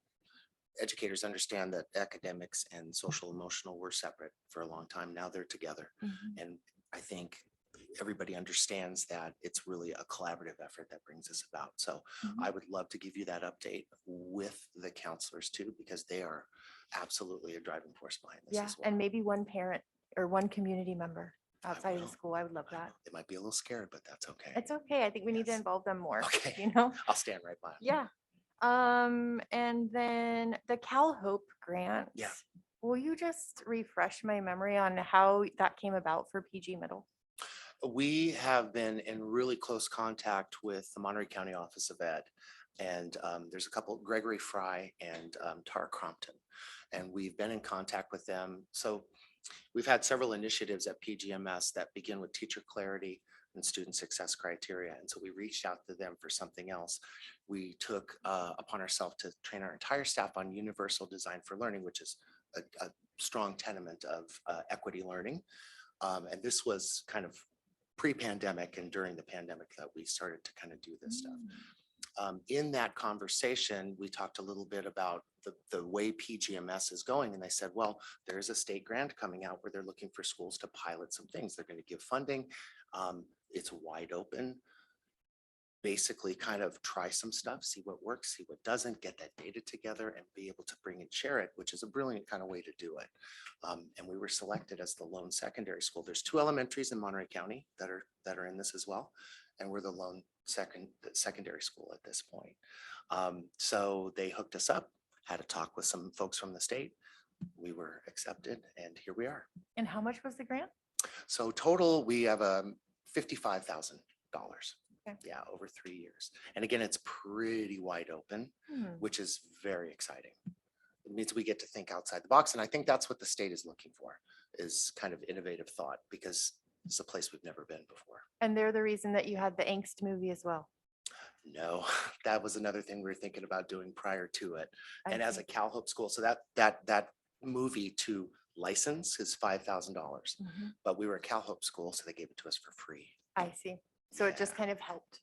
educators understand that academics and social emotional were separate for a long time. Now they're together. And I think everybody understands that it's really a collaborative effort that brings us about. So I would love to give you that update with the counselors too, because they are absolutely a driving force behind this Yeah, as well. and maybe one parent or one community member outside of the will. school. I would love that. They might be a little scared, but that's okay. It's okay. I think we need to Yes. involve them more, Okay. you know? I'll stand right by 'em. Yeah. And then the Cal Hope grant. Yeah. Will you just refresh my memory on how that came about for PG Middle? We have been in really close contact with the Monterey County Office of Ed. And there's a couple, Gregory Fry and Tara Crompton. And we've been in contact with them. So we've had several initiatives at PGMS that begin with teacher clarity and student success criteria. And so we reached out to them for something else. We took upon ourselves to train our entire staff on universal design for learning, which is a strong tenement of equity learning. And this was kind of pre-pandemic and during the pandemic that we started to kind of do this stuff. In that conversation, we talked a little bit about the way PGMS is going. And they said, well, there's a state grant coming out where they're looking for schools to pilot some things. They're going to give funding. It's wide open. Basically kind of try some stuff, see what works, see what doesn't, get that data together and be able to bring and share it, which is a brilliant kind of way to do it. And we were selected as the lone secondary school. There's 2 elementaries in Monterey County that are in this as well. And we're the lone secondary school at this point. So they hooked us up, had a talk with some folks from the state. We were accepted and here we are. And how much was the grant? So total, we have $55,000. Okay. Yeah, over 3 years. And again, it's pretty wide open, which is very exciting. It means we get to think outside the box. And I think that's what the state is looking for, is kind of innovative thought, because it's a place we've never been before. And they're the reason that you had the Angst movie as well. No, that was another thing we were thinking about doing prior to it. I And as see. a Cal Hope school, so that movie to license is $5,000, but we were a Cal Hope school, so they gave it to us for free. I see. So it just kind of helped.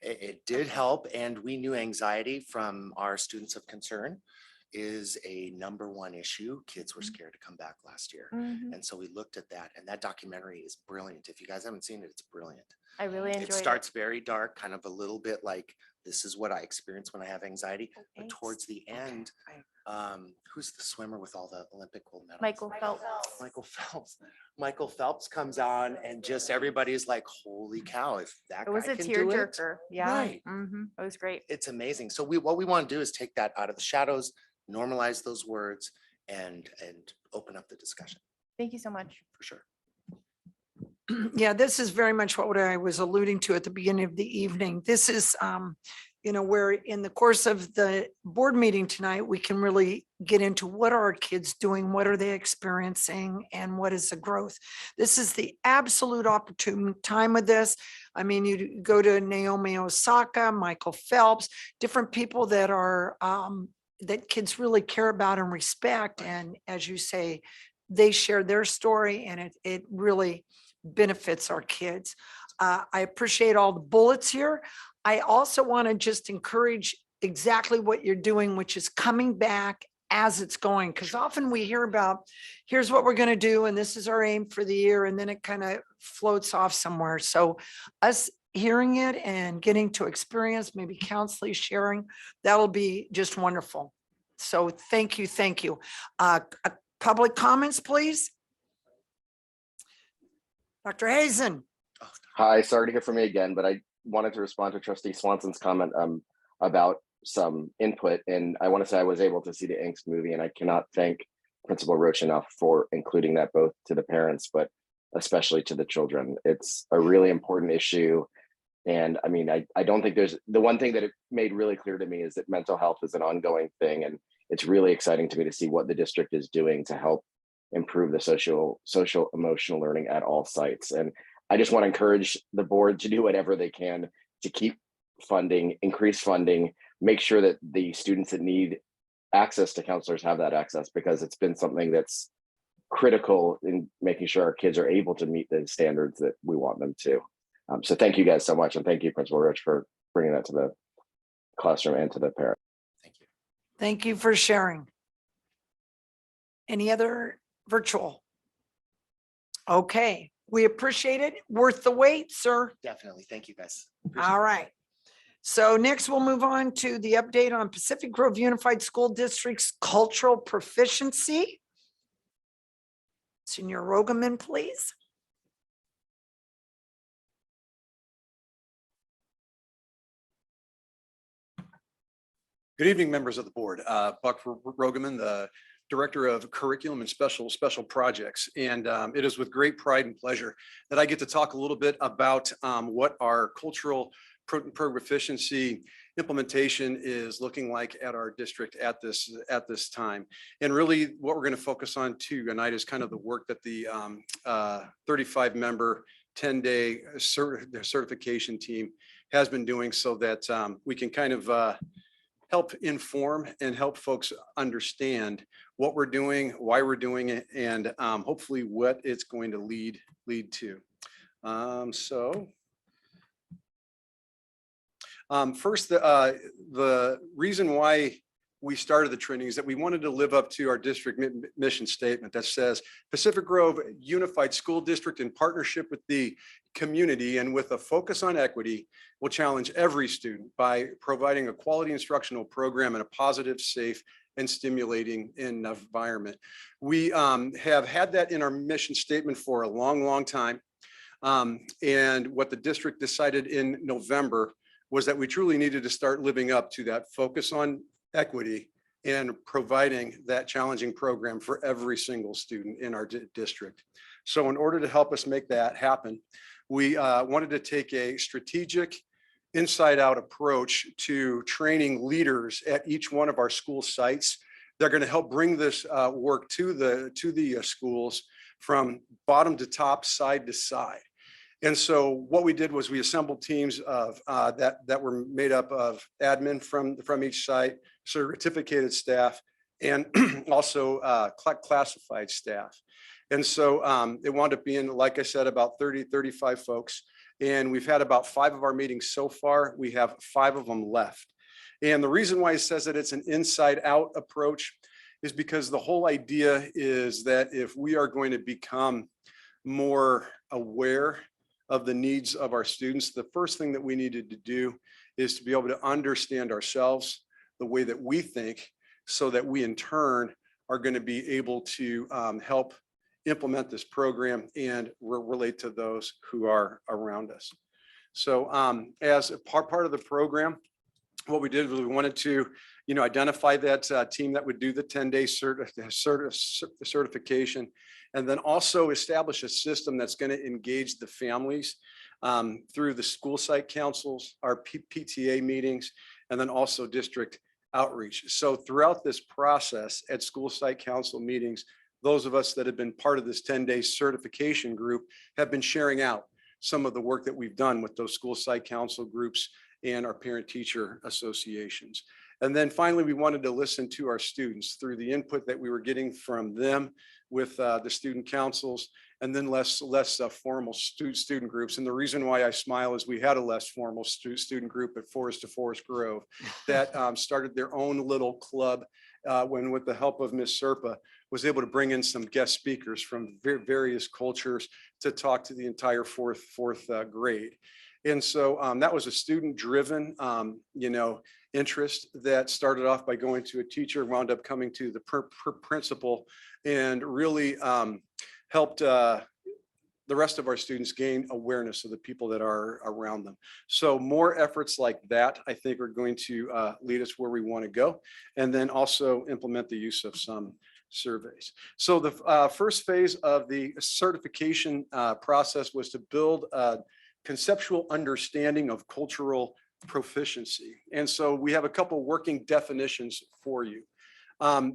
It did help, and we knew anxiety from our students of concern is a #1 issue. Kids were scared to come back last year. And so we looked at that, and that documentary is brilliant. If you guys haven't seen it, it's brilliant. I really enjoyed It starts very dark, kind of a little bit like, this is what I experience when I have anxiety. But towards the end, who's the swimmer with all the Olympic gold medals? Michael Phelps. Michael Phelps. Michael Phelps comes on and just everybody's like, holy cow, if that It was guy a can do it. tearjerker. Yeah. Right. It was great. It's amazing. So what we want to do is take that out of the shadows, normalize those words and open up the discussion Thank you so much. for sure. Yeah, this is very much what I was alluding to at the beginning of the evening. This is, where in the course of the board meeting tonight, we can really get into what are our kids doing, what are they experiencing, and what is the growth. This is the absolute opportune time of this. I mean, you go to Naomi Osaka, Michael Phelps, different people that are, that kids really care about and respect. And as you say, they share their story and it really benefits our kids. I appreciate all the bullets here. I also want to just encourage exactly what you're doing, which is coming back as it's going. Because often we hear about, here's what we're going to do, and this is our aim for the year, and then it kind of floats off somewhere. So us hearing it and getting to experience, maybe counseling, sharing, that'll be just wonderful. So thank you, thank you. Public comments, please. Dr. Hazen. Hi, sorry to hear from me again, but I wanted to respond to Trustee Swanson's comment about some input. And I want to say I was able to see the Angst movie, and I cannot thank Principal Roach enough for including that both to the parents, but especially to the children. It's a really important issue. And I mean, I don't think there's, the one thing that it made really clear to me is that mental health is an ongoing thing. And it's really exciting to me to see what the district is doing to help improve the social emotional learning at all sites. And I just want to encourage the board to do whatever they can to keep funding, increase funding, make sure that the students that need access to counselors have that access, because it's been something that's critical in making sure our kids are able to meet the standards that we want them to. So thank you guys so much. And thank you, Principal Rich, for bringing that to the classroom and to the parents. Thank you. Thank you for sharing. Any other virtual? Okay, we appreciate it. Worth the wait, sir. Definitely. Thank you guys. All right. So next we'll move on to the update on Pacific Grove Unified School District's cultural proficiency. Senior Rogaman, please. Good evening, members of the board. Buck Rogaman, the Director of Curriculum and Special Projects. And it is with great pride and pleasure that I get to talk a little bit about what our cultural proficiency implementation is looking like at our district at this time. And really what we're going to focus on tonight is kind of the work that the 35-member 10-day certification team has been doing so that we can kind of help inform and help folks understand what we're doing, why we're doing it, and hopefully what it's going to lead to. First, the reason why we started the training is that we wanted to live up to our district mission statement that says Pacific Grove Unified School District in partnership with the community and with a focus on equity will challenge every student by providing a quality instructional program and a positive, safe, and stimulating environment. We have had that in our mission statement for a long time. And what the district decided in November was that we truly needed to start living up to that focus on equity and providing that challenging program for every single student in our district. So in order to help us make that happen, we wanted to take a strategic inside out approach to training leaders at each one of our school sites. They're going to help bring this work to the schools from bottom to top, side to side. And so what we did was we assembled teams of that were made up of admin from each site, certificated staff, and also classified staff. And so it wound up being, like I said, about 35 folks. And we've had about 5 of our meetings so far. We have 5 of them left. And the reason why it says that it's an inside out approach is because the whole idea is that if we are going to become more aware of the needs of our students, the first thing that we needed to do is to be able to understand ourselves the way that we think so that we in turn are going to be able to help implement this program and relate to those who are around us. So as a part of the program, what we did was we wanted to identify that team that would do the 10-day certification, and then also establish a system that's going to engage the families through the school site councils, our PTA meetings, and then also district outreach. So throughout this process at school site council meetings, those of us that have been part of this 10-day certification group have been sharing out some of the work that we've done with those school site council groups and our parent teacher associations. And then finally, we wanted to listen to our students through the input that we were getting from them with the student councils, and then less formal student groups. And the reason why I smile is we had a less formal student group at Forest to Forest Grove that started their own little club when, with the help of Ms. Serpa, was able to bring in some guest speakers from various cultures to talk to the entire fourth grade. And so that was a student-driven, interest that started off by going to a teacher, wound up coming to the principal, and really helped the rest of our students gain awareness of the people that are around them. So more efforts like that, I think, are going to lead us where we want to go, and then also implement the use of some surveys. So the first phase of the certification process was to build a conceptual understanding of cultural proficiency. And so we have a couple working definitions for you.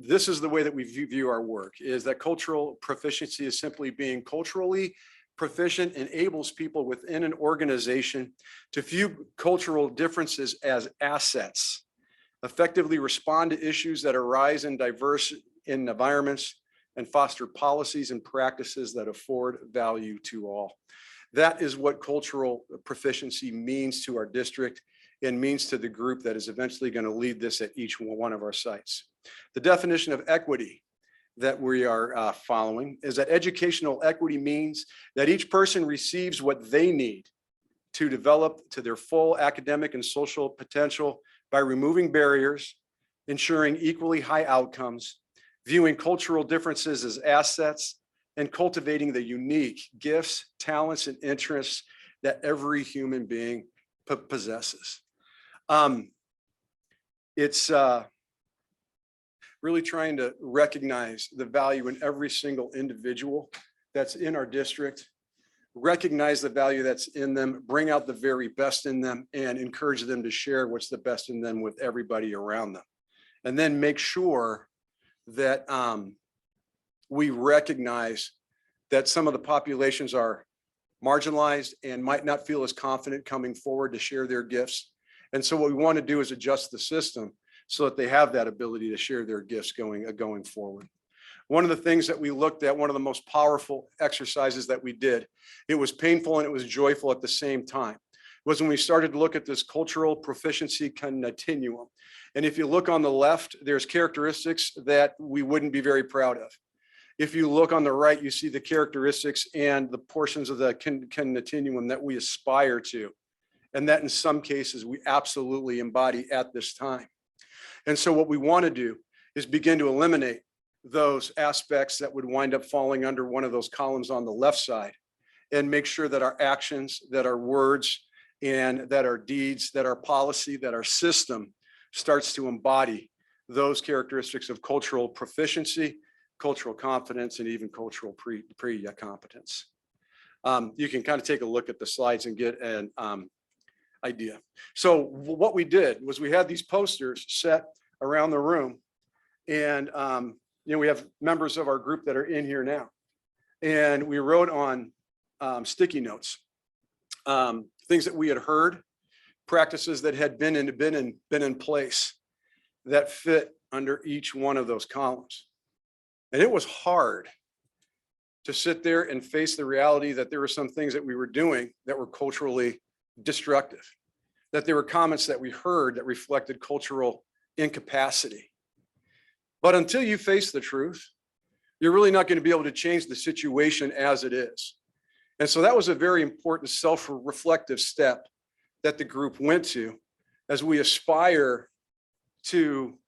This is the way that we view our work, is that cultural proficiency is simply being culturally proficient, enables people within an organization to view cultural differences as assets, effectively respond to issues that arise in diverse environments, and foster policies and practices that afford value to all. That is what cultural proficiency means to our district and means to the group that is eventually going to lead this at each one of our sites. The definition of equity that we are following is that educational equity means that each person receives what they need to develop to their full academic and social potential by removing barriers, ensuring equally high outcomes, viewing cultural differences as assets, and cultivating the unique gifts, talents, and interests that every human being possesses. It's really trying to recognize the value in every single individual that's in our district, recognize the value that's in them, bring out the very best in them, and encourage them to share what's the best in them with everybody around them. And then make sure that we recognize that some of the populations are marginalized and might not feel as confident coming forward to share their gifts. And so what we want to do is adjust the system so that they have that ability to share their gifts going forward. One of the things that we looked at, one of the most powerful exercises that we did, it was painful and it was joyful at the same time, was when we started to look at this cultural proficiency continuum. And if you look on the left, there's characteristics that we wouldn't be very proud of. If you look on the right, you see the characteristics and the portions of the continuum that we aspire to, and that in some cases we absolutely embody at this time. And so what we want to do is begin to eliminate those aspects that would wind up falling under one of those columns on the left side, and make sure that our actions, that our words, and that our deeds, that our policy, that our system starts to embody those characteristics of cultural proficiency, cultural confidence, and even cultural pre-competence. You can kind of take a look at the slides and get an idea. So what we did was we had these posters set around the room, and we have members of our group that are in here now, and we wrote on sticky notes things that we had heard, practices that had been in place that fit under each one of those columns. And it was hard to sit there and face the reality that there were some things that we were doing that were culturally destructive, that there were comments that we heard that reflected cultural incapacity. But until you face the truth, you're really not going to be able to change the situation as it is. And so that was a very important self-reflective step that the group went to as we aspire to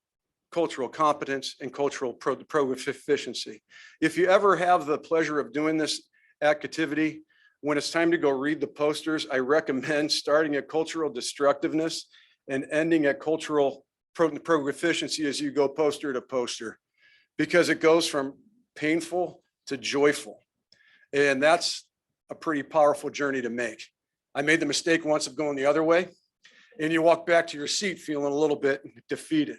cultural competence and cultural proficiency. If you ever have the pleasure of doing this activity, when it's time to go read the posters, I recommend starting at cultural destructiveness and ending at cultural proficiency as you go poster to poster, because it goes from painful to joyful. And that's a pretty powerful journey to make. I made the mistake once of going the other way, and you walk back to your seat feeling a little bit defeated.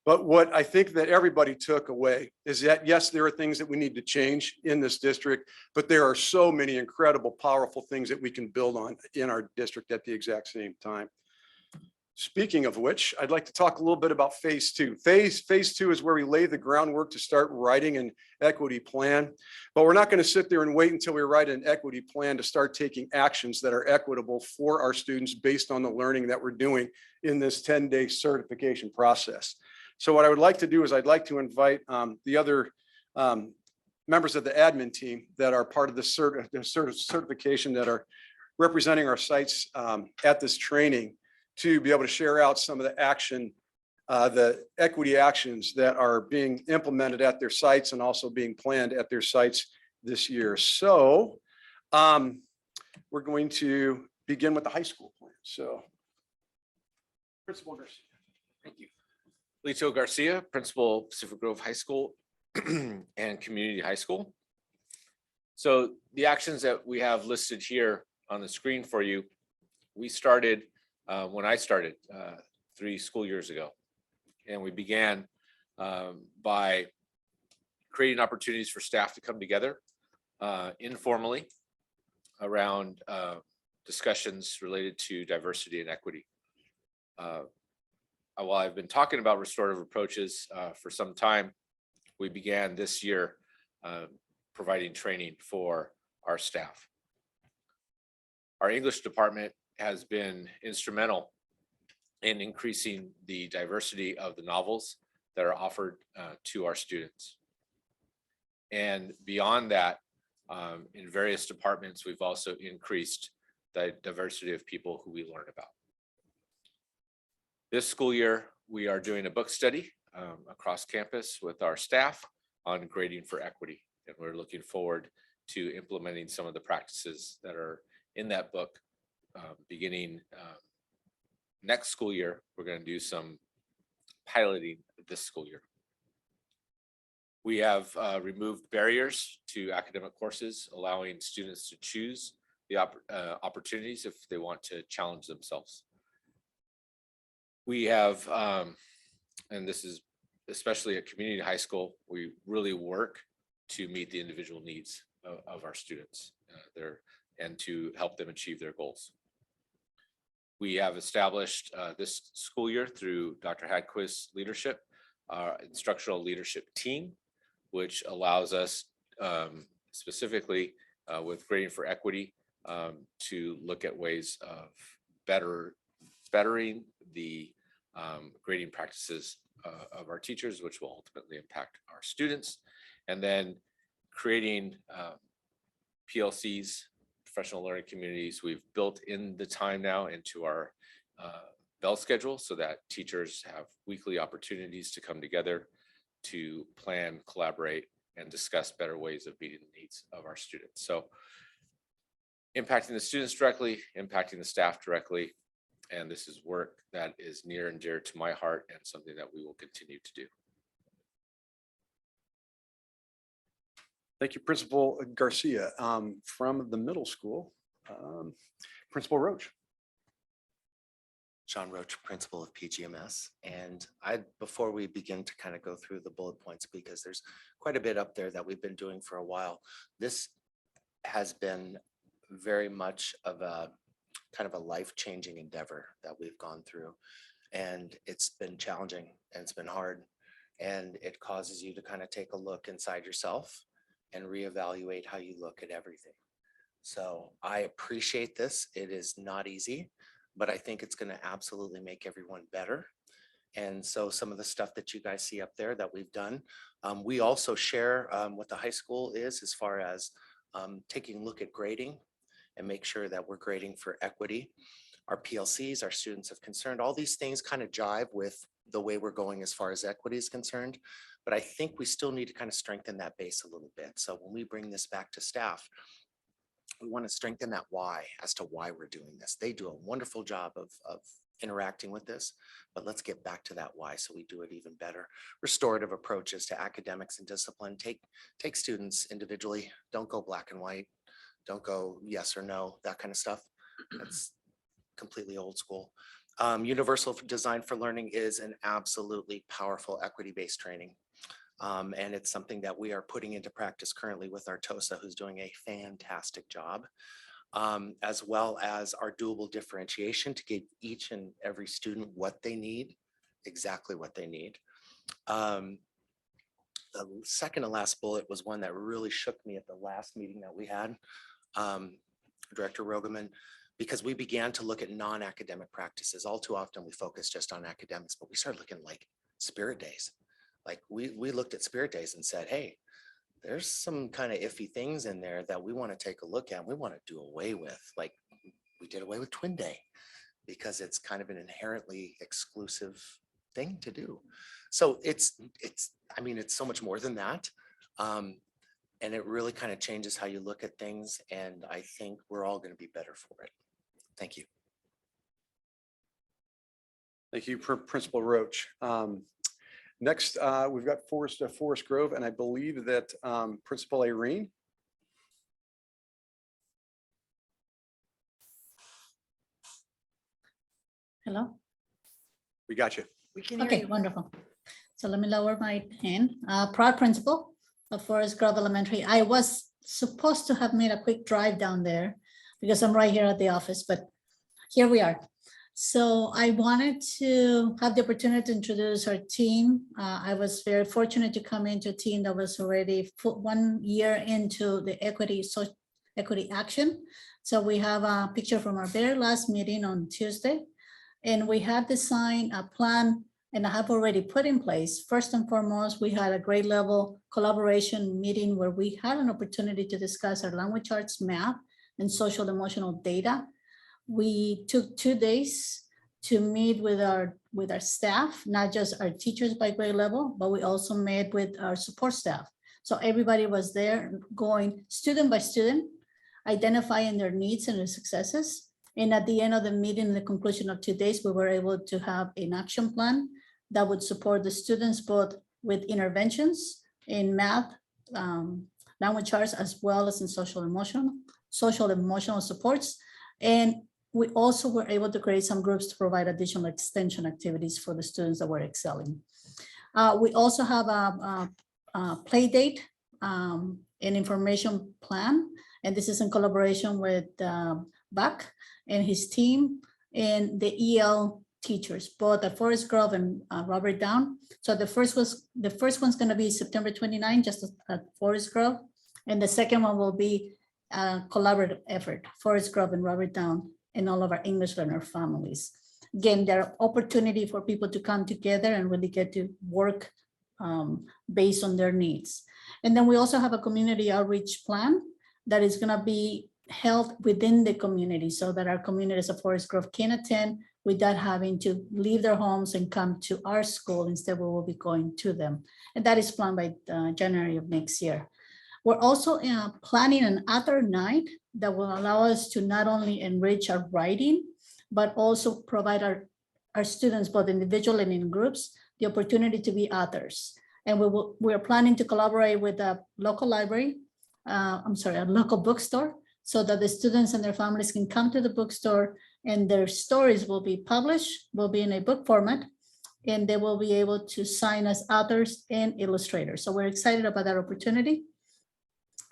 But what I think that everybody took away is that, yes, there are things that we need to change in this district, but there are so many incredible, powerful things that we can build on in our district at the exact same time. Speaking of which, I'd like to talk a little bit about phase two. Phase two is where we lay the groundwork to start writing an equity plan, but we're not going to sit there and wait until we write an equity plan to start taking actions that are equitable for our students based on the learning that we're doing in this 10-day certification process. So what I would like to do is I'd like to invite the other members of the admin team that are part of the certification that are representing our sites at this training to be able to share out some of the equity actions that are being implemented at their sites and also being planned at their sites this year. So we're going to begin with the high school plan. So Principal Garcia. Thank you. Lito Garcia, Principal, Pacific Grove High School and Community High School. So the actions that we have listed here on the screen for you, we started when I started 3 school years ago. And we began by creating opportunities for staff to come together informally around discussions related to diversity and equity. While I've been talking about restorative approaches for some time, we began this year providing training for our staff. Our English department has been instrumental in increasing the diversity of the novels that are offered to our students. And beyond that, in various departments, we've also increased the diversity of people who we learn about. This school year, we are doing a book study across campus with our staff on grading for equity. And we're looking forward to implementing some of the practices that are in that book beginning next school year. We're going to do some piloting this school year. We have removed barriers to academic courses, allowing students to choose the opportunities if they want to challenge themselves. We have, and this is especially at community high school, we really work to meet the individual needs of our students and to help them achieve their goals. We have established this school year through Dr. Hadquist's leadership, our instructional leadership team, which allows us specifically with grading for equity to look at ways of bettering the grading practices of our teachers, which will ultimately impact our students. And then creating PLCs, professional learning communities. We've built in the time now into our bell schedule so that teachers have weekly opportunities to come together to plan, collaborate, and discuss better ways of meeting the needs of our students. So impacting the students directly, impacting the staff directly, and this is work that is near and dear to my heart and something that we will continue to do. Thank you, Principal Garcia. From the middle school, Principal Roach. Sean Roach, principal of PGMS. And before we begin to kind of go through the bullet points, because there's quite a bit up there that we've been doing for a while, this has been very much of a kind of a life-changing endeavor that we've gone through. And it's been challenging and it's been hard. And it causes you to kind of take a look inside yourself and reevaluate how you look at everything. So I appreciate this. It is not easy, but I think it's going to absolutely make everyone better. And so some of the stuff that you guys see up there that we've done, we also share what the high school is as far as taking a look at grading and make sure that we're grading for equity. Our PLCs, our students of concern, all these things kind of jive with the way we're going as far as equity is concerned. But I think we still need to kind of strengthen that base a little bit. So when we bring this back to staff, we want to strengthen that why as to why we're doing this. They do a wonderful job of interacting with this, but let's get back to that why so we do it even better. Restorative approaches to academics and discipline. Take students individually. Don't go black and white. Don't go yes or no, that kind of stuff. That's completely old school. Universal design for learning is an absolutely powerful equity-based training. And it's something that we are putting into practice currently with our TOSA, who's doing a fantastic job, as well as our doable differentiation to give each and every student what they need, exactly what they need. The second to last bullet was one that really shook me at the last meeting that we had, Director Rogaman, because we began to look at non-academic practices. All too often we focus just on academics, but we started looking like spirit days. Like we looked at spirit days and said, hey, there's some kind of iffy things in there that we want to take a look at. We want to do away with, like we did away with Twin Day because it's kind of an inherently exclusive thing to do. So I mean, it's so much more than that. And it really kind of changes how you look at things. And I think we're all going to be better for it. Thank you. Thank you, Principal Roach. Next, we've got Forest Grove, and I believe that Principal Irene. Hello? We got you. We can hear Okay, you. wonderful. So let me lower my hand. Proud principal of Forest Grove Elementary. I was supposed to have made a quick drive down there because I'm right here at the office, but here we are. So I wanted to have the opportunity to introduce our team. I was very fortunate to come into a team that was already 1 year into the equity action. So we have a picture from our very last meeting on Tuesday, and we have designed a plan and I have already put in place. First and foremost, we had a grade level collaboration meeting where we had an opportunity to discuss our language arts map and social emotional data. we took 2 days to meet with our staff, not just our teachers by grade level, but we also met with our support staff. So everybody was there going student by student, identifying their needs and their successes. And at the end of the meeting, the conclusion of 2 days, we were able to have an action plan that would support the students both with interventions in math, language arts, as well as in social emotional supports. And we also were able to create some groups to provide additional extension activities for the students that were excelling. We also have a play date, an information plan, and this is in collaboration with Buck and his team and the EL teachers, both at Forest Grove and Robert Down. So the first one's going to be September 29, just at Forest Grove, and the second one will be a collaborative effort, Forest Grove and Robert Down, and all of our English learner families. Again, there are opportunity for people to come together and really get to work based on their needs. And then we also have a community outreach plan that is going to be held within the community so that our communities of Forest Grove can attend without having to leave their homes and come to our school. Instead, we will be going to them. And that is planned by January of next year. We're also planning an other night that will allow us to not only enrich our writing, but also provide our students, both individual and in groups, the opportunity to be authors. And we're planning to collaborate with a local library, a local bookstore, so that the students and their families can come to the bookstore and their stories will be published, will be in a book format, and they will be able to sign as authors and illustrators. So we're excited about that opportunity.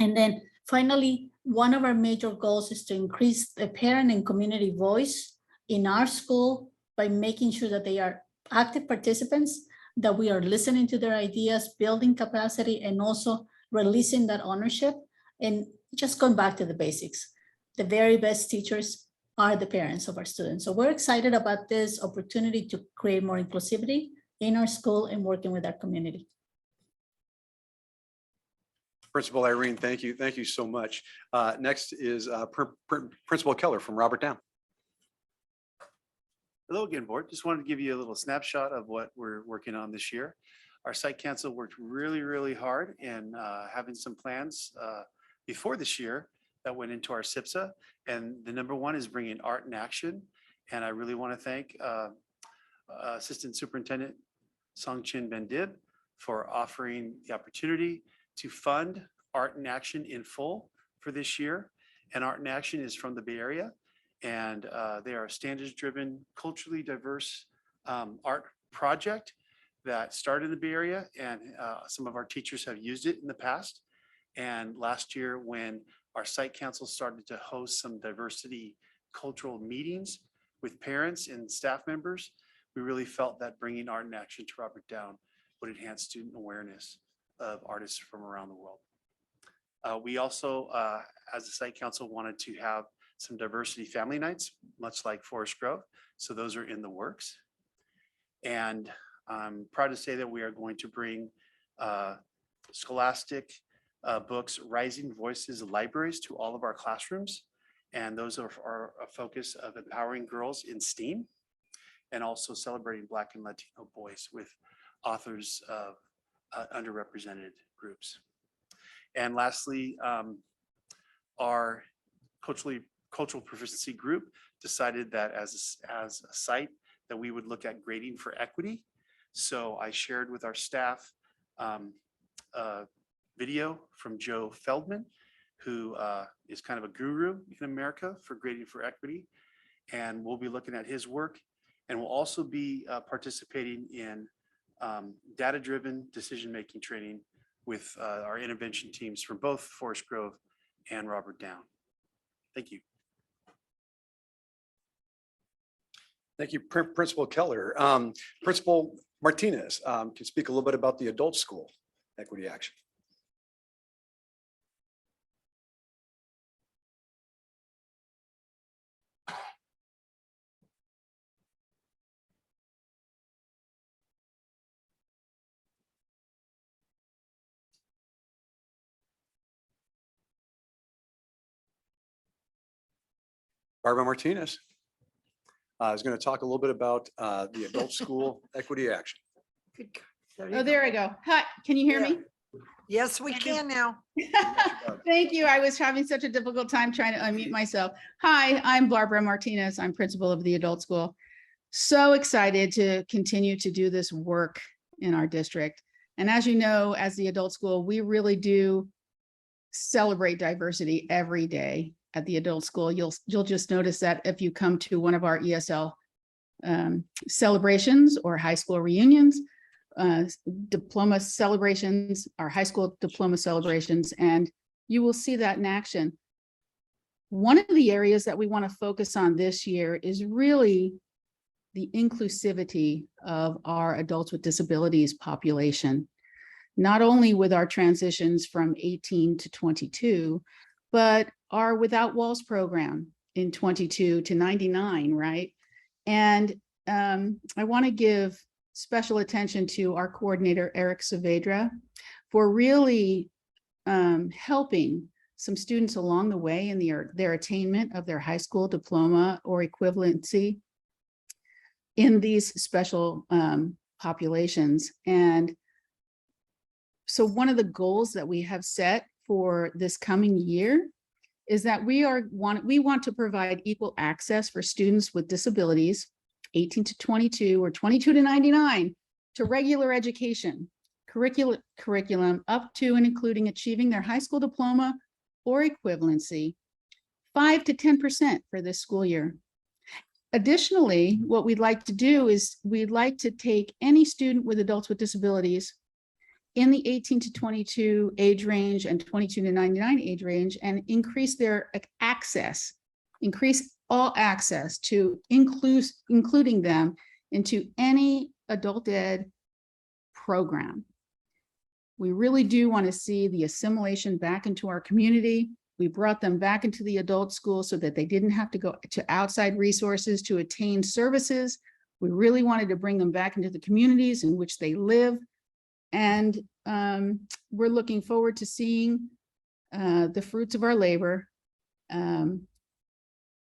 And then finally, one of our major goals is to increase the parent and community voice in our school by making sure that they are active participants, that we are listening to their ideas, building capacity, and also releasing that ownership. And just going back to the basics, the very best teachers are the parents of our students. So we're excited about this opportunity to create more inclusivity in our school and working with our community. Principal Irene, thank you. Thank you so much. Next is Principal Keller from Robert Down. Hello again, board. Just wanted to give you a little snapshot of what we're working on this year. Our site council worked really, really hard in having some plans before this year that went into our SIPSA. And the number one is bringing art in action. And I really want to thank Assistant Superintendent Song Chin Bendib for offering the opportunity to fund Art in Action in full for this year. And Art in Action is from the Bay Area. And they are a standards-driven, culturally diverse art project that started in the Bay Area. And some of our teachers have used it in the past. And last year, when our site council started to host some diversity cultural meetings with parents and staff members, we really felt that bringing Art in Action to Robert Down would enhance student awareness of artists from around the world. We also, as a site council, wanted to have some diversity family nights, much like Forest Grove. So those are in the works. And I'm proud to say that we are going to bring scholastic books, Rising Voices libraries to all of our classrooms. And those are a focus of empowering girls in STEAM and also celebrating Black and Latino boys with authors of underrepresented groups. And lastly, our cultural proficiency group decided that as a site that we would look at grading for equity. So I shared with our staff a video from Joe Feldman, who is kind of a guru in America for grading for equity. And we'll be looking at his work. And we'll also be participating in data-driven decision-making training with our intervention teams from both Forest Grove and Robert Down. Thank you. Thank you, Principal Keller. Principal Martinez can speak a little bit about the adult school equity action. Barbara Martinez is going to talk a little bit about the adult school equity action. Good. Oh, there I go. Hi, can you hear me? Yes, we Thank you. can now. Thank you. I was having such a difficult time trying to unmute myself. Hi, I'm Barbara Martinez. I'm principal of the adult school. So excited to continue to do this work in our district. And as you know, as the adult school, we really do celebrate diversity every day at the adult school. You'll just notice that if you come to one of our ESL celebrations or high school reunions, diploma celebrations, our high school diploma celebrations, and you will see that in action. One of the areas that we want to focus on this year is really the inclusivity of our adults with disabilities population, not only with our transitions from 18 to 22, but our Without Walls program in 22 to 99, right? And I want to give special attention to our coordinator, Eric Saavedra, for really helping some students along the way in their attainment of their high school diploma or equivalency in these special populations. And so one of the goals that we have set for this coming year is that we want to provide equal access for students with disabilities 18 to 22 or 22 to 99 to regular education, curriculum up to and including achieving their high school diploma or equivalency, 5 to 10% for this school year. Additionally, what we'd like to do is we'd like to take any student with adults with disabilities in the 18 to 22 age range and 22 to 99 age range and increase their access, increase all access to including them into any adult ed program. We really do want to see the assimilation back into our community. We brought them back into the adult school so that they didn't have to go to outside resources to attain services. We really wanted to bring them back into the communities in which they live. And we're looking forward to seeing the fruits of our labor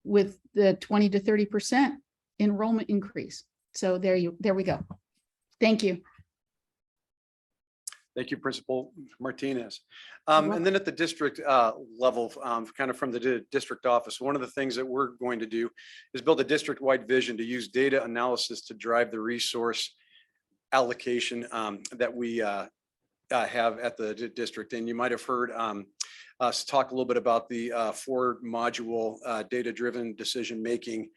with the 20 to 30% enrollment increase. So there we go. Thank you. Thank you, Principal Martinez. And then at the district level, kind of from the district office, one of the things that we're going to do is build a district-wide vision to use data analysis to drive the resource allocation that we have at the district. And you might have heard us talk a little bit about the 4-module data-driven decision-making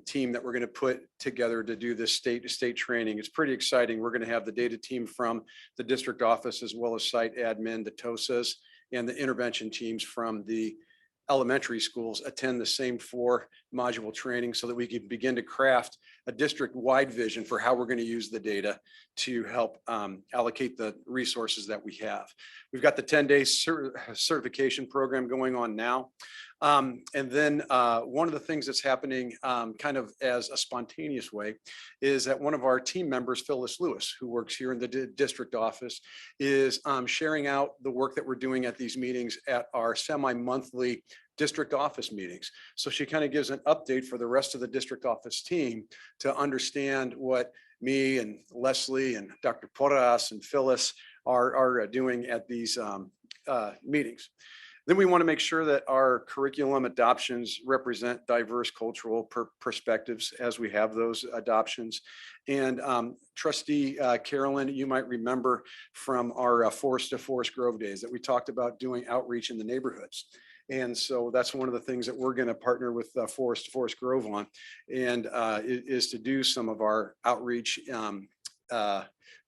team that we're going to put together to do this state training. It's pretty exciting. We're going to have the data team from the district office as well as site admin, the TOSAs, and the intervention teams from the elementary schools attend the same 4-module training so that we can begin to craft a district-wide vision for how we're going to use the data to help allocate the resources that we have. We've got the 10-day certification program going on now. And then one of the things that's happening kind of as a spontaneous way is that one of our team members, Phyllis Lewis, who works here in the district office, is sharing out the work that we're doing at these meetings at our semi-monthly district office meetings. So she kind of gives an update for the rest of the district office team to understand what me and Leslie and Dr. Porras and Phyllis are doing at these meetings. Then we want to make sure that our curriculum adoptions represent diverse cultural perspectives as we have those adoptions. And Trustee Carolyn, you might remember from our Forest to Forest Grove days that we talked about doing outreach in the neighborhoods. And so that's one of the things that we're going to partner with Forest to Forest Grove on, and is to do some of our outreach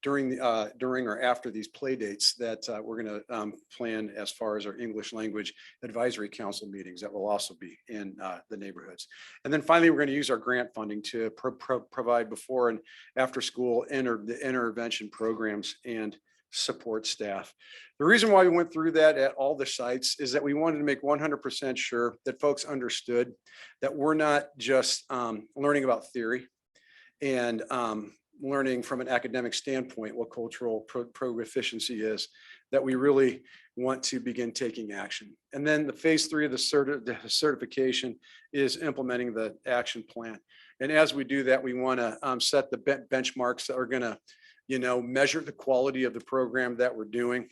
during or after these play dates that we're going to plan as far as our English language advisory council meetings that will also be in the neighborhoods. And then finally, we're going to use our grant funding to provide before and after school intervention programs and support staff. The reason why we went through that at all the sites is that we wanted to make 100% sure that folks understood that we're not just learning about theory and learning from an academic standpoint what cultural proficiency is, that we really want to begin taking action. And then the phase 3 of the certification is implementing the action plan. And as we do that, we want to set the benchmarks that are going to, measure the quality of the program that we're doing,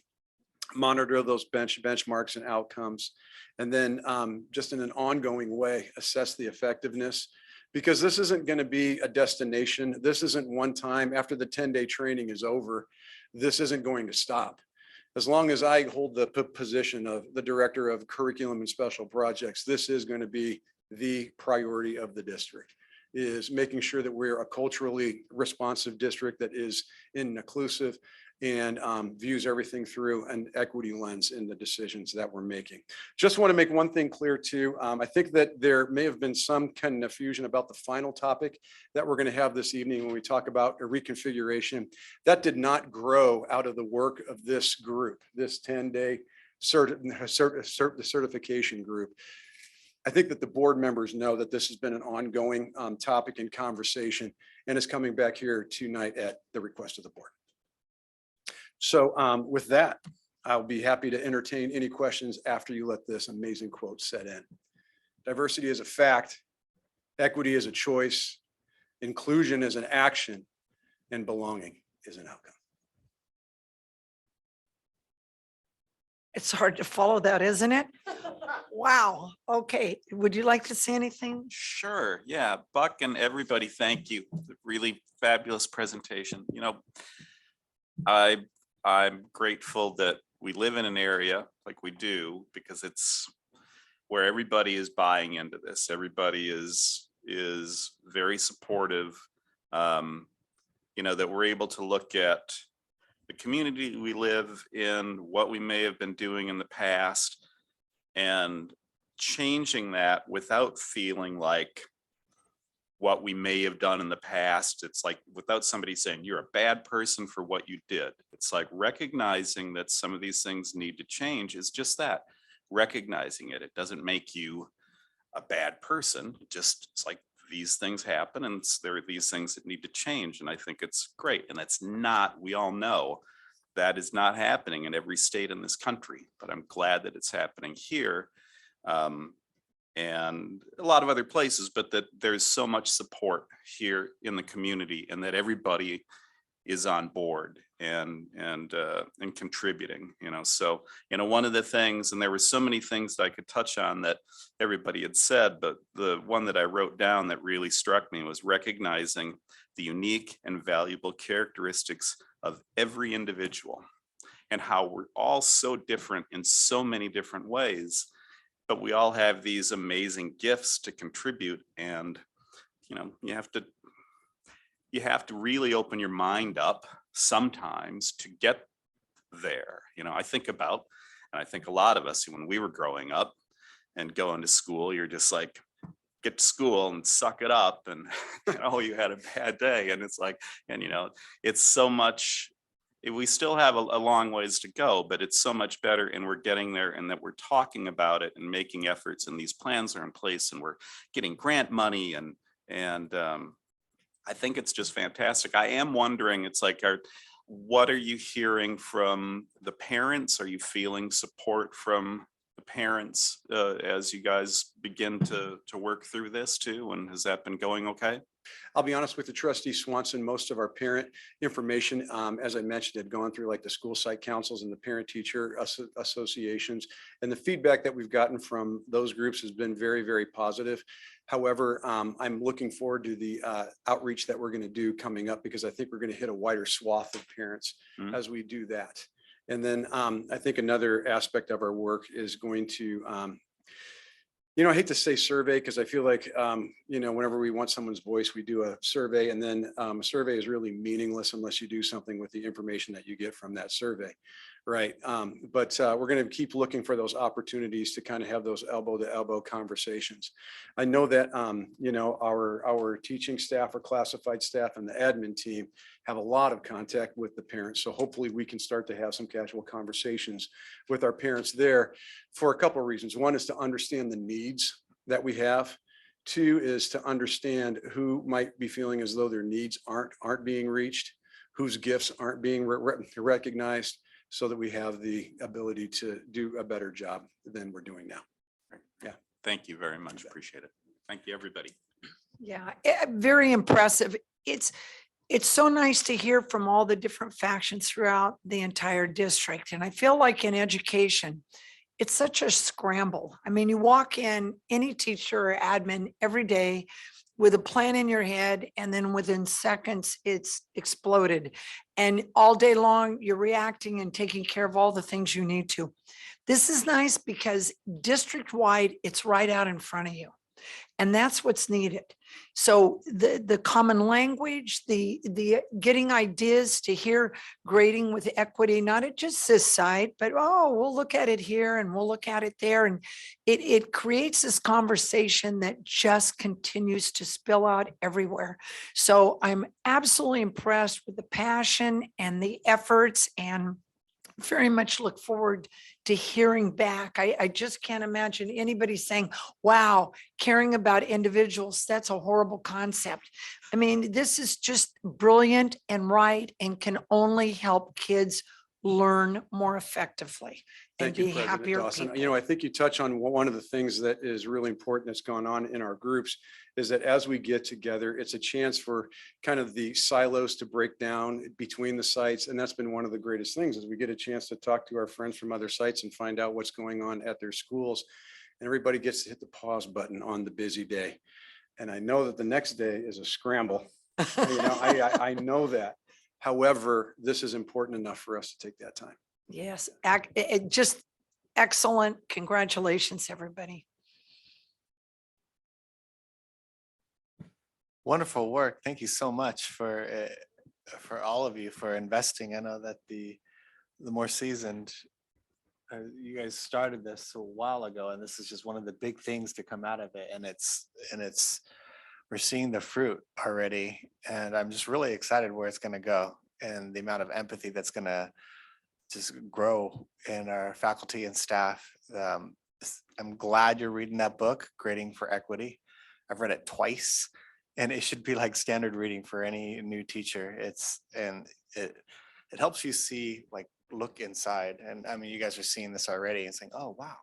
monitor those benchmarks and outcomes, and then just in an ongoing way, assess the effectiveness. Because this isn't going to be a destination. This isn't one time after the 10-day training is over. This isn't going to stop. As long as I hold the position of the Director of Curriculum and Special Projects, this is going to be the priority of the district, is making sure that we're a culturally responsive district that is inclusive and views everything through an equity lens in the decisions that we're making. Just want to make one thing clear too. I think that there may have been some kind of confusion about the final topic that we're going to have this evening when we talk about a reconfiguration. That did not grow out of the work of this group, this 10-day certification group. I think that the board members know that this has been an ongoing topic and conversation, and is coming back here tonight at the request of the board. So with that, I'll be happy to entertain any questions after you let this amazing quote set in. Diversity is a fact, equity is a choice, inclusion is an action, and belonging is an outcome. It's hard to follow that, isn't it? Wow. Okay. Would you like to say anything? Sure. Yeah. Buck and everybody, thank you. Really fabulous presentation. I'm grateful that we live in an area like we do, because it's where everybody is buying into this. Everybody is very supportive. That we're able to look at the community we live in, what we may have been doing in the past, and changing that without feeling like what we may have done in the past. It's like without somebody saying you're a bad person for what you did. It's like recognizing that some of these things need to change is just that, recognizing it. It doesn't make you a bad person. It's like these things happen, and there are these things that need to change. And I think it's great. And that's not, we all know that is not happening in every state in this country, but I'm glad that it's happening here. And a lot of other places, but that there's so much support here in the community, and that everybody is on board and contributing, So, one of the things, and there were so many things that I could touch on that everybody had said, but the one that I wrote down that really struck me was recognizing the unique and valuable characteristics of every individual, and how we're all so different in so many different ways, but we all have these amazing gifts to contribute. And, you have to really open your mind up sometimes to get there. I think about, and I think a lot of us, when we were growing up and going to school, you're just like, get to school and suck it up, and you had a bad day. And it's like, and it's so much, we still have a long ways to go, but it's so much better, and we're getting there, and that we're talking about it and making efforts, and these plans are in place, and we're getting grant money, and I think it's just fantastic. I am wondering, it's like, what are you hearing from the parents? Are you feeling support from the parents as you guys begin to work through this too? And has that been going okay? I'll be honest with the Trustee Swanson, most of our parent information, as I mentioned, had gone through like the school site councils and the parent teacher associations. And the feedback that we've gotten from those groups has been very, very positive. However, I'm looking forward to the outreach that we're going to do coming up, because I think we're going to hit a wider swath of parents as we do that. And then I think another aspect of our work is going to, I hate to say survey, because I feel like, whenever we want someone's voice, we do a survey, and then a survey is really meaningless unless you do something with the information that you get from that survey. Right. But we're going to keep looking for those opportunities to kind of have those elbow to elbow conversations. I know that, our teaching staff, our classified staff, and the admin team have a lot of contact with the parents. So hopefully we can start to have some casual conversations with our parents there for a couple of reasons. One is to understand the needs that we have. Two is to understand who might be feeling as though their needs aren't being reached, whose gifts aren't being recognized. so that we have the ability to do a better job than we're doing now. Yeah. Thank you very much. Appreciate it. Thank you, everybody. Yeah, very impressive. It's so nice to hear from all the different factions throughout the entire district. And I feel like in education, it's such a scramble. I mean, you walk in, any teacher or admin every day with a plan in your head, and then within seconds, it's exploded. And all day long, you're reacting and taking care of all the things you need to. This is nice because district-wide, it's right out in front of you. And that's what's needed. So the common language, the getting ideas to hear grading with equity, not at just this side, but oh, we'll look at it here and we'll look at it there. And it creates this conversation that just continues to spill out everywhere. So I'm absolutely impressed with the passion and the efforts, and very much look forward to hearing back. I just can't imagine anybody saying, wow, caring about individuals, that's a horrible concept. I mean, this is just brilliant and right, and can only help kids learn more effectively and Thank you, be President happier Dawson. people. You know, I think you touch on one of the things that is really important that's gone on in our groups is that as we get together, it's a chance for kind of the silos to break down between the sites. And that's been one of the greatest things, is we get a chance to talk to our friends from other sites and find out what's going on at their schools. And everybody gets to hit the pause button on the busy day. And I know that the next day is a scramble. You know, I know that. However, this is important enough for us to take that time. Yes, just excellent. Congratulations, everybody. Wonderful work. Thank you so much for all of you for investing. I know that the more seasoned, you guys started this a while ago, and this is just one of the big things to come out of it. And it's we're seeing the fruit already, and I'm just really excited where it's going to go and the amount of empathy that's going to just grow in our faculty and staff. I'm glad you're reading that book, Grading for Equity. I've read it twice, and it should be like standard reading for any new teacher. It helps you see, like, look inside. And I mean, you guys are seeing this already and saying, oh, wow.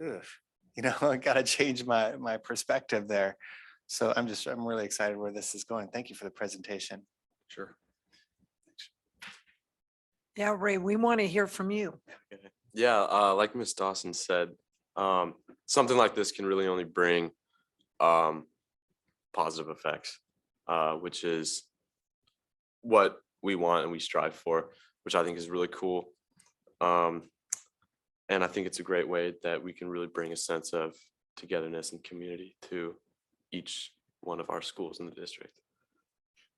Ugh. You know, I got to change my perspective there. So I'm really excited where this is going. Thank you for the presentation. Sure. Yeah, Ray, we want to hear from you. Yeah, like Ms. Dawson said, something like this can really only bring positive effects, which is what we want and we strive for, which I think is really cool. And I think it's a great way that we can really bring a sense of togetherness and community to each one of our schools in the district.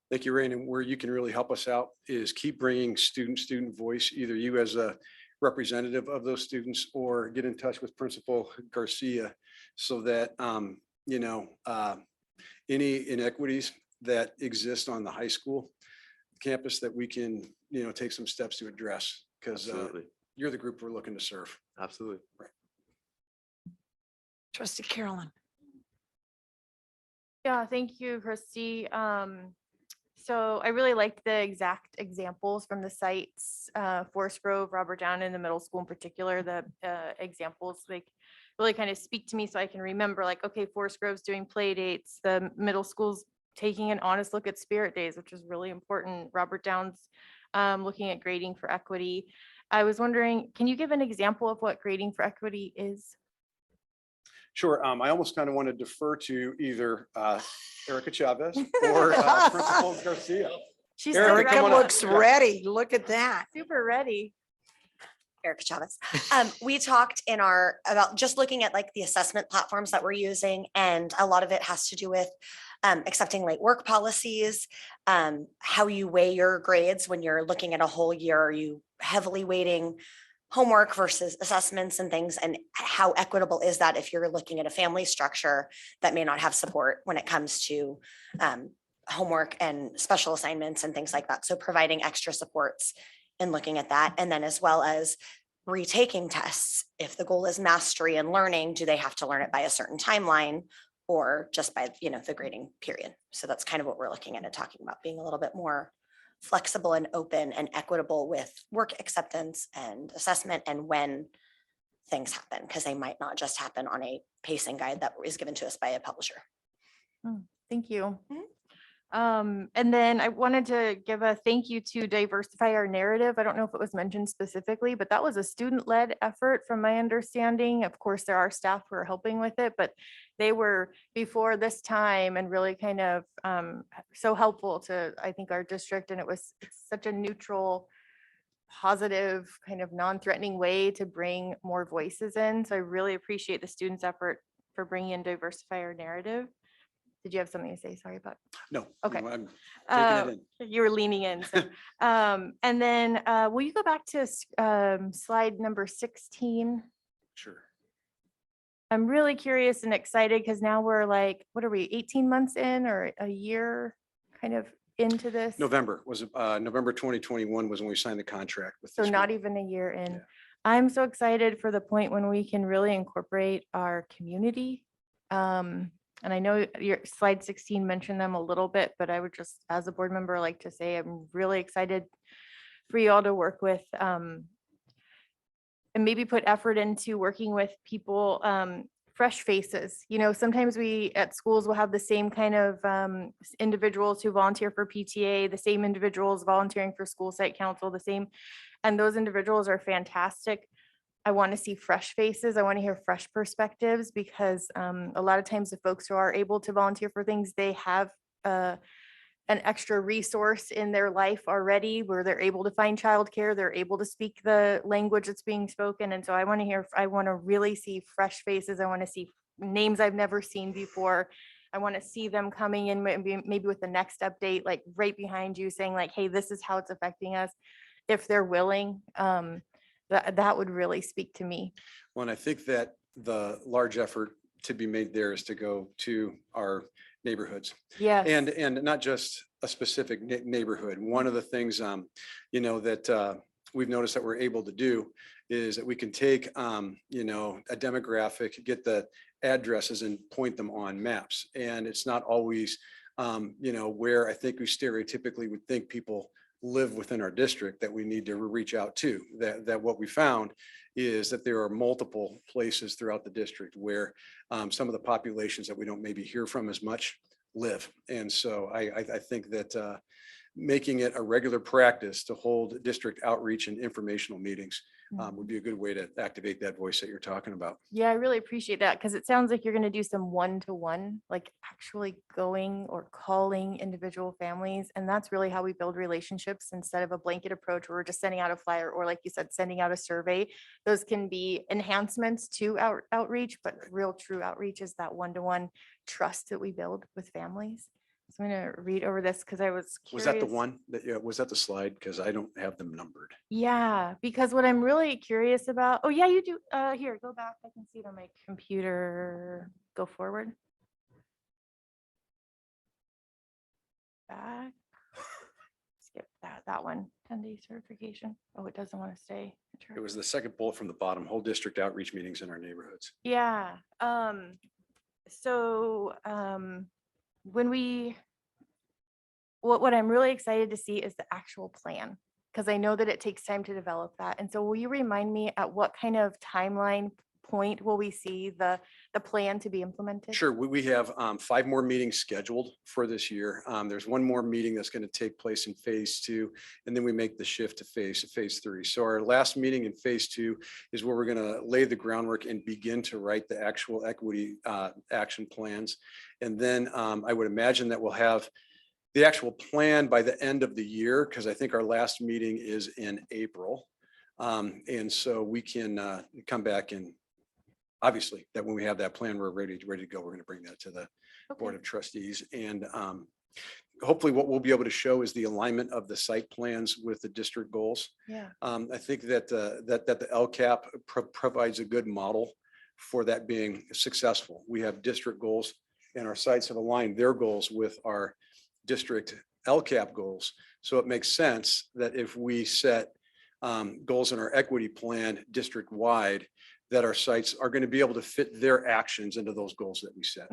Thank you, Rain. And where you can really help us out is keep bringing student voice, either you as a representative of those students or get in touch with Principal Garcia so that, you know, any inequities that exist on the high school campus that we can, you know, take some steps to address, because you're the group we're looking to serve. Absolutely. Right. Trustee Carolyn. Yeah, thank you, Christy. So I really liked the exact examples from the sites, Forest Grove, Robert Down in the middle school in particular, the examples like really kind of speak to me so I can remember, like, okay, Forest Grove's doing play dates, the middle school's taking an honest look at spirit days, which is really important. Robert Down's looking at grading for equity. I was wondering, can you give an example of what grading for equity is? Sure. I almost kind of want to defer to either Erica Chavez or Principal Garcia. She's Erica, come on up. Looks ready. Look at that. Super ready. Erica Chavez. We talked in about just looking at like the assessment platforms that we're using, and a lot of it has to do with accepting late work policies, how you weigh your grades when you're looking at a whole year. Are you heavily weighting homework versus assessments and things, and how equitable is that if you're looking at a family structure that may not have support when it comes to homework and special assignments and things like that. So providing extra supports and looking at that, and then as well as retaking tests. If the goal is mastery and learning, do they have to learn it by a certain timeline or just by, you know, the grading period? So that's kind of what we're looking at and talking about, being a little bit more flexible and open and equitable with work acceptance and assessment and when things happen, because they might not just happen on a pacing guide that is given to us by a publisher. Thank you. And then I wanted to give a thank you to Diversify Our Narrative. I don't know if it was mentioned specifically, but that was a student-led effort from my understanding. Of course, there are staff who are helping with it, but they were before this time and really kind of so helpful to, I think, our district. And it's such a neutral, positive, kind of non-threatening way to bring more voices in. So I really appreciate the students' effort for bringing in Diversify Our Narrative. Did you have something to say? Sorry about. No. Okay. no, I'm taking it in. You were leaning in. So, and then will you go back to slide number 16? Sure. I'm really curious and excited because now we're like, what are we, 18 months in or a year kind of into this? November 2021 was when we signed the contract with. So the not school. even a year in. Yeah. I'm so excited for the point when we can really incorporate our community. And I know your slide 16 mentioned them a little bit, but I would just, as a board member, like to say I'm really excited for you all to work with and maybe put effort into working with people, fresh faces. You know, sometimes we at schools will have the same kind of individuals who volunteer for PTA, the same individuals volunteering for school site council, the same, and those individuals are fantastic. I want to see fresh faces. I want to hear fresh perspectives because a lot of times the folks who are able to volunteer for things, they have an extra resource in their life already where they're able to find childcare, they're able to speak the language that's being spoken. And so I want to really see fresh faces. I want to see names I've never seen before. I want to see them coming in maybe with the next update, like right behind you saying like, hey, this is how it's affecting us. If they're willing, that would really speak to me. Well, and I think that the large effort to be made there is to go to our neighborhoods. Yes. And not just a specific neighborhood. One of the things, that we've noticed that we're able to do is that we can take, a demographic, get the addresses and point them on maps. And it's not always, where I think we stereotypically would think people live within our district that we need to reach out to. That what we found is that there are multiple places throughout the district where some of the populations that we don't maybe hear from as much live. And so I think that making it a regular practice to hold district outreach and informational meetings would be a good way to activate that voice that you're talking about. Yeah, I really appreciate that because it sounds like you're going to do some one-to-one, like actually going or calling individual families. And that's really how we build relationships instead of a blanket approach where we're just sending out a flyer or like you said, sending out a survey. Those can be enhancements to outreach, but real true outreach is that one-to-one trust that we build with families. So I'm going to read over this because I was curious. Was that the one was that the slide? Because I don't have them numbered. Yeah, because what I'm really curious about, oh yeah, you do, here, go back. I can see it on my computer. Go forward. Back. Skip that one, 10-day certification. Oh, it doesn't want to stay. It was the second bullet from the bottom, whole district outreach meetings in our neighborhoods. Yeah, what I'm really excited to see is the actual plan, because I know that it takes time to develop that. And so will you remind me at what kind of timeline point will we see the plan to be implemented? Sure. We have 5 more meetings scheduled for this year. There's one more meeting that's going to take place in phase 2, and then we make the shift to phase 3. So our last meeting in phase 2 is where we're going to lay the groundwork and begin to write the actual equity action plans. And then I would imagine that we'll have the actual plan by the end of the year, because I think our last meeting is in April. And so we can come back and obviously that when we have that plan, we're ready to go. We're going to bring that to the Board of Trustees. And hopefully what we'll be able to show is the alignment of the site plans with the district goals. Yeah. I think that the LCAP provides a good model for that being successful. We have district goals and our sites have aligned their goals with our district LCAP goals. So it makes sense that if we set goals in our equity plan district wide, that our sites are going to be able to fit their actions into those goals that we set.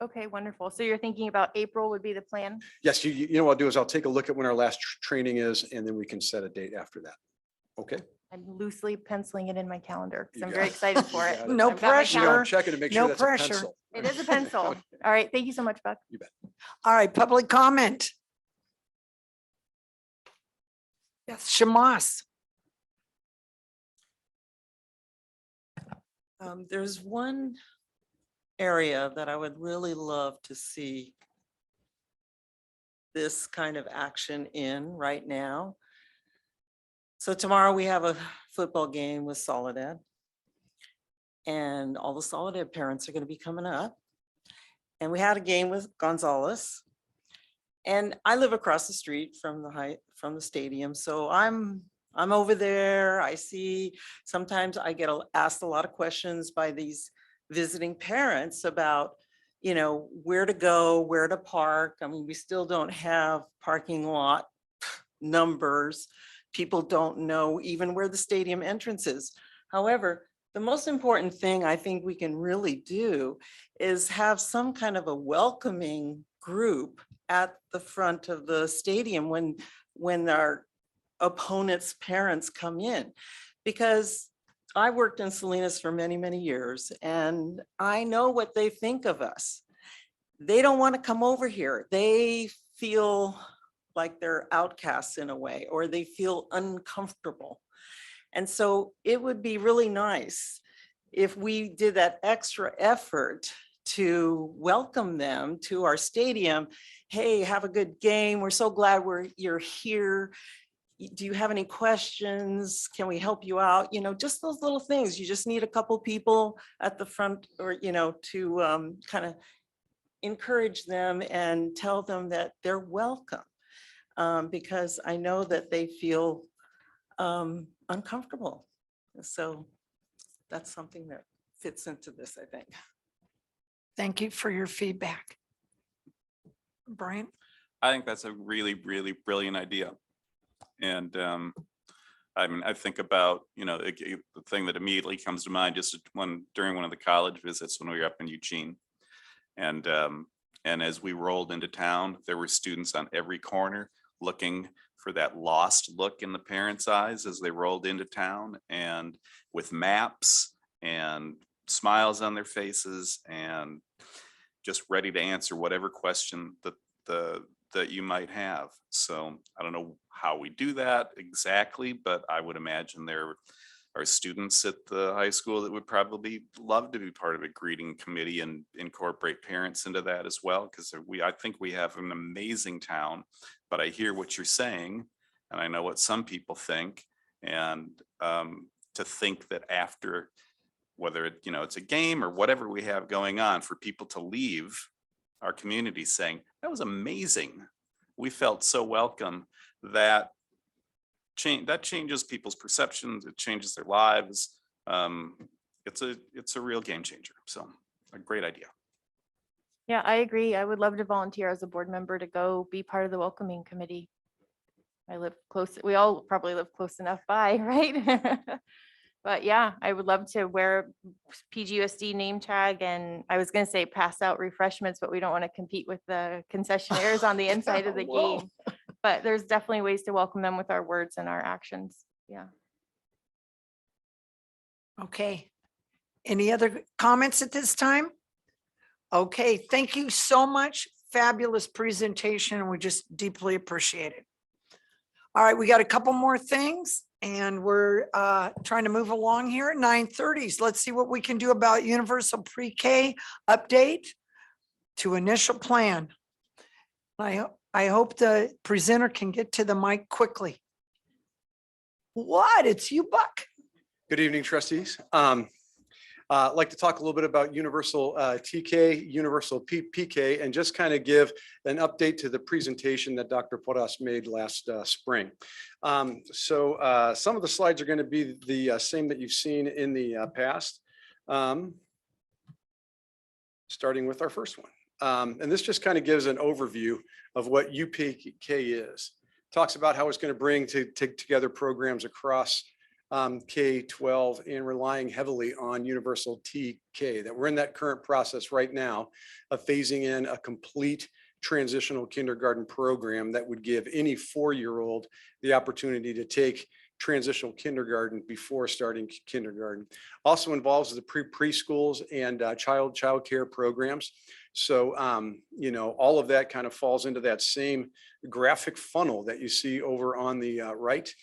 Okay, wonderful. So you're thinking about April would be the plan? Yes, you know what I'll do is I'll take a look at when our last training is, and then we can set a date after that. Okay? I'm loosely penciling it in my calendar because You I'm got very it. excited for You it. got it. No I've got my pressure. calendar. I'm checking to make sure No that's a pressure. pencil. It is a pencil. All right, thank you so much, Buck. You bet. All right, public comment. Yes, Shamas. There's one area that I would really love to see this kind of action in right now. So tomorrow we have a football game with Soledad. And all the Soledad parents are going to be coming up. And we had a game with Gonzalez. And I live across the street from the stadium. So I'm over there. I see, sometimes I get asked a lot of questions by these visiting parents about, you know, where to go, where to park. I mean, we still don't have parking lot numbers. People don't know even where the stadium entrance is. However, the most important thing I think we can really do is have some kind of a welcoming group at the front of the stadium when our opponents' parents come in. Because I worked in Salinas for many, many years, and I know what they think of us. They don't want to come over here. They feel like they're outcasts in a way, or they feel uncomfortable. And so it would be really nice if we did that extra effort to welcome them to our stadium. Hey, have a good game. We're so glad you're here. Do you have any questions? Can we help you out? You know, just those little things. You just need a couple people at the front, or, you know, to kind of encourage them and tell them that they're welcome. Because I know that they feel uncomfortable. So that's something that fits into this, I think. Thank you for your feedback. Brian? I think that's a really, really brilliant idea. And I mean, I think about, you know, the thing that immediately comes to mind just during one of the college visits when we were up in Eugene. And as we rolled into town, there were students on every corner looking for that lost look in the parents' eyes as they rolled into town, and with maps and smiles on their faces and just ready to answer whatever question that you might have. So I don't know how we do that exactly, but I would imagine there are students at the high school that would probably love to be part of a greeting committee and incorporate parents into that as well. Because I think we have an amazing town, but I hear what you're saying and I know what some people think. And to think that after, whether it's a game or whatever we have going on, for people to leave our community saying, that was amazing. We felt so welcome. That changes people's perceptions. It changes their lives. It's a real game changer. So a great idea. Yeah, I agree. I would love to volunteer as a board member to go be part of the welcoming committee. I live close, we all probably live close enough by, right? But yeah, I would love to wear PGUSD name tag, and I was gonna say pass out refreshments, but we don't want to compete with the concessionaires on the inside of the Whoa. game. But there's definitely ways to welcome them with our words and our actions. Yeah. Okay. Any other comments at this time? Okay, thank you so much. Fabulous presentation, and we just deeply appreciate it. All right, we got a couple more things, and we're trying to move along here at 9:30. Let's see what we can do about universal pre-K update to initial plan. I hope the presenter can get to the mic quickly. What? It's you, Buck. Good evening, trustees. I'd like to talk a little bit about universal TK, universal PK, and just kind of give an update to the presentation that Dr. Porras made last spring. So some of the slides are going to be the same that you've seen in the past, starting with our first one. And this just kind of gives an overview of what UPK is. Talks about how it's going to bring together programs across K-12 and relying heavily on universal TK, that we're in that current process right now of phasing in a complete transitional kindergarten program that would give any 4-year-old the opportunity to take transitional kindergarten before starting kindergarten. Also involves the preschools and child care programs. So, you know, all of that kind of falls into that same graphic funnel that you see over on the right,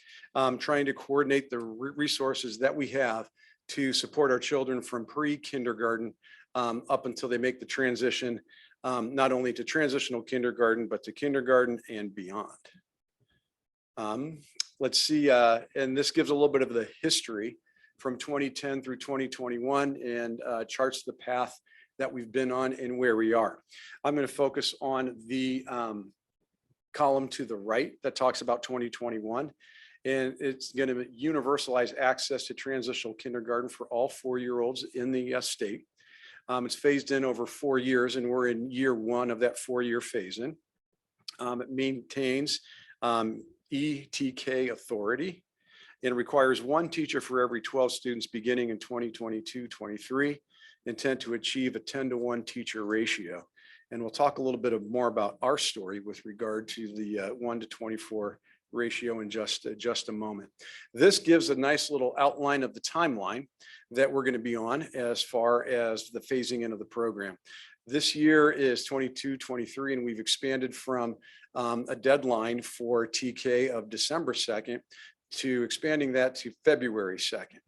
trying to coordinate the resources that we have to support our children from pre-kindergarten up until they make the transition, not only to transitional kindergarten, but to kindergarten and beyond. Let's see, and this gives a little bit of the history from 2010 through 2021 and charts the path that we've been on and where we are. I'm going to focus on the column to the right that talks about 2021. And it's going to universalize access to transitional kindergarten for all 4-year-olds in the state. It's phased in over 4 years, and we're in year 1 of that 4-year phase in. It maintains ETK authority and requires 1 teacher for every 12 students beginning in 2022-23, intent to achieve a 10-to-1 teacher ratio. And we'll talk a little bit more about our story with regard to the 1-to-24 ratio in just a moment. This gives a nice little outline of the timeline that we're going to be on as far as the phasing in of the program. This year is 22-23, and we've expanded from a deadline for TK of December 2nd to expanding that to February 2nd.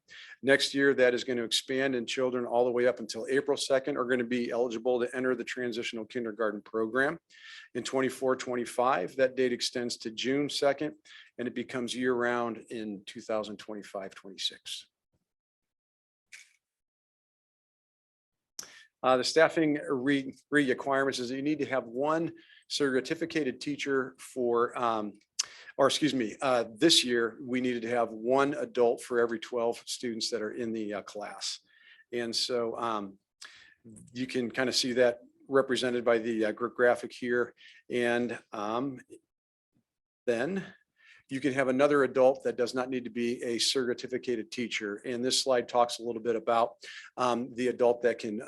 Next year, that is going to expand, and children all the way up until April 2nd are going to be eligible to enter the transitional kindergarten program. In 24-25, that date extends to June 2nd, and it becomes year-round in 2025-26. The staffing requirements is that you need to have 1 certificated teacher for, this year, we needed to have 1 adult for every 12 students that are in the class. And so you can kind of see that represented by the graphic here. And then you can have another adult that does not need to be a certificated teacher. And this slide talks a little bit about the adult that can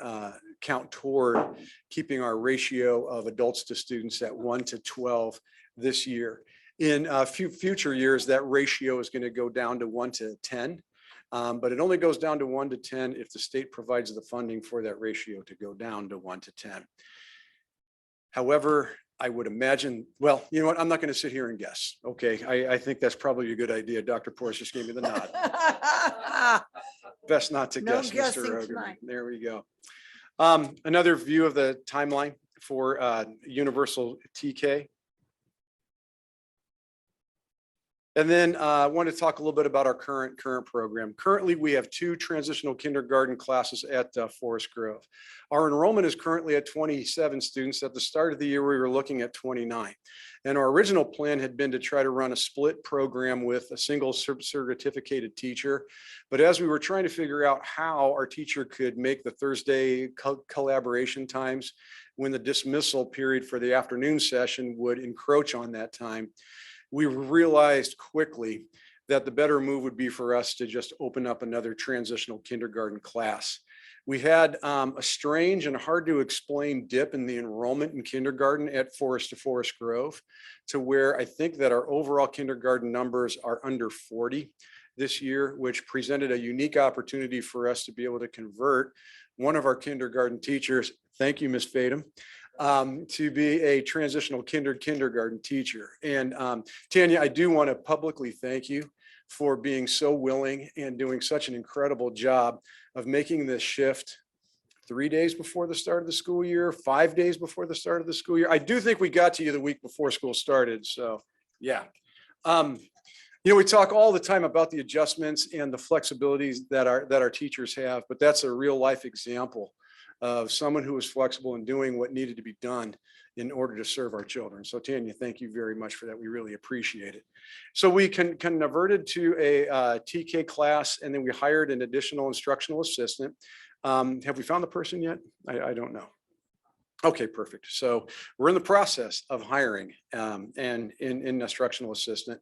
count toward keeping our ratio of adults to students at 1-to-12 this year. In future years, that ratio is going to go down to 1-to-10, but it only goes down to 1-to-10 if the state provides the funding for that ratio to go down to 1-to-10. However, I would imagine, well, you know what, I'm not going to sit here and guess. Okay, I think that's probably a good idea. Dr. Porras just gave me the nod. Best not to No guess, Mr. guessing Rogan. tonight. There we go. Another view of the timeline for universal TK. And then I want to talk a little bit about our current program. Currently, we have 2 transitional kindergarten classes at Forest Grove. Our enrollment is currently at 27 students. At the start of the year, we were looking at 29. And our original plan had been to try to run a split program with a single certificated teacher. But as we were trying to figure out how our teacher could make the Thursday collaboration times when the dismissal period for the afternoon session would encroach on that time, we realized quickly that the better move would be for us to just open up another transitional kindergarten class. We had a strange and hard to explain dip in the enrollment in kindergarten at Forest Grove, to where I think that our overall kindergarten numbers are under 40 this year, which presented a unique opportunity for us to be able to convert one of our kindergarten teachers, thank you, Ms. Fadum, to be a transitional kindergarten teacher. And Tanya, I do want to publicly thank you for being so willing and doing such an incredible job of making this shift 3 days before the start of the school year, 5 days before the start of the school year. I do think we got to you the week before school started. So yeah. You know, we talk all the time about the adjustments and the flexibilities that our teachers have, but that's a real life example of someone who was flexible in doing what needed to be done in order to serve our children. So Tanya, thank you very much for that. We really appreciate it. So we converted to a TK class, and then we hired an additional instructional assistant. Have we found the person yet? I don't know. Okay, perfect. So we're in the process of hiring and in instructional assistant.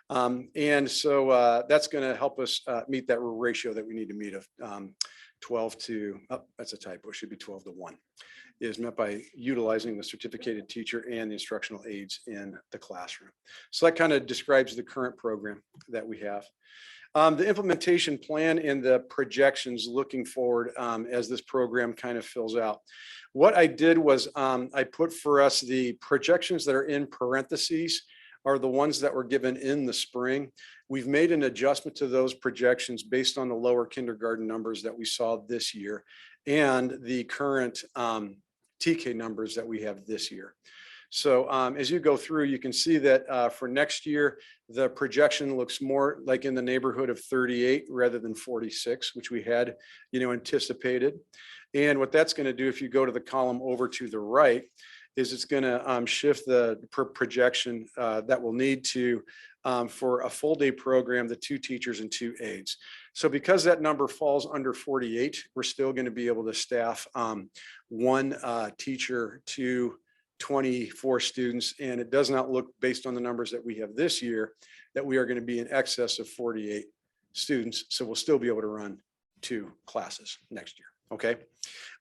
And so that's going to help us meet that ratio that we need to meet of 12 to, oh, that's a typo, it should be 12 to 1, is met by utilizing the certificated teacher and the instructional aides in the classroom. So that kind of describes the current program that we have. The implementation plan and the projections looking forward as this program kind of fills out. What I did was I put for us the projections that are in parentheses are the ones that were given in the spring. We've made an adjustment to those projections based on the lower kindergarten numbers that we saw this year and the current TK numbers that we have this year. So as you go through, you can see that for next year, the projection looks more like in the neighborhood of 38 rather than 46, which we had, anticipated. And what that's going to do, if you go to the column over to the right, is it's going to shift the projection that we'll need to for a full day program, the 2 teachers and 2 aides. So because that number falls under 48, we're still going to be able to staff 1 teacher to 24 students. And it does not look, based on the numbers that we have this year, that we are going to be in excess of 48 students. So we'll still be able to run 2 classes next year. Okay.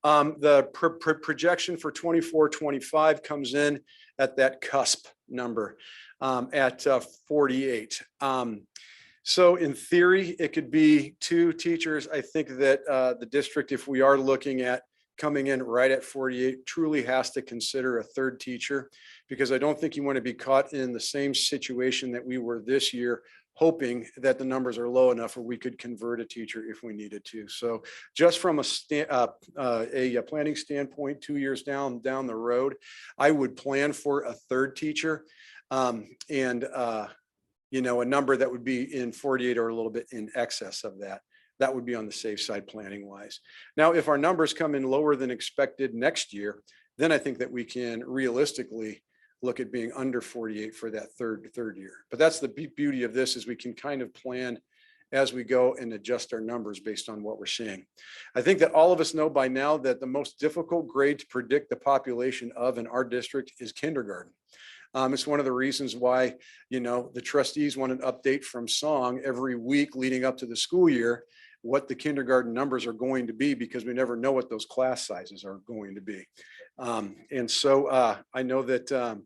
The projection for 24-25 comes in at that cusp number at 48. So in theory, it could be 2 teachers. I think that the district, if we are looking at coming in right at 48, truly has to consider a 3rd teacher, because I don't think you want to be caught in the same situation that we were this year, hoping that the numbers are low enough where we could convert a teacher if we needed to. So just from a planning standpoint, 2 years down the road, I would plan for a 3rd teacher and a number that would be in 48 or a little bit in excess of that. That would be on the safe side planning wise. Now, if our numbers come in lower than expected next year, then I think that we can realistically look at being under 48 for that third year. But that's the beauty of this, is we can kind of plan as we go and adjust our numbers based on what we're seeing. I think that all of us know by now that the most difficult grade to predict the population of in our district is kindergarten. It's one of the reasons why, the trustees want an update from Song every week leading up to the school year, what the kindergarten numbers are going to be, because we never know what those class sizes are going to be. And so I know that,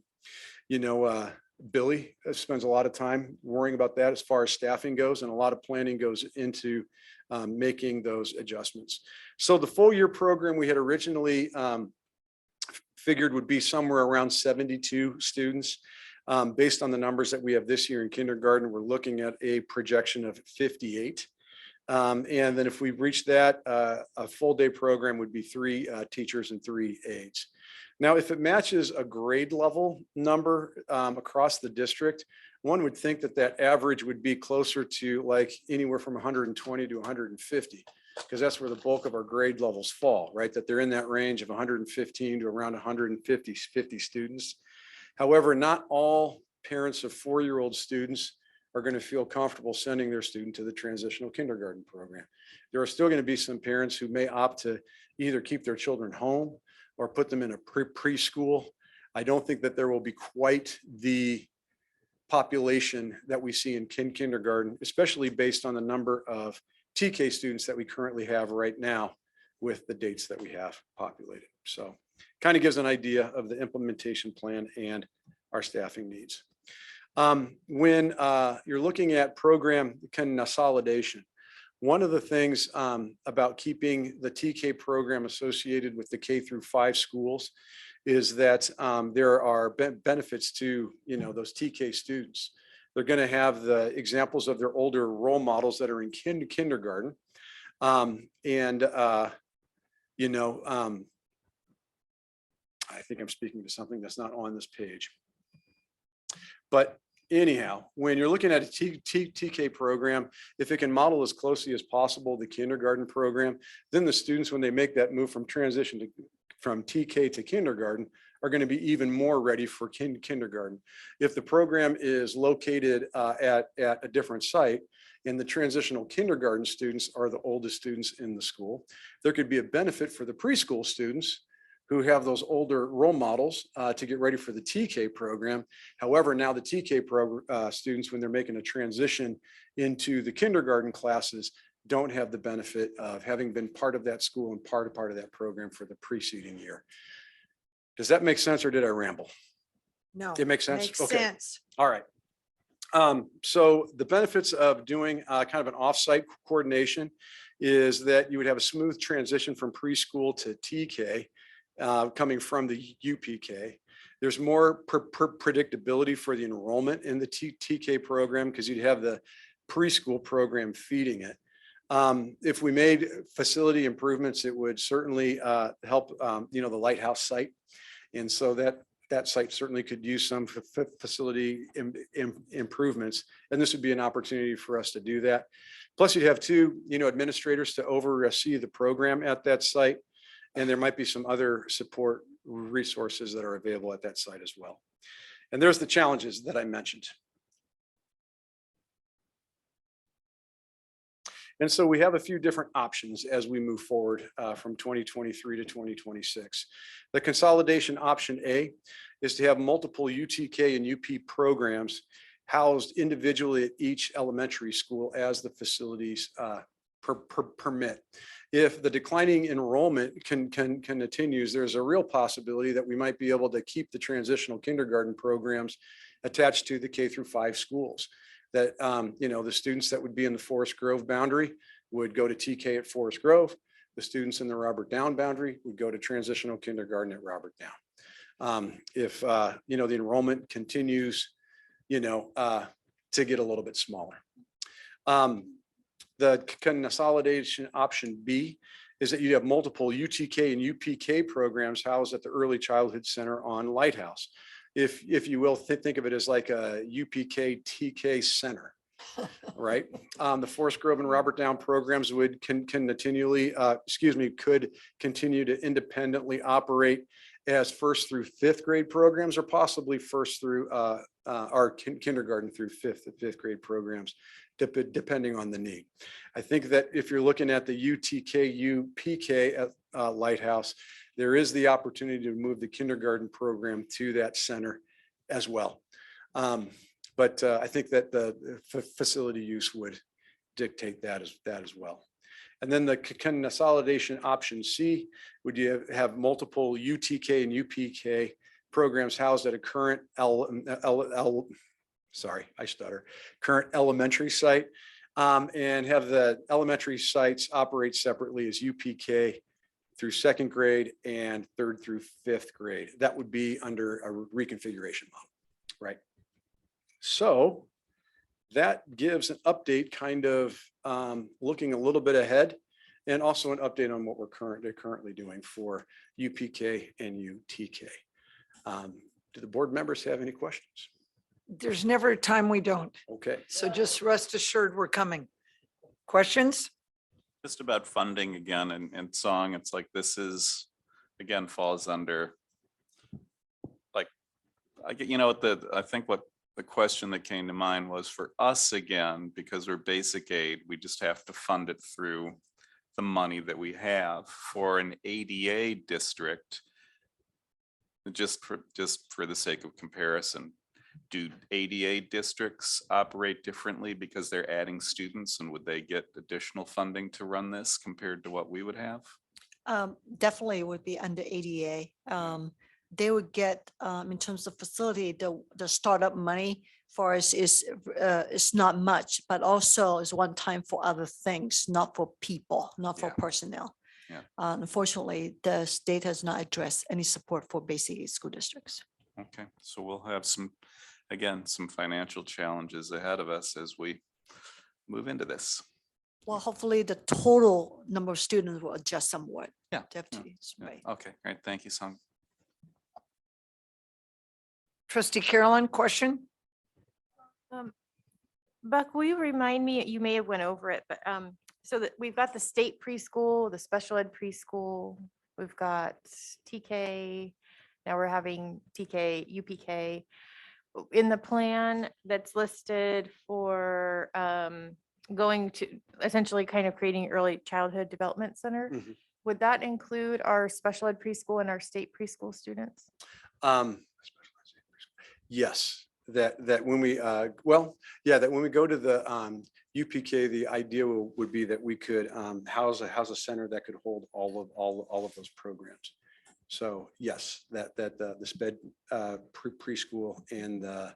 Billy spends a lot of time worrying about that as far as staffing goes, and a lot of planning goes into making those adjustments. So the full year program we had originally figured would be somewhere around 72 students. Based on the numbers that we have this year in kindergarten, we're looking at a projection of 58. And then if we reach that, a full day program would be 3 teachers and 3 aides. Now, if it matches a grade level number across the district, one would think that that average would be closer to like anywhere from 120 to 150, because that's where the bulk of our grade levels fall, right? That they're in that range of 115 to around 150 students. However, not all parents of 4-year-old students are going to feel comfortable sending their student to the transitional kindergarten program. There are still going to be some parents who may opt to either keep their children home or put them in a preschool. I don't think that there will be quite the population that we see in kindergarten, especially based on the number of TK students that we currently have right now with the dates that we have populated. So kind of gives an idea of the implementation plan and our staffing needs. When you're looking at program consolidation, one of the things about keeping the TK program associated with the K through 5 schools is that there are benefits to those TK students. They're going to have the examples of their older role models that are in kindergarten. I think I'm speaking to something that's not on this page. But anyhow, when you're looking at a TK program, if it can model as closely as possible the kindergarten program, then the students, when they make that move from TK to kindergarten, are going to be even more ready for kindergarten. If the program is located at a different site and the transitional kindergarten students are the oldest students in the school, there could be a benefit for the preschool students who have those older role models to get ready for the TK program. However, now the TK students, when they're making a transition into the kindergarten classes, don't have the benefit of having been part of that school and part of that program for the preceding year. Does that make sense, or did I ramble? No. It makes sense? Makes Okay. sense. All right. So the benefits of doing kind of an offsite coordination is that you would have a smooth transition from preschool to TK coming from the UPK. There's more predictability for the enrollment in the TK program because you'd have the preschool program feeding it. If we made facility improvements, it would certainly help, the Lighthouse site. And so that site certainly could use some facility improvements. And this would be an opportunity for us to do that. Plus you'd have two, administrators to oversee the program at that site. And there might be some other support resources that are available at that site as well. And there's the challenges that I mentioned. And so we have a few different options as we move forward from 2023 to 2026. The consolidation option A is to have multiple UTK and UP programs housed individually at each elementary school as the facilities permit. If the declining enrollment continues, there's a real possibility that we might be able to keep the transitional kindergarten programs attached to the K-5 schools. That, the students that would be in the Forest Grove boundary would go to TK at Forest Grove. The students in the Robert Down boundary would go to transitional kindergarten at Robert Down. If, the enrollment continues, to get a little bit smaller. The consolidation option B is that you have multiple UTK and UPK programs housed at the Early Childhood Center on Lighthouse. If you will, think of it as like a UPK TK center, right? The Forest Grove and Robert Down programs would could continue to independently operate as 1st through 5th grade programs, or possibly 1st through our kindergarten through 5th grade programs, depending on the need. I think that if you're looking at the UTK UPK at Lighthouse, there is the opportunity to move the kindergarten program to that center as well. But I think that the facility use would dictate that as well. And then the consolidation option C would you have multiple UTK and UPK programs housed at a current current elementary site, and have the elementary sites operate separately as UPK through 2nd grade and 3rd through 5th grade. That would be under a reconfiguration model, right? So that gives an update, kind of looking a little bit ahead, and also an update on what we're currently doing for UPK and UTK. Do the board members have any questions? There's never a time we don't. Okay. So just rest assured we're coming. Questions? Just about funding again and song, it's like this is, again, falls under, like, I think what the question that came to mind was for us again, because we're basic aid, we just have to fund it through the money that we have. For an ADA district, just for the sake of comparison, do ADA districts operate differently because they're adding students, and would they get additional funding to run this compared to what we would have? Definitely would be under ADA. They would get, in terms of facility, the startup money for us is not much, but also is one time for other things, not for people, not for personnel. Yeah. Unfortunately, the state has not addressed any support for basic school districts. Okay, so we'll have some financial challenges ahead of us as we move into this. Well, hopefully the total number of students will adjust somewhat. Yeah. Definitely, right. Okay, great. Thank you, Sung. Trustee Carolyn, question? Buck, will you remind me, you may have went over it, but so that we've got the state preschool, the special ed preschool, we've got TK, now we're having TK, UPK. In the plan that's listed for going to essentially kind of creating early childhood development center, Would that include our special ed preschool and our state preschool students? Yes, that when we, well, yeah, that when we go to the UPK, the idea would be that we could house a center that could hold all of those programs. So yes, that the SPED preschool and the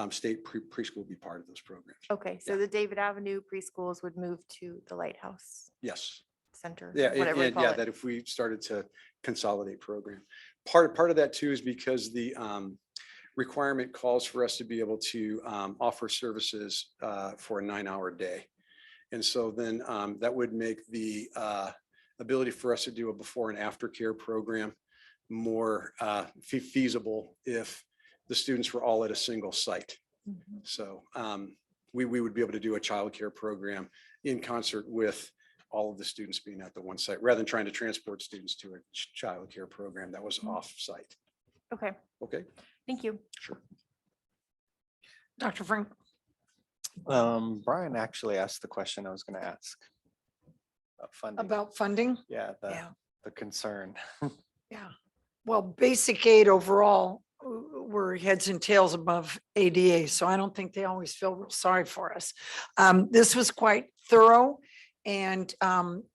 state preschool will be part of those programs. Okay, so the David Avenue preschools would move to the Lighthouse Yes. Center, Yeah, whatever we call yeah, it. that if we started to consolidate program. Part of that too is because the requirement calls for us to be able to offer services for a 9-hour day. And so then that would make the ability for us to do a before and after care program more feasible if the students were all at a single site. So we would be able to do a childcare program in concert with all of the students being at the one site, rather than trying to transport students to a childcare program that was off-site. Okay, Okay, thank you. sure. Dr. Frank, Brian actually asked the question I was going to ask. About funding. about funding? Yeah, Yeah. the concern. Yeah. Well, basic aid overall, we're heads and tails above ADA, so I don't think they always feel real sorry for us. This was quite thorough, and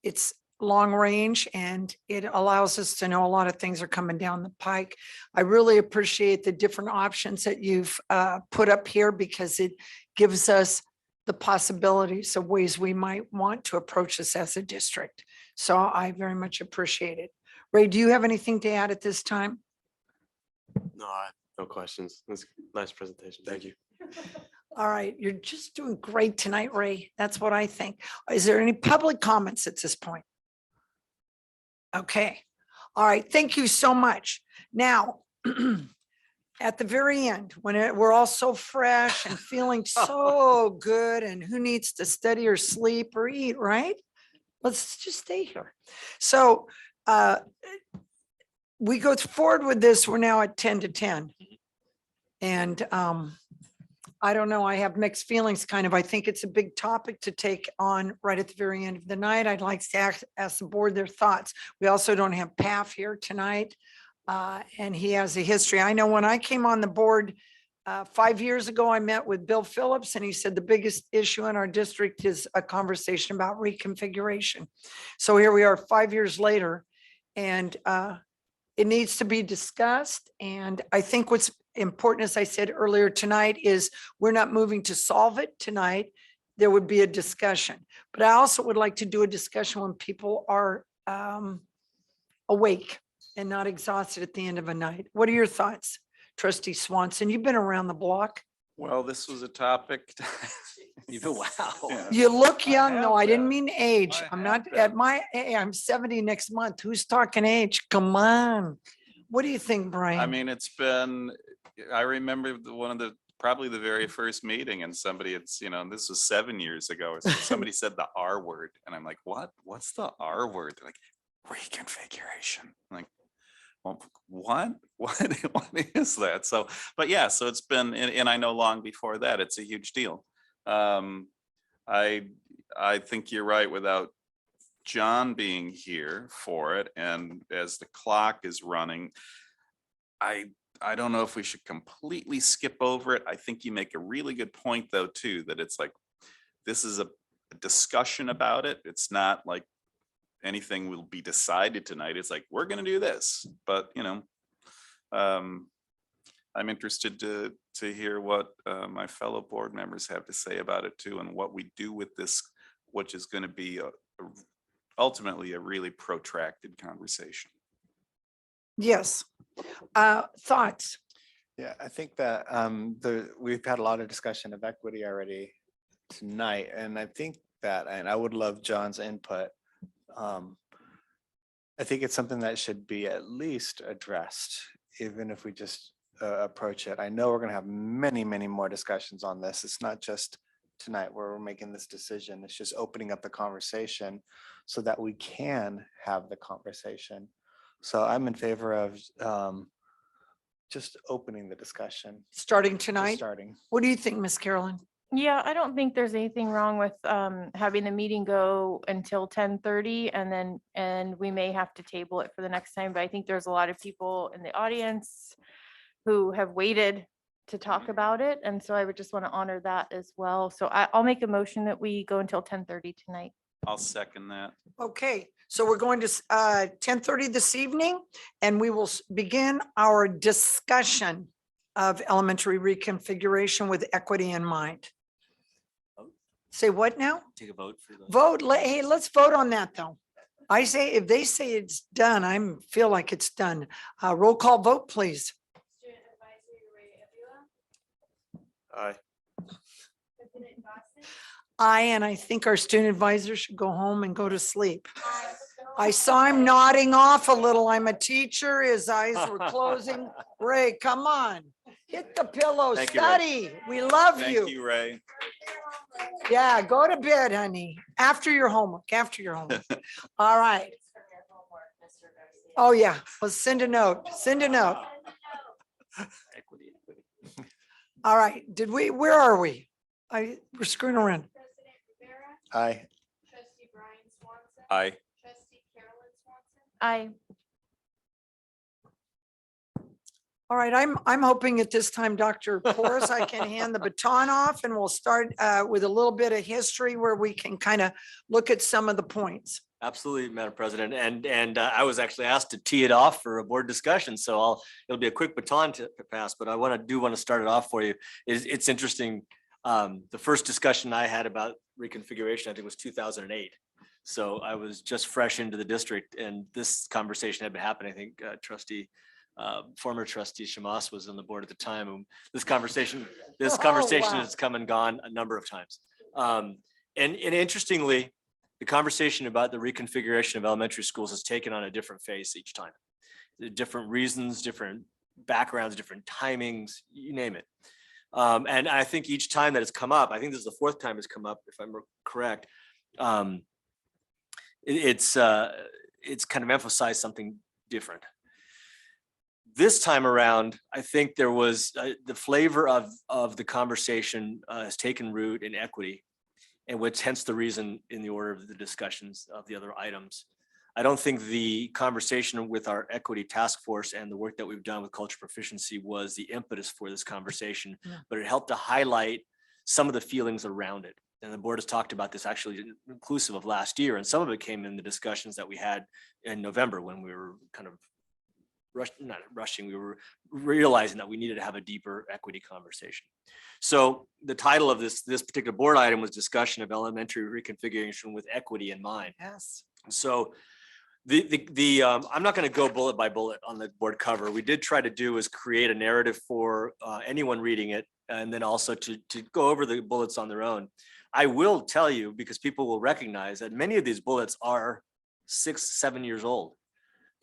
it's long range, and it allows us to know a lot of things are coming down the pike. I really appreciate the different options that you've put up here, because it gives us the possibilities of ways we might want to approach this as a district. So I very much appreciate it. Ray, do you have anything to add at this time? No, no questions. That's a nice presentation. Thank you. All right, you're just doing great tonight, Ray. That's what I think. Is there any public comments at this point? Okay, all right, thank you so much. Now, at the very end, when we're all so fresh and feeling so good, and who needs to study or sleep or eat, right? Let's just stay here. So we go forward with this. We're now at 10 to 10. And I don't know, I have mixed feelings kind of. I think it's a big topic to take on right at the very end of the night. I'd like to ask the board their thoughts. We also don't have PAF here tonight. And he has a history. I know when I came on the board 5 years ago, I met with Bill Phillips, and he said the biggest issue in our district is a conversation about reconfiguration. So here we are 5 years later, and it needs to be discussed. And I think what's important, as I said earlier tonight, is we're not moving to solve it tonight. There would be a discussion, but I also would like to do a discussion when people are awake and not exhausted at the end of a night. What are your thoughts, Trustee Swanson? You've been around the block. Well, this was a topic. Wow. You look young, have though. I didn't been. mean age. I'm not at my, I'm 70 next month. Who's talking age? Come on. What do you think, Brian? I mean, it's been, I remember one of the, probably the very first meeting, and somebody, it's, this was 7 years ago, or somebody said the R word, and I'm like, what? What's the R word? They're like, reconfiguration. I'm like, well, what is that? So, but yeah, so it's been, and I know long before that, it's a huge deal. I think you're right, without John being here for it, and as the clock is running, I don't know if we should completely skip over it. I think you make a really good point, though, too, that it's like, this is a discussion about it. It's not like anything will be decided tonight. It's like, we're going to do this, but I'm interested to hear what my fellow board members have to say about it too, and what we do with this, which is going to be ultimately a really protracted conversation. Yes. Thoughts? Yeah, I think that we've had a lot of discussion of equity already tonight, and I think that, and I would love John's input. I think it's something that should be at least addressed, even if we just approach it. I know we're going to have many, many more discussions on this. It's not just tonight where we're making this decision. It's just opening up the conversation so that we can have the conversation. So I'm in favor of just opening the discussion. Starting tonight? Starting. What do you think, Miss Carolyn? Yeah, I don't think there's anything wrong with having the meeting go until 10:30 and we may have to table it for the next time, but I think there's a lot of people in the audience who have waited to talk about it, and so I would just want to honor that as well. So I'll make a motion that we go until 10:30 tonight. I'll second that. Okay, so we're going to 10:30 this evening, and we will begin our discussion of elementary reconfiguration with equity in mind. Say what now? Take a vote for the. Vote, hey, let's vote on that though. I say, if they say it's done, feel like it's done. Roll call vote, please. Student Advisory Ray Avila, Aye. President Dawson. Aye, and I think our student advisor should go home and go to sleep. I saw him nodding off a little. I'm a teacher. His eyes were closing. Ray, come on. Hit the pillow, Thank you, Ray. study. We love Thank you. you, Ray. Yeah, go to bed, honey. After your homework, All right. Oh, yeah. Well, send a note. Send a note. Equity. All right. Where are we? We're screwing around. President Rivera, Aye. Trustee Brian Swanson. Aye. Trustee Carolyn Swanson. Aye. All right, I'm hoping at this time, Dr. Porras, I can hand the baton off and we'll start with a little bit of history where we can kind of look at some of the points. Absolutely, Madam President. And I was actually asked to tee it off for a board discussion, so it'll be a quick baton to pass, but I want to start it off for you. It's interesting. The first discussion I had about reconfiguration, I think was 2008. So I was just fresh into the district and this conversation had been happening. I think former trustee Shamas was on the board at the time. And this conversation wow. has come and gone a number of times. And interestingly, the conversation about the reconfiguration of elementary schools has taken on a different face each time. Different reasons, different backgrounds, different timings, you name it. And I think each time that it's come up, I think this is the fourth time it's come up, if I'm correct. It's kind of emphasized something different. This time around, I think there was the flavor of the conversation has taken root in equity, and which hence the reason in the order of the discussions of the other items. I don't think the conversation with our equity task force and the work that we've done with culture proficiency was the impetus for this conversation, but it helped to highlight some of the feelings around it. And the board has talked about this actually inclusive of last year, and some of it came in the discussions that we had in November when we were kind of we were realizing that we needed to have a deeper equity conversation. So the title of this particular board item was discussion of elementary reconfiguration with equity in mind. Yes. So I'm not going to go bullet by bullet on the board cover. We did try to do is create a narrative for anyone reading it, and then also to go over the bullets on their own. I will tell you, because people will recognize that many of these bullets are 6-7 years old.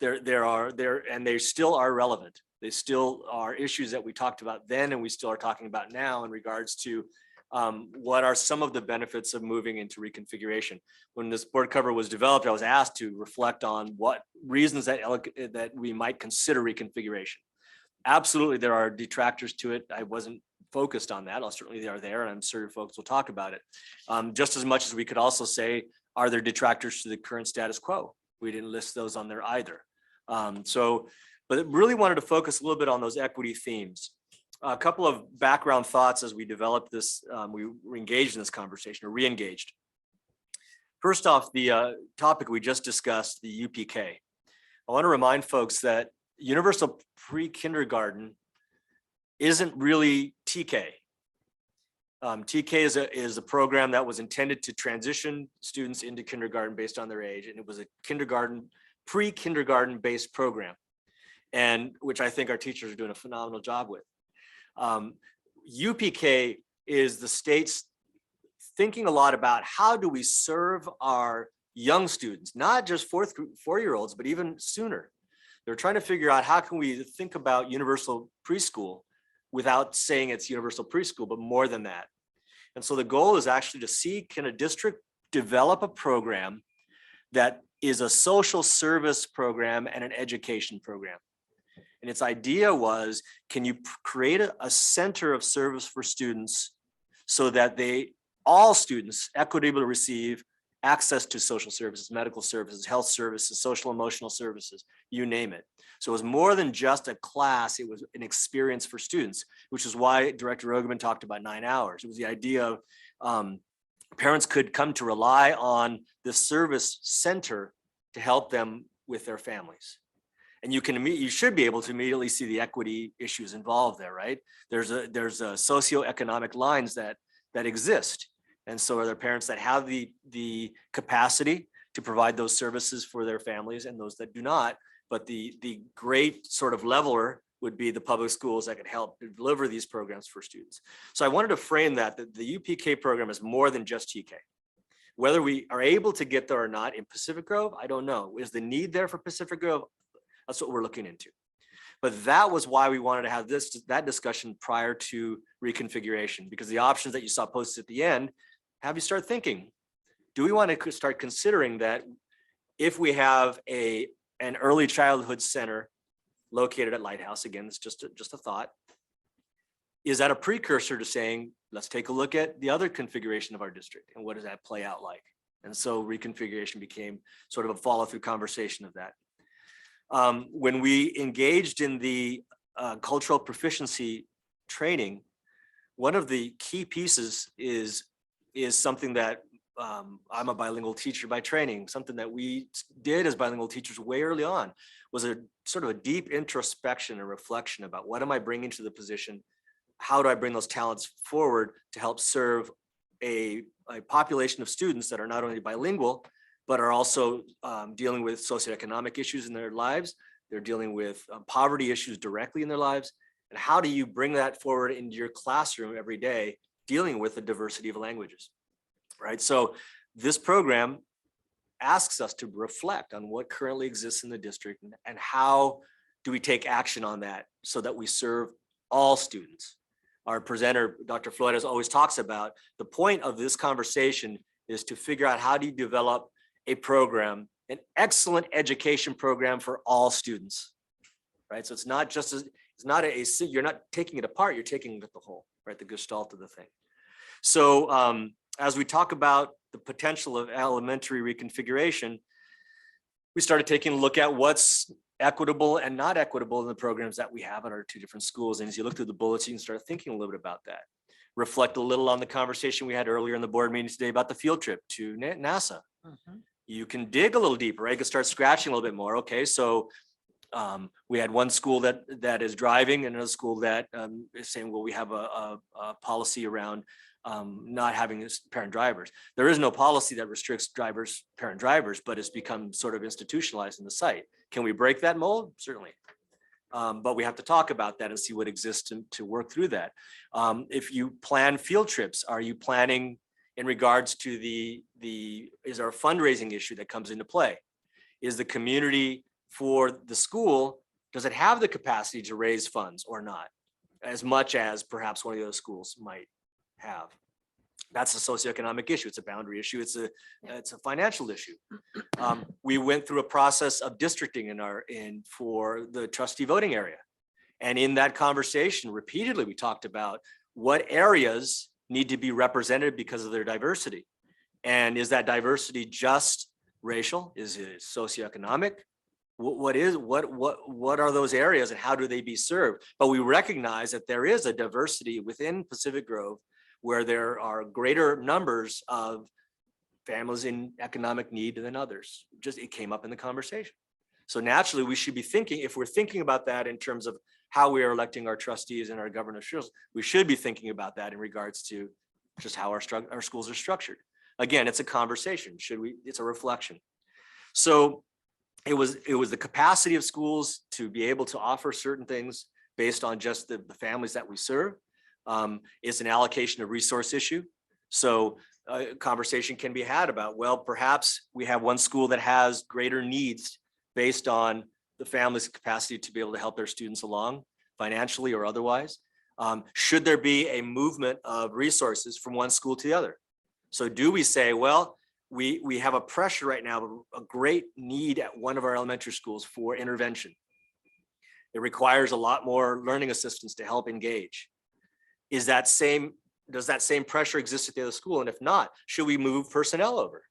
And they still are relevant. They still are issues that we talked about then and we still are talking about now in regards to what are some of the benefits of moving into reconfiguration. When this board cover was developed, I was asked to reflect on what reasons that we might consider reconfiguration. Absolutely, there are detractors to it. I wasn't focused on that. Certainly they are there, and I'm sure folks will talk about it. Just as much as we could also say, are there detractors to the current status quo? We didn't list those on there either. But really wanted to focus a little bit on those equity themes. A couple of background thoughts as we developed this, we were engaged in this conversation or re-engaged. First off, the topic we just discussed, the UPK. I want to remind folks that universal pre-kindergarten isn't really TK. TK is a program that was intended to transition students into kindergarten based on their age, and it was a pre-kindergarten based program, and which I think our teachers are doing a phenomenal job with. UPK is the state's thinking a lot about how do we serve our young students, not just four-year-olds, but even sooner. They're trying to figure out how can we think about universal preschool without saying it's universal preschool, but more than that. And so the goal is actually to see, can a district develop a program that is a social service program and an education program? And its idea was, can you create a center of service for students so that all students equitably receive access to social services, medical services, health services, social emotional services, you name it. So it was more than just a class, it was an experience for students, which is why Director Rogerman talked about 9 hours. It was the idea of parents could come to rely on the service center to help them with their families. And you should be able to immediately see the equity issues involved there, right? There's a socioeconomic lines that exist. And so are there parents that have the capacity to provide those services for their families and those that do not. But the great sort of leveler would be the public schools that could help deliver these programs for students. So I wanted to frame that the UPK program is more than just TK. Whether we are able to get there or not in Pacific Grove, I don't know. Is the need there for Pacific Grove? That's what we're looking into. But that was why we wanted to have that discussion prior to reconfiguration, because the options that you saw posted at the end have you start thinking, do we want to start considering that if we have an early childhood center located at Lighthouse, again, it's just a thought, is that a precursor to saying, let's take a look at the other configuration of our district and what does that play out like? And so reconfiguration became sort of a follow through conversation of that. When we engaged in the cultural proficiency training, one of the key pieces is something that I'm a bilingual teacher by training. Something that we did as bilingual teachers way early on was a sort of a deep introspection and reflection about what am I bringing to the position? How do I bring those talents forward to help serve a population of students that are not only bilingual, but are also dealing with socioeconomic issues in their lives. They're dealing with poverty issues directly in their lives. And how do you bring that forward into your classroom every day, dealing with the diversity of languages, right? So this program asks us to reflect on what currently exists in the district and how do we take action on that so that we serve all students. Our presenter, Dr. Flores, always talks about the point of this conversation is to figure out how do you develop a program, an excellent education program for all students, right? So it's not just, you're not taking it apart, you're taking it at the whole, right? The gestalt of the thing. So as we talk about the potential of elementary reconfiguration, we started taking a look at what's equitable and not equitable in the programs that we have at our two different schools. And as you look through the bullets, you can start thinking a little bit about that. Reflect a little on the conversation we had earlier in the board meeting today about the field trip to NASA. You can dig a little deeper, right? You can start scratching a little bit more. Okay, so we had one school that is driving and another school that is saying, well, we have a policy around not having parent drivers. There is no policy that restricts parent drivers, but it's become sort of institutionalized in the site. Can we break that mold? Certainly. But we have to talk about that and see what exists to work through that. If you plan field trips, are you planning in regards to is there a fundraising issue that comes into play? Is the community for the school, does it have the capacity to raise funds or not? As much as perhaps one of the other schools might have. That's a socioeconomic issue. It's a boundary issue. It's a financial issue. We went through a process of districting for the trustee voting area. And in that conversation, repeatedly, we talked about what areas need to be represented because of their diversity. And is that diversity just racial? Is it socioeconomic? What are those areas and how do they be served? But we recognize that there is a diversity within Pacific Grove where there are greater numbers of families in economic need than others. It came up in the conversation. So naturally, we should be thinking, if we're thinking about that in terms of how we are electing our trustees and our governance officials, we should be thinking about that in regards to just how our schools are structured. Again, it's a conversation. It's a reflection. So it was the capacity of schools to be able to offer certain things based on just the families that we serve. It's an allocation of resource issue. So a conversation can be had about, well, perhaps we have one school that has greater needs based on the family's capacity to be able to help their students along financially or otherwise. Should there be a movement of resources from one school to the other? So do we say, well, we have a pressure right now, a great need at one of our elementary schools for intervention. It requires a lot more learning assistants to help engage. Is that same does that same pressure exist at the other school? And if not, should we move personnel over?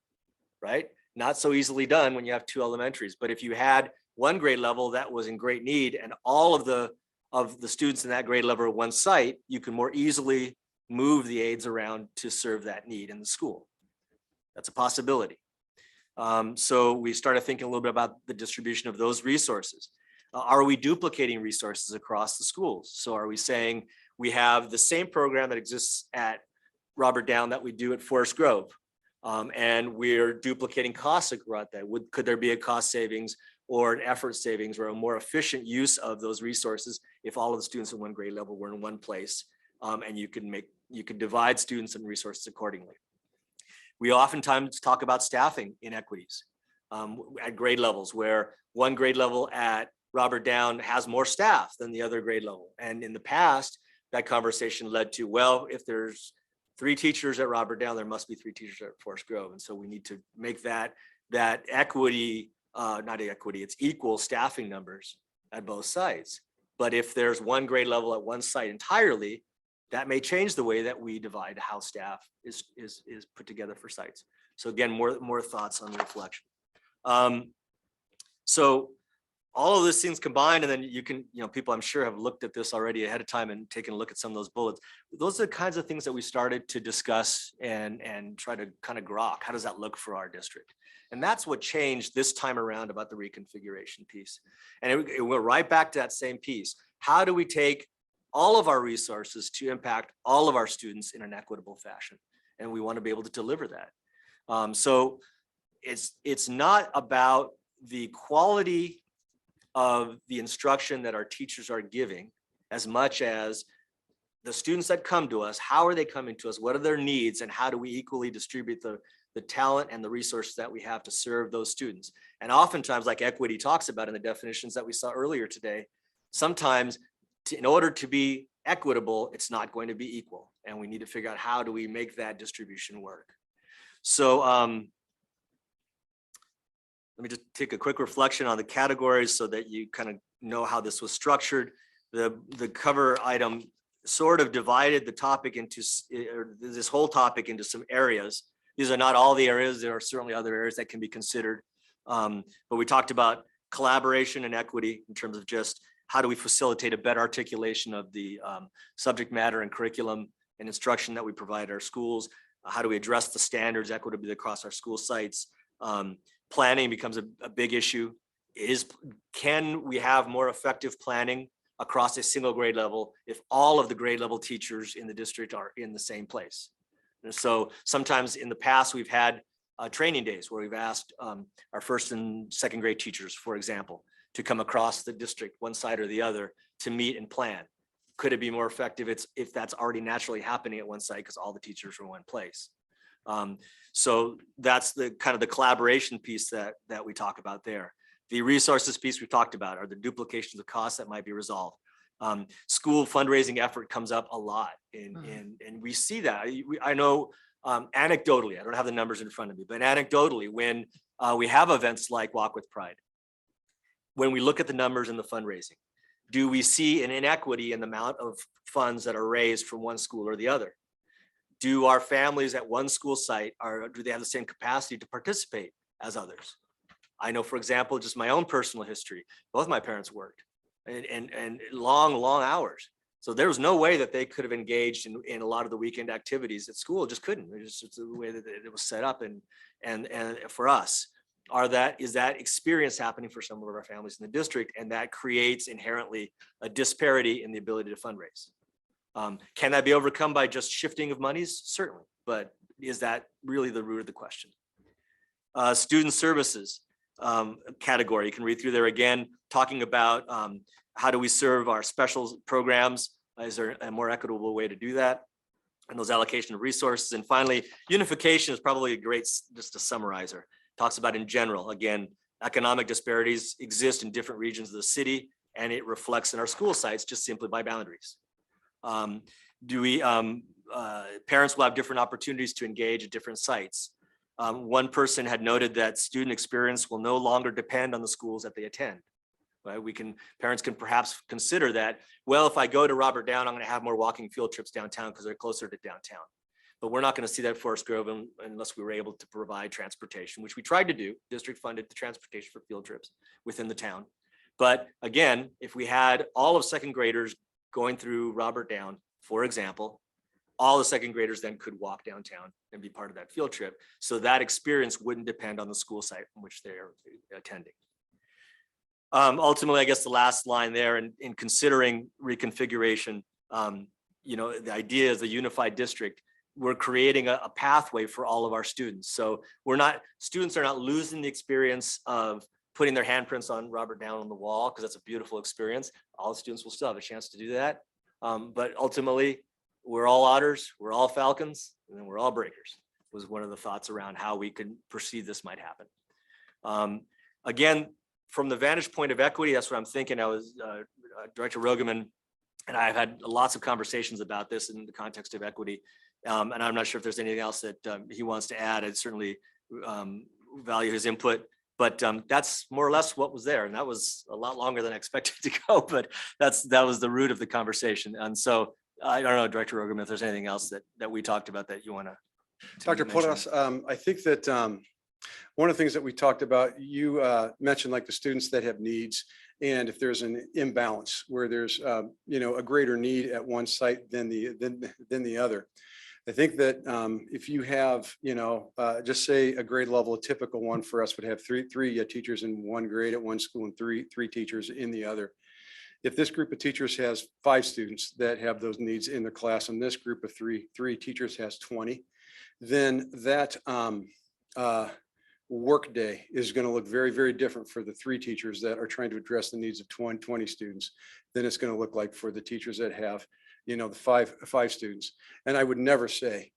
Right? Not so easily done when you have two elementaries, but if you had one grade level that was in great need and all of the students in that grade level at one site, you can more easily move the aides around to serve that need in the school. That's a possibility. So we started thinking a little bit about the distribution of those resources. Are we duplicating resources across the schools? So are we saying we have the same program that exists at Robert Down that we do at Forest Grove? And we're duplicating costs throughout that. Could there be a cost savings or an effort savings or a more efficient use of those resources if all of the students in one grade level were in one place, and you could divide students and resources accordingly. We oftentimes talk about staffing inequities at grade levels, where one grade level at Robert Down has more staff than the other grade level. And in the past, that conversation led to, well, if there's 3 teachers at Robert Down, there must be 3 teachers at Forest Grove. And so we need to make that equity, not equity, it's equal staffing numbers at both sites. But if there's one grade level at one site entirely, that may change the way that we divide how staff is put together for sites. So again, more thoughts on the reflection. So all of those things combined, and then you can, people I'm sure have looked at this already ahead of time and taken a look at some of those bullets. Those are the kinds of things that we started to discuss and try to kind of grok. How does that look for our district? And that's what changed this time around about the reconfiguration piece. And it went right back to that same piece. How do we take all of our resources to impact all of our students in an equitable fashion? And we want to be able to deliver that. So it's not about the quality of the instruction that our teachers are giving as much as the students that come to us. How are they coming to us? What are their needs? And how do we equally distribute the talent and the resources that we have to serve those students? And oftentimes, like equity talks about in the definitions that we saw earlier today, sometimes in order to be equitable, it's not going to be equal. And we need to figure out how do we make that distribution work. So let me just take a quick reflection on the categories so that you kind of know how this was structured. The cover item sort of divided the topic into, this whole topic into some areas. These are not all the areas. There are certainly other areas that can be considered. But we talked about collaboration and equity in terms of just how do we facilitate a better articulation of the subject matter and curriculum and instruction that we provide our schools. How do we address the standards equitably across our school sites? Planning becomes a big issue. Can we have more effective planning across a single grade level if all of the grade level teachers in the district are in the same place? And so sometimes in the past, we've had training days where we've asked our first and second grade teachers, for example, to come across the district, one side or the other, to meet and plan. Could it be more effective if that's already naturally happening at one site because all the teachers are in one place? So that's the kind of the collaboration piece that we talk about there. The resources piece we talked about are the duplications of costs that might be resolved. School fundraising effort comes up a lot, and we see that. I know anecdotally, I don't have the numbers in front of me, but anecdotally, when we have events like Walk with Pride, when we look at the numbers in the fundraising, do we see an inequity in the amount of funds that are raised from one school or the other? Do our families at one school site, do they have the same capacity to participate as others? I know, for example, just my own personal history, both my parents worked and long hours. So there was no way that they could have engaged in a lot of the weekend activities at school. Just couldn't. It's just the way that it was set up. And for us, is that experience happening for some of our families in the district, and that creates inherently a disparity in the ability to fundraise. Can that be overcome by just shifting of monies? Certainly, but is that really the root of the question? Student services category, you can read through there again, talking about how do we serve our special programs? Is there a more equitable way to do that? And those allocation of resources. And finally, unification is probably a great, just a summarizer. Talks about in general, again, economic disparities exist in different regions of the city, and it reflects in our school sites just simply by boundaries. Parents will have different opportunities to engage at different sites. One person had noted that student experience will no longer depend on the schools that they attend. right? Parents can perhaps consider that, well, if I go to Robert Down, I'm going to have more walking field trips downtown because they're closer to downtown. But we're not going to see that at Forest Grove unless we were able to provide transportation, which we tried to do. District funded the transportation for field trips within the town. But again, if we had all of second graders going through Robert Down, for example, all the second graders then could walk downtown and be part of that field trip. So that experience wouldn't depend on the school site from which they're attending. Ultimately, I guess the last line there in considering reconfiguration, the idea is a unified district. We're creating a pathway for all of our students. So students are not losing the experience of putting their handprints on Robert Down on the wall, because that's a beautiful experience. All the students will still have a chance to do that. But ultimately, we're all Otters, we're all Falcons, and then we're all Breakers, was one of the thoughts around how we could perceive this might happen. Again, from the vantage point of equity, that's what I'm thinking. I was Director Rogeman and I have had lots of conversations about this in the context of equity. And I'm not sure if there's anything else that he wants to add. I'd certainly value his input, but that's more or less what was there. And that was a lot longer than I expected to go, but that was the root of the conversation. And so I don't know, Director Rogeman, if there's anything else that we talked about that you want to. Dr. Porras, I think that one of the things that we talked about, you mentioned like the students that have needs, and if there's an imbalance where there's a greater need at one site than the other. I think that if you have, just say a grade level, a typical one for us would have three teachers in one grade at one school and three teachers in the other. If this group of teachers has 5 students that have those needs in their class, and this group of three teachers has 20, then that work day is going to look very, very different for the 3 teachers that are trying to address the needs of 20 students than it's going to look like for the teachers that have, the five students. And I would never say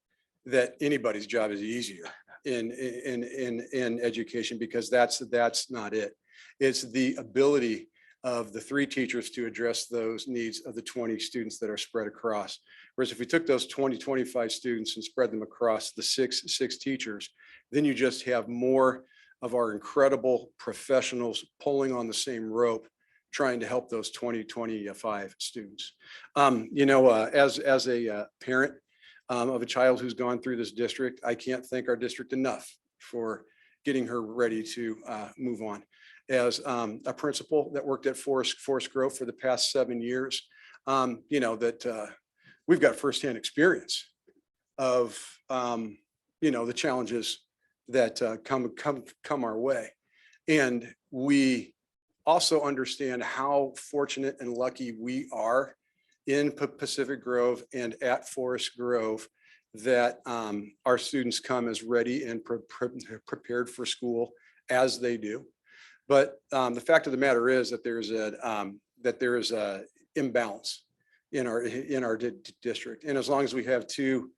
that anybody's job is easier in education, because that's not it. It's the ability of the 3 teachers to address those needs of the 20 students that are spread across. Whereas if we took those 25 students and spread them across the six teachers, then you just have more of our incredible professionals pulling on the same rope, trying to help those 25 students. As a parent of a child who's gone through this district, I can't thank our district enough for getting her ready to move on. As a principal that worked at Forest Grove for the past 7 years, we've got firsthand experience of the challenges that come our way. And we also understand how fortunate and lucky we are in Pacific Grove and at Forest Grove that our students come as ready and prepared for school as they do. But the fact of the matter is that there is a imbalance in our district. And as long as we have 2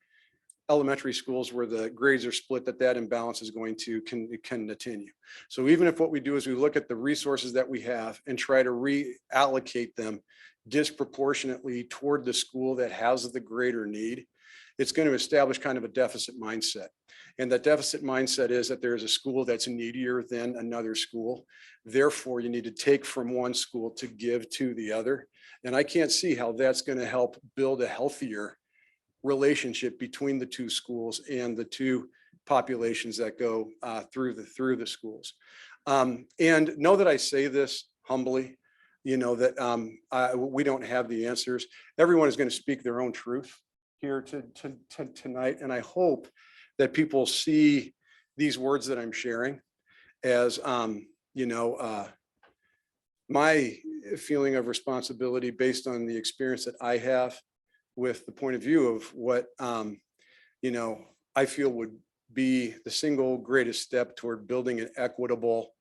elementary schools where the grades are split, that imbalance is going to continue. So even if what we do is we look at the resources that we have and try to reallocate them disproportionately toward the school that has the greater need, it's going to establish kind of a deficit mindset. And that deficit mindset is that there is a school that's needier than another school. Therefore, you need to take from one school to give to the other. And I can't see how that's going to help build a healthier relationship between the 2 schools and the 2 populations that go through the schools. And know that I say this humbly, that we don't have the answers. Everyone is going to speak their own truth here tonight. And I hope that people see these words that I'm sharing as, my feeling of responsibility based on the experience that I have with the point of view of what, I feel would be the single greatest step toward building an equitable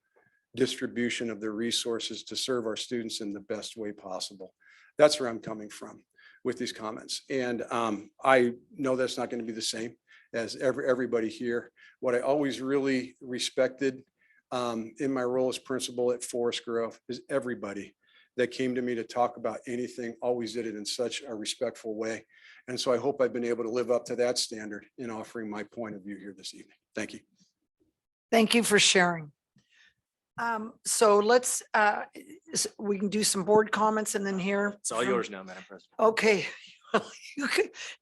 distribution of the resources to serve our students in the best way possible. That's where I'm coming from with these comments. And I know that's not going to be the same as everybody here. What I always really respected in my role as principal at Forest Grove is everybody that came to me to talk about anything always did it in such a respectful way. And so I hope I've been able to live up to that standard in offering my point of view here this evening. Thank you. Thank you for sharing. So let's, we can do some board comments and then hear. It's all from- yours now, Madam President. Okay.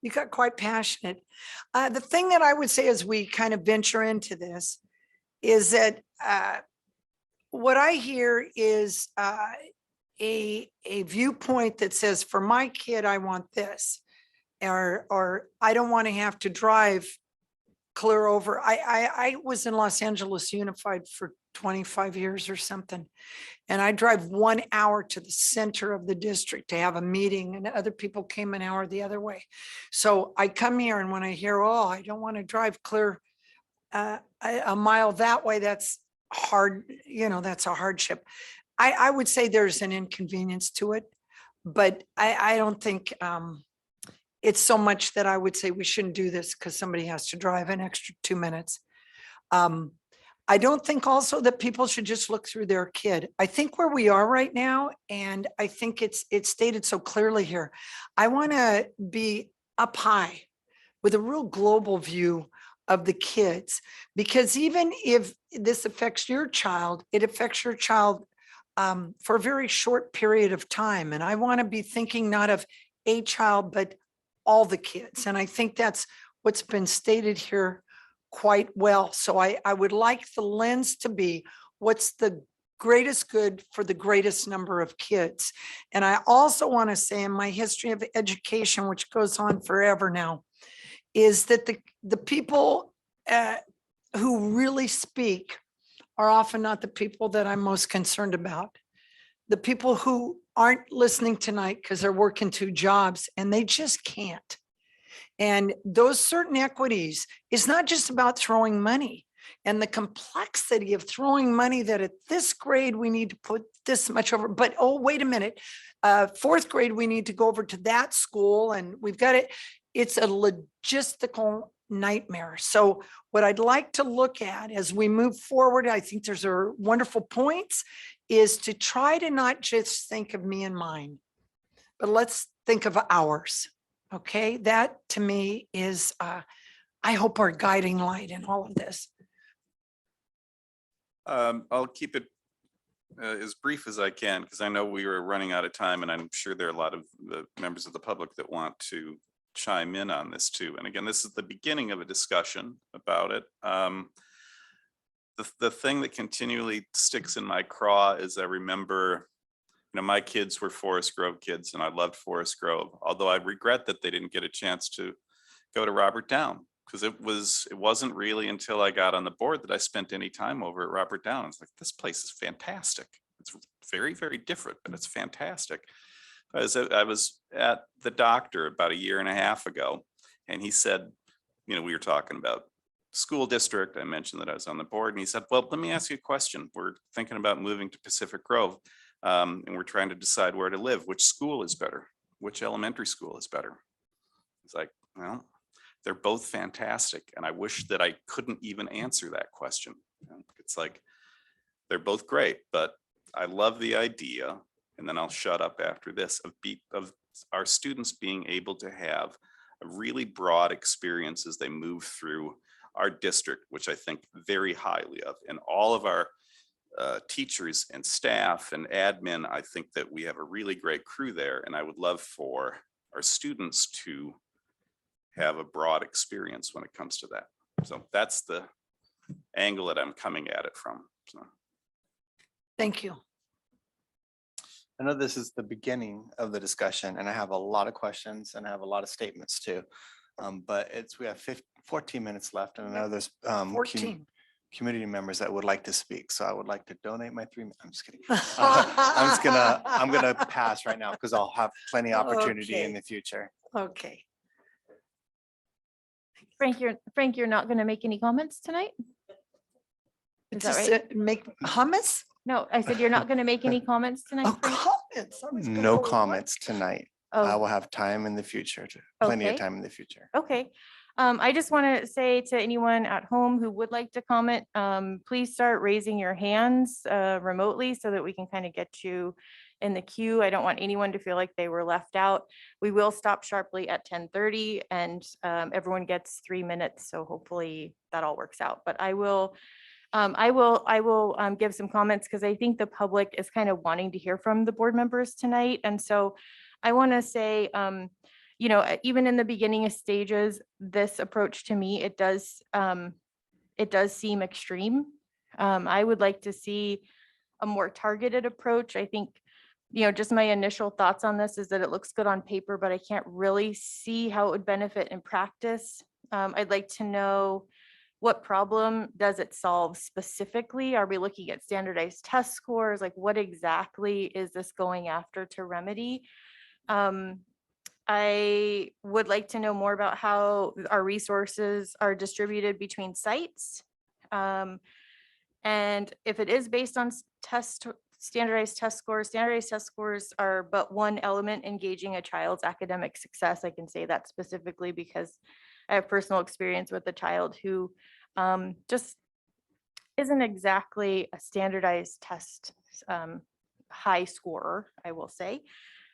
You got quite passionate. The thing that I would say as we kind of venture into this is that what I hear is a viewpoint that says, for my kid, I want this. Or I don't want to have to drive clear over. I was in Los Angeles Unified for 25 years or something. And I drive 1 hour to the center of the district to have a meeting, and other people came an hour the other way. So I come here, and when I hear, oh, I don't want to drive clear a mile that way, that's hard, that's a hardship. I would say there's an inconvenience to it, but I don't think it's so much that I would say we shouldn't do this because somebody has to drive an extra 2 minutes. I don't think also that people should just look through their kid. I think where we are right now, and I think it's stated so clearly here, I want to be up high with a real global view of the kids, because even if this affects your child, it affects your child for a very short period of time. And I want to be thinking not of a child, but all the kids. And I think that's what's been stated here quite well. So I would like the lens to be what's the greatest good for the greatest number of kids. And I also want to say, in my history of education, which goes on forever now, is that the people who really speak are often not the people that I'm most concerned about. The people who aren't listening tonight because they're working 2 jobs and they just can't. And those certain equities is not just about throwing money and the complexity of throwing money that at this grade, we need to put this much over, but oh, wait a minute, 4th grade, we need to go over to that school and we've got it. It's a logistical nightmare. So what I'd like to look at as we move forward, I think there's a wonderful points, is to try to not just think of me and mine, but let's think of ours. Okay, that to me is, I hope, our guiding light in all of this. I'll keep it as brief as I can, because I know we are running out of time, and I'm sure there are a lot of the members of the public that want to chime in on this too. And again, this is the beginning of a discussion about it. The thing that continually sticks in my craw is I remember, my kids were Forest Grove kids, and I loved Forest Grove, although I regret that they didn't get a chance to go to Robert Down, because it wasn't really until I got on the board that I spent any time over at Robert Down. It's like, this place is fantastic. It's very, very different, but it's fantastic. I was at the doctor about 1.5 years ago, and he said, we were talking about school district. I mentioned that I was on the board, and he said, well, let me ask you a question. We're thinking about moving to Pacific Grove. And we're trying to decide where to live. Which school is better? Which elementary school is better? It's like, well, they're both fantastic. And I wish that I couldn't even answer that question. It's like, they're both great, but I love the idea, and then I'll shut up after this, of our students being able to have a really broad experience as they move through our district, which I think very highly of. And all of our teachers and staff and admin, I think that we have a really great crew there, and I would love for our students to have a broad experience when it comes to that. So that's the angle that I'm coming at it from. So. Thank you. I know this is the beginning of the discussion, and I have a lot of questions and I have a lot of statements too. But we have 14 minutes left, and I know there's 14. Community members that would like to speak. So I would like to donate my 3 minutes. I'm just kidding. I'm gonna pass right now because I'll have plenty of opportunity in the future. Okay. Frank, you're not going to make any comments tonight? Is that Just right? make hummus? No, I said you're not going to make any comments tonight. Oh, Frank? comments. I was gonna No go with comments tonight. I Oh, will have time in the future, plenty of Okay. time in the future. okay. I just want to say to anyone at home who would like to comment, please start raising your hands remotely so that we can kind of get you in the queue. I don't want anyone to feel like they were left out. We will stop sharply at 10:30, and everyone gets 3 minutes. So hopefully that all works out. But I will I will give some comments because I think the public is kind of wanting to hear from the board members tonight. And so I want to say, even in the beginning of stages, this approach to me, it does seem extreme. I would like to see a more targeted approach. I think, just my initial thoughts on this is that it looks good on paper, but I can't really see how it would benefit in practice. I'd like to know, what problem does it solve specifically? Are we looking at standardized test scores? Like, what exactly is this going after to remedy? I would like to know more about how our resources are distributed between sites. And if it is based on standardized test scores are but one element engaging a child's academic success. I can say that specifically because I have personal experience with a child who just isn't exactly a standardized test high scorer, I will say.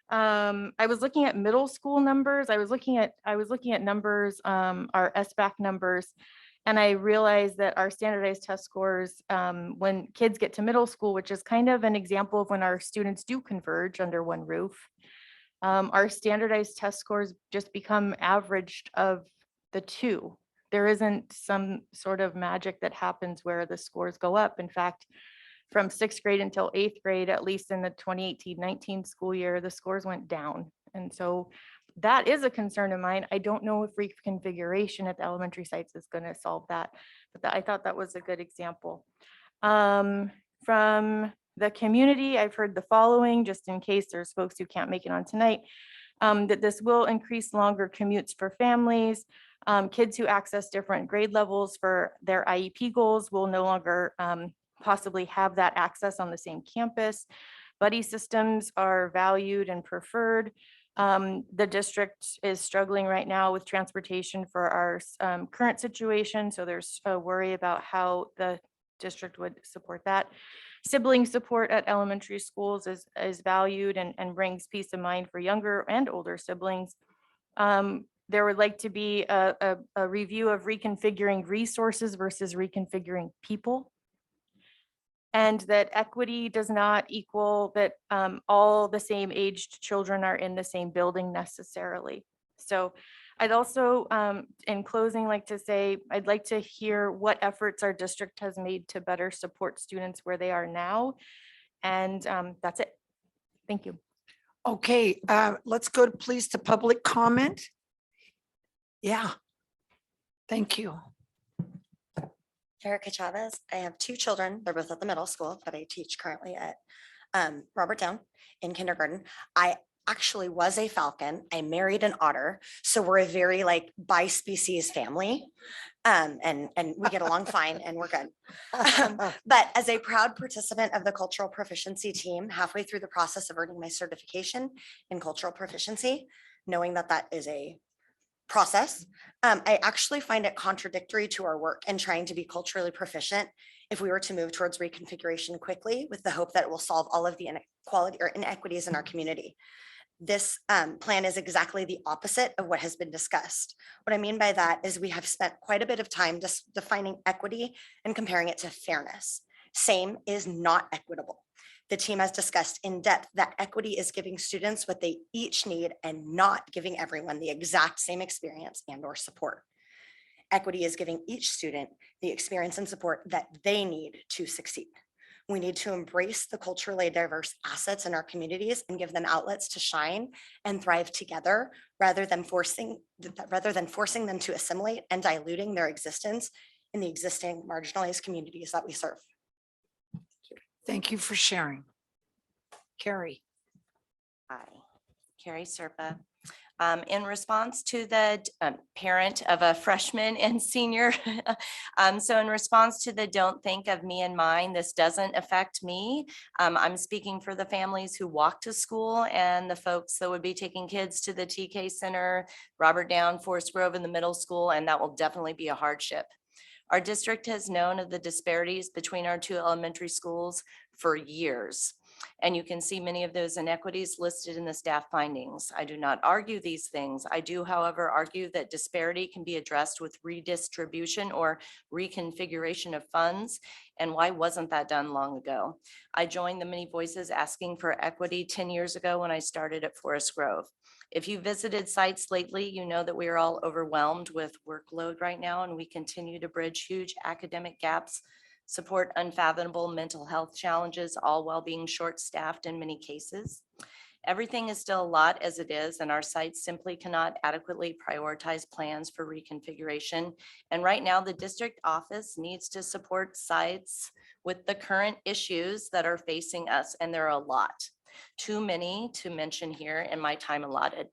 I was looking at middle school numbers. I was looking at numbers, our SBAC numbers, and I realized that our standardized test scores, when kids get to middle school, which is kind of an example of when our students do converge under one roof, our standardized test scores just become averaged of the two. There isn't some sort of magic that happens where the scores go up. In fact, from 6th grade until 8th grade, at least in the 2018-19 school year, the scores went down. And so that is a concern of mine. I don't know if reconfiguration at the elementary sites is going to solve that, but I thought that was a good example. From the community, I've heard the following, just in case there's folks who can't make it on tonight, that this will increase longer commutes for families. Kids who access different grade levels for their IEP goals will no longer possibly have that access on the same campus. Buddy systems are valued and preferred. The district is struggling right now with transportation for our current situation. So there's a worry about how the district would support that. Sibling support at elementary schools is valued and brings peace of mind for younger and older siblings. There would like to be a review of reconfiguring resources versus reconfiguring people. And that equity does not equal that all the same aged children are in the same building necessarily. So I'd also, in closing, like to say, I'd like to hear what efforts our district has made to better support students where they are now. And that's it. Thank you. Okay, let's go please to public comment. Yeah. Thank you. Erica Chavez. I have two children. They're both at the middle school, but I teach currently at Robert Down in kindergarten. I actually was a falcon. I married an otter. So we're a very like bi-species family. And we get along fine and we're good. But as a proud participant of the cultural proficiency team, halfway through the process of earning my certification in cultural proficiency, knowing that that is a process, I actually find it contradictory to our work and trying to be culturally proficient if we were to move towards reconfiguration quickly with the hope that it will solve all of the inequality or inequities in our community. This plan is exactly the opposite of what has been discussed. What I mean by that is we have spent quite a bit of time just defining equity and comparing it to fairness. Same is not equitable. The team has discussed in depth that equity is giving students what they each need and not giving everyone the exact same experience and or support. Equity is giving each student the experience and support that they need to succeed. We need to embrace the culturally diverse assets in our communities and give them outlets to shine and thrive together rather than forcing them to assimilate and diluting their existence in the existing marginalized communities that we serve. Thank you for sharing. Carrie. Hi, Carrie Serpa. In response to the parent of a freshman and senior, so in response to the don't think of me and mine, this doesn't affect me. I'm speaking for the families who walk to school and the folks that would be taking kids to the TK Center, Robert Down, Forest Grove in the middle school, and that will definitely be a hardship. Our district has known of the disparities between our two elementary schools for years. And you can see many of those inequities listed in the staff findings. I do not argue these things. I do, however, argue that disparity can be addressed with redistribution or reconfiguration of funds. And why wasn't that done long ago? I joined the many voices asking for equity 10 years ago when I started at Forest Grove. If you visited sites lately, you know that we are all overwhelmed with workload right now, and we continue to bridge huge academic gaps, support unfathomable mental health challenges, all while being short-staffed in many cases. Everything is still a lot as it is, and our sites simply cannot adequately prioritize plans for reconfiguration. And right now, the district office needs to support sites with the current issues that are facing us, and there are a lot. Too many to mention here in my time allotted.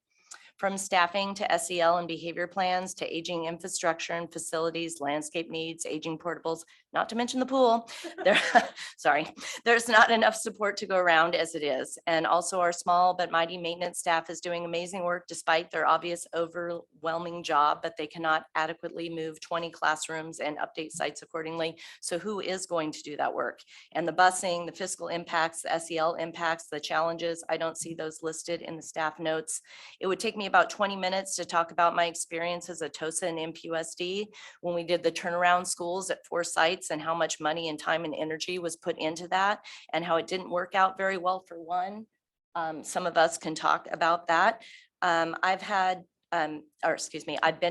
From staffing to SEL and behavior plans to aging infrastructure and facilities, landscape needs, aging portables, not to mention the pool. There's not enough support to go around as it is. And also our small but mighty maintenance staff is doing amazing work despite their obvious overwhelming job, but they cannot adequately move 20 classrooms and update sites accordingly. So who is going to do that work? And the busing, the fiscal impacts, the SEL impacts, the challenges, I don't see those listed in the staff notes. It would take me about 20 minutes to talk about my experience as a TOSA and MPUSD when we did the turnaround schools at 4 sites and how much money and time and energy was put into that and how it didn't work out very well for one. Some of us can talk about that. I've been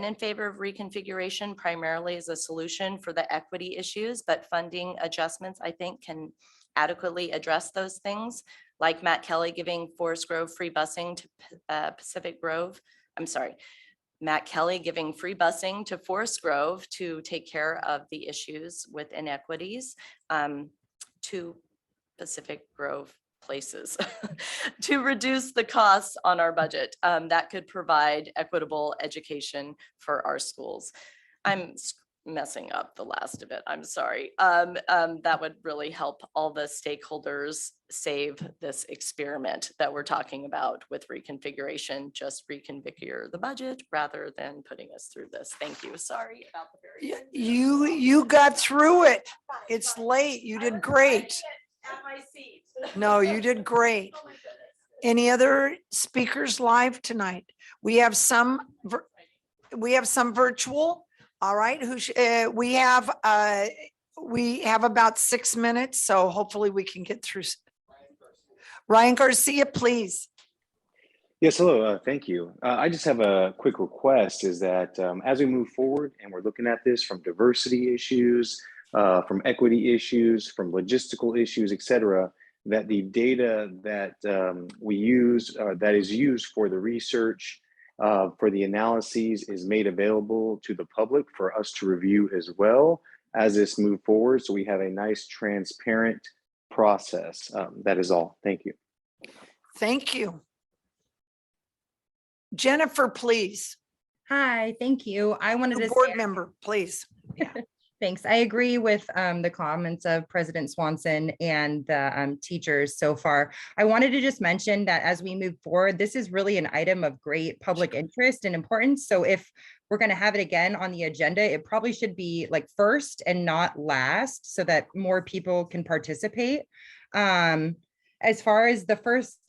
in favor of reconfiguration primarily as a solution for the equity issues, but funding adjustments I think can adequately address those things, like Matt Kelly giving Forest Grove free busing to Matt Kelly giving free busing to Forest Grove to take care of the issues with inequities to Pacific Grove places to reduce the costs on our budget that could provide equitable education for our schools. I'm messing up the last of it. I'm sorry. That would really help all the stakeholders save this experiment that we're talking about with reconfiguration. Just reconfigure the budget rather than putting us through this. Thank you. Sorry about the very end. You got through it. It's late. You did great. At my seat. No, you did great. Any other speakers live tonight? We have some virtual. All right, we have about 6 minutes, so hopefully we can get through. Ryan Garcia, please. Yes, hello, thank you. I just have a quick request is that as we move forward and we're looking at this from diversity issues, from equity issues, from logistical issues, et cetera, that the data that we use, that is used for the research, for the analyses is made available to the public for us to review as well as this move forward. So we have a nice transparent process. That is all. Thank you. Thank you. Jennifer, please. Hi, thank you. I wanted to Board member, please. Thanks. I agree with the comments of President Swanson and the teachers so far. I wanted to just mention that as we move forward, this is really an item of great public interest and importance. So if we're going to have it again on the agenda, it probably should be like first and not last so that more people can participate. As far as the first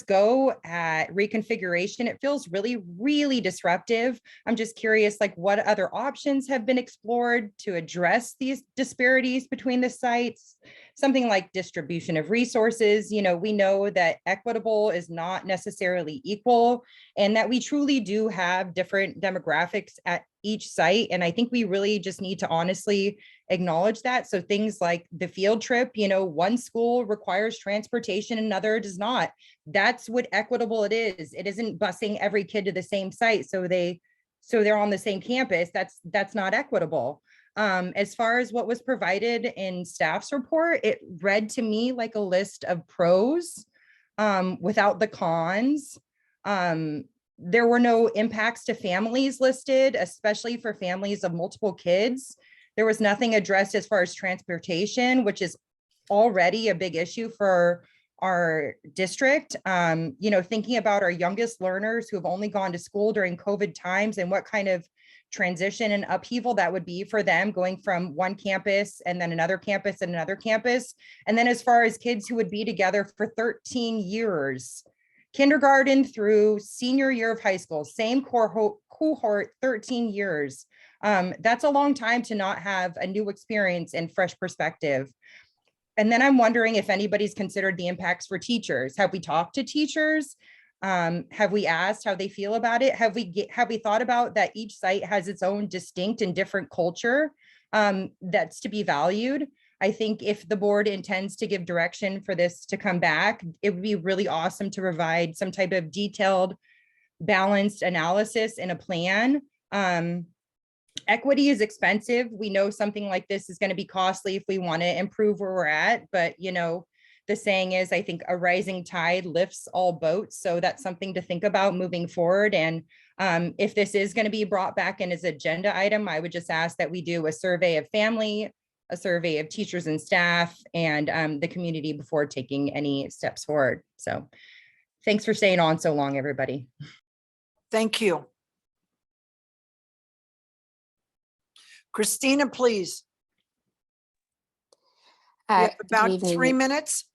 go at reconfiguration, it feels really disruptive. I'm just curious, like what other options have been explored to address these disparities between the sites? Something like distribution of resources. You know, we know that equitable is not necessarily equal and that we truly do have different demographics at each site. And I think we really just need to honestly acknowledge that. So things like the field trip, you know, one school requires transportation, another does not. That's what equitable it is. It isn't busing every kid to the same site so they're on the same campus. That's not equitable. As far as what was provided in staff's report, it read to me like a list of pros without the cons. There were no impacts to families listed, especially for families of multiple kids. There was nothing addressed as far as transportation, which is already a big issue for our district. Thinking about our youngest learners who have only gone to school during COVID times and what kind of transition and upheaval that would be for them going from one campus and then another campus and another campus. And then as far as kids who would be together for 13 years, kindergarten through senior year of high school, same cohort, 13 years. That's a long time to not have a new experience and fresh perspective. And then I'm wondering if anybody's considered the impacts for teachers. Have we talked to teachers? Have we asked how they feel about it? Have we thought about that each site has its own distinct and different culture that's to be valued? I think if the board intends to give direction for this to come back, it would be really awesome to provide some type of detailed, balanced analysis and a plan. Equity is expensive. We know something like this is going to be costly if we want to improve where we're at, but the saying is, I think a rising tide lifts all boats. So that's something to think about moving forward. And if this is going to be brought back in as agenda item, I would just ask that we do a survey of family, a survey of teachers and staff, and the community before taking any steps forward. So thanks for staying on so long, everybody. Thank you. Christina, please. We have about 3 minutes.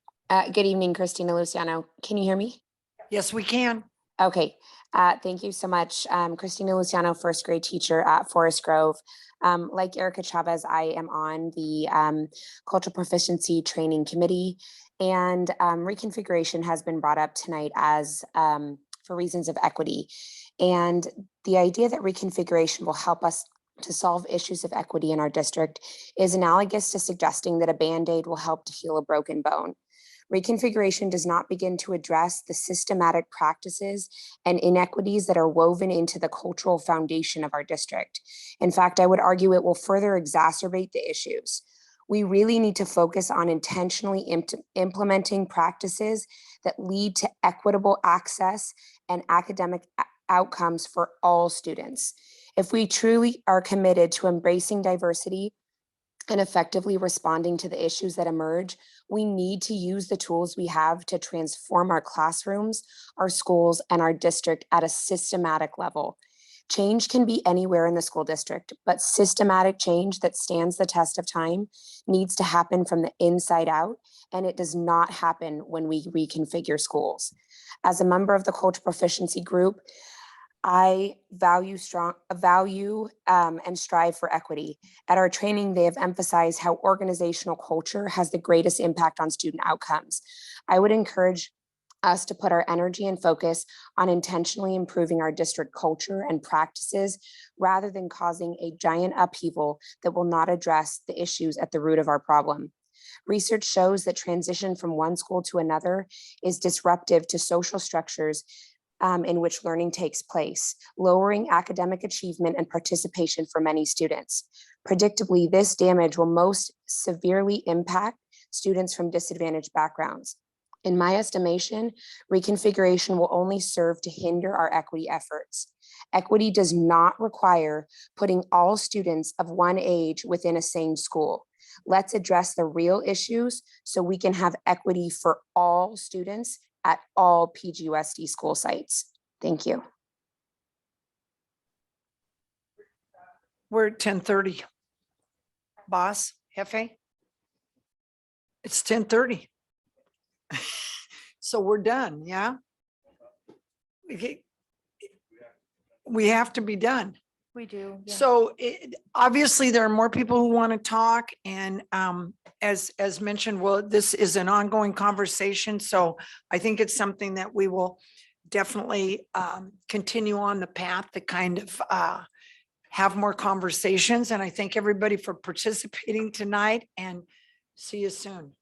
Good evening, Christina Luciano. Can you hear me? Yes, we can. Okay. Thank you so much. Christina Luciano, first grade teacher at Forest Grove. Like Erica Chavez, I am on the Cultural Proficiency Training Committee, and reconfiguration has been brought up tonight as for reasons of equity. And the idea that reconfiguration will help us to solve issues of equity in our district is analogous to suggesting that a Band-Aid will help to heal a broken bone. Reconfiguration does not begin to address the systematic practices and inequities that are woven into the cultural foundation of our district. In fact, I would argue it will further exacerbate the issues. We really need to focus on intentionally implementing practices that lead to equitable access and academic outcomes for all students. If we truly are committed to embracing diversity and effectively responding to the issues that emerge, we need to use the tools we have to transform our classrooms, our schools, and our district at a systematic level. Change can be anywhere in the school district, but systematic change that stands the test of time needs to happen from the inside out, and it does not happen when we reconfigure schools. As a member of the Cultural Proficiency Group, I value and strive for equity. At our training, they have emphasized how organizational culture has the greatest impact on student outcomes. I would encourage us to put our energy and focus on intentionally improving our district culture and practices rather than causing a giant upheaval that will not address the issues at the root of our problem. Research shows that transition from one school to another is disruptive to social structures in which learning takes place, lowering academic achievement and participation for many students. Predictably, this damage will most severely impact students from disadvantaged backgrounds. In my estimation, reconfiguration will only serve to hinder our equity efforts. Equity does not require putting all students of one age within a same school. Let's address the real issues so we can have equity for all students at all PGUSD school sites. Thank you. We're at 10:30. Boss, Jefe? It's 10:30. So we're done, yeah? We have to be done. We do. Yeah. So obviously there are more people who want to talk, and as mentioned, well, this is an ongoing conversation. So I think it's something that we will definitely continue on the path to kind of have more conversations. And I thank everybody for participating tonight, and see you soon.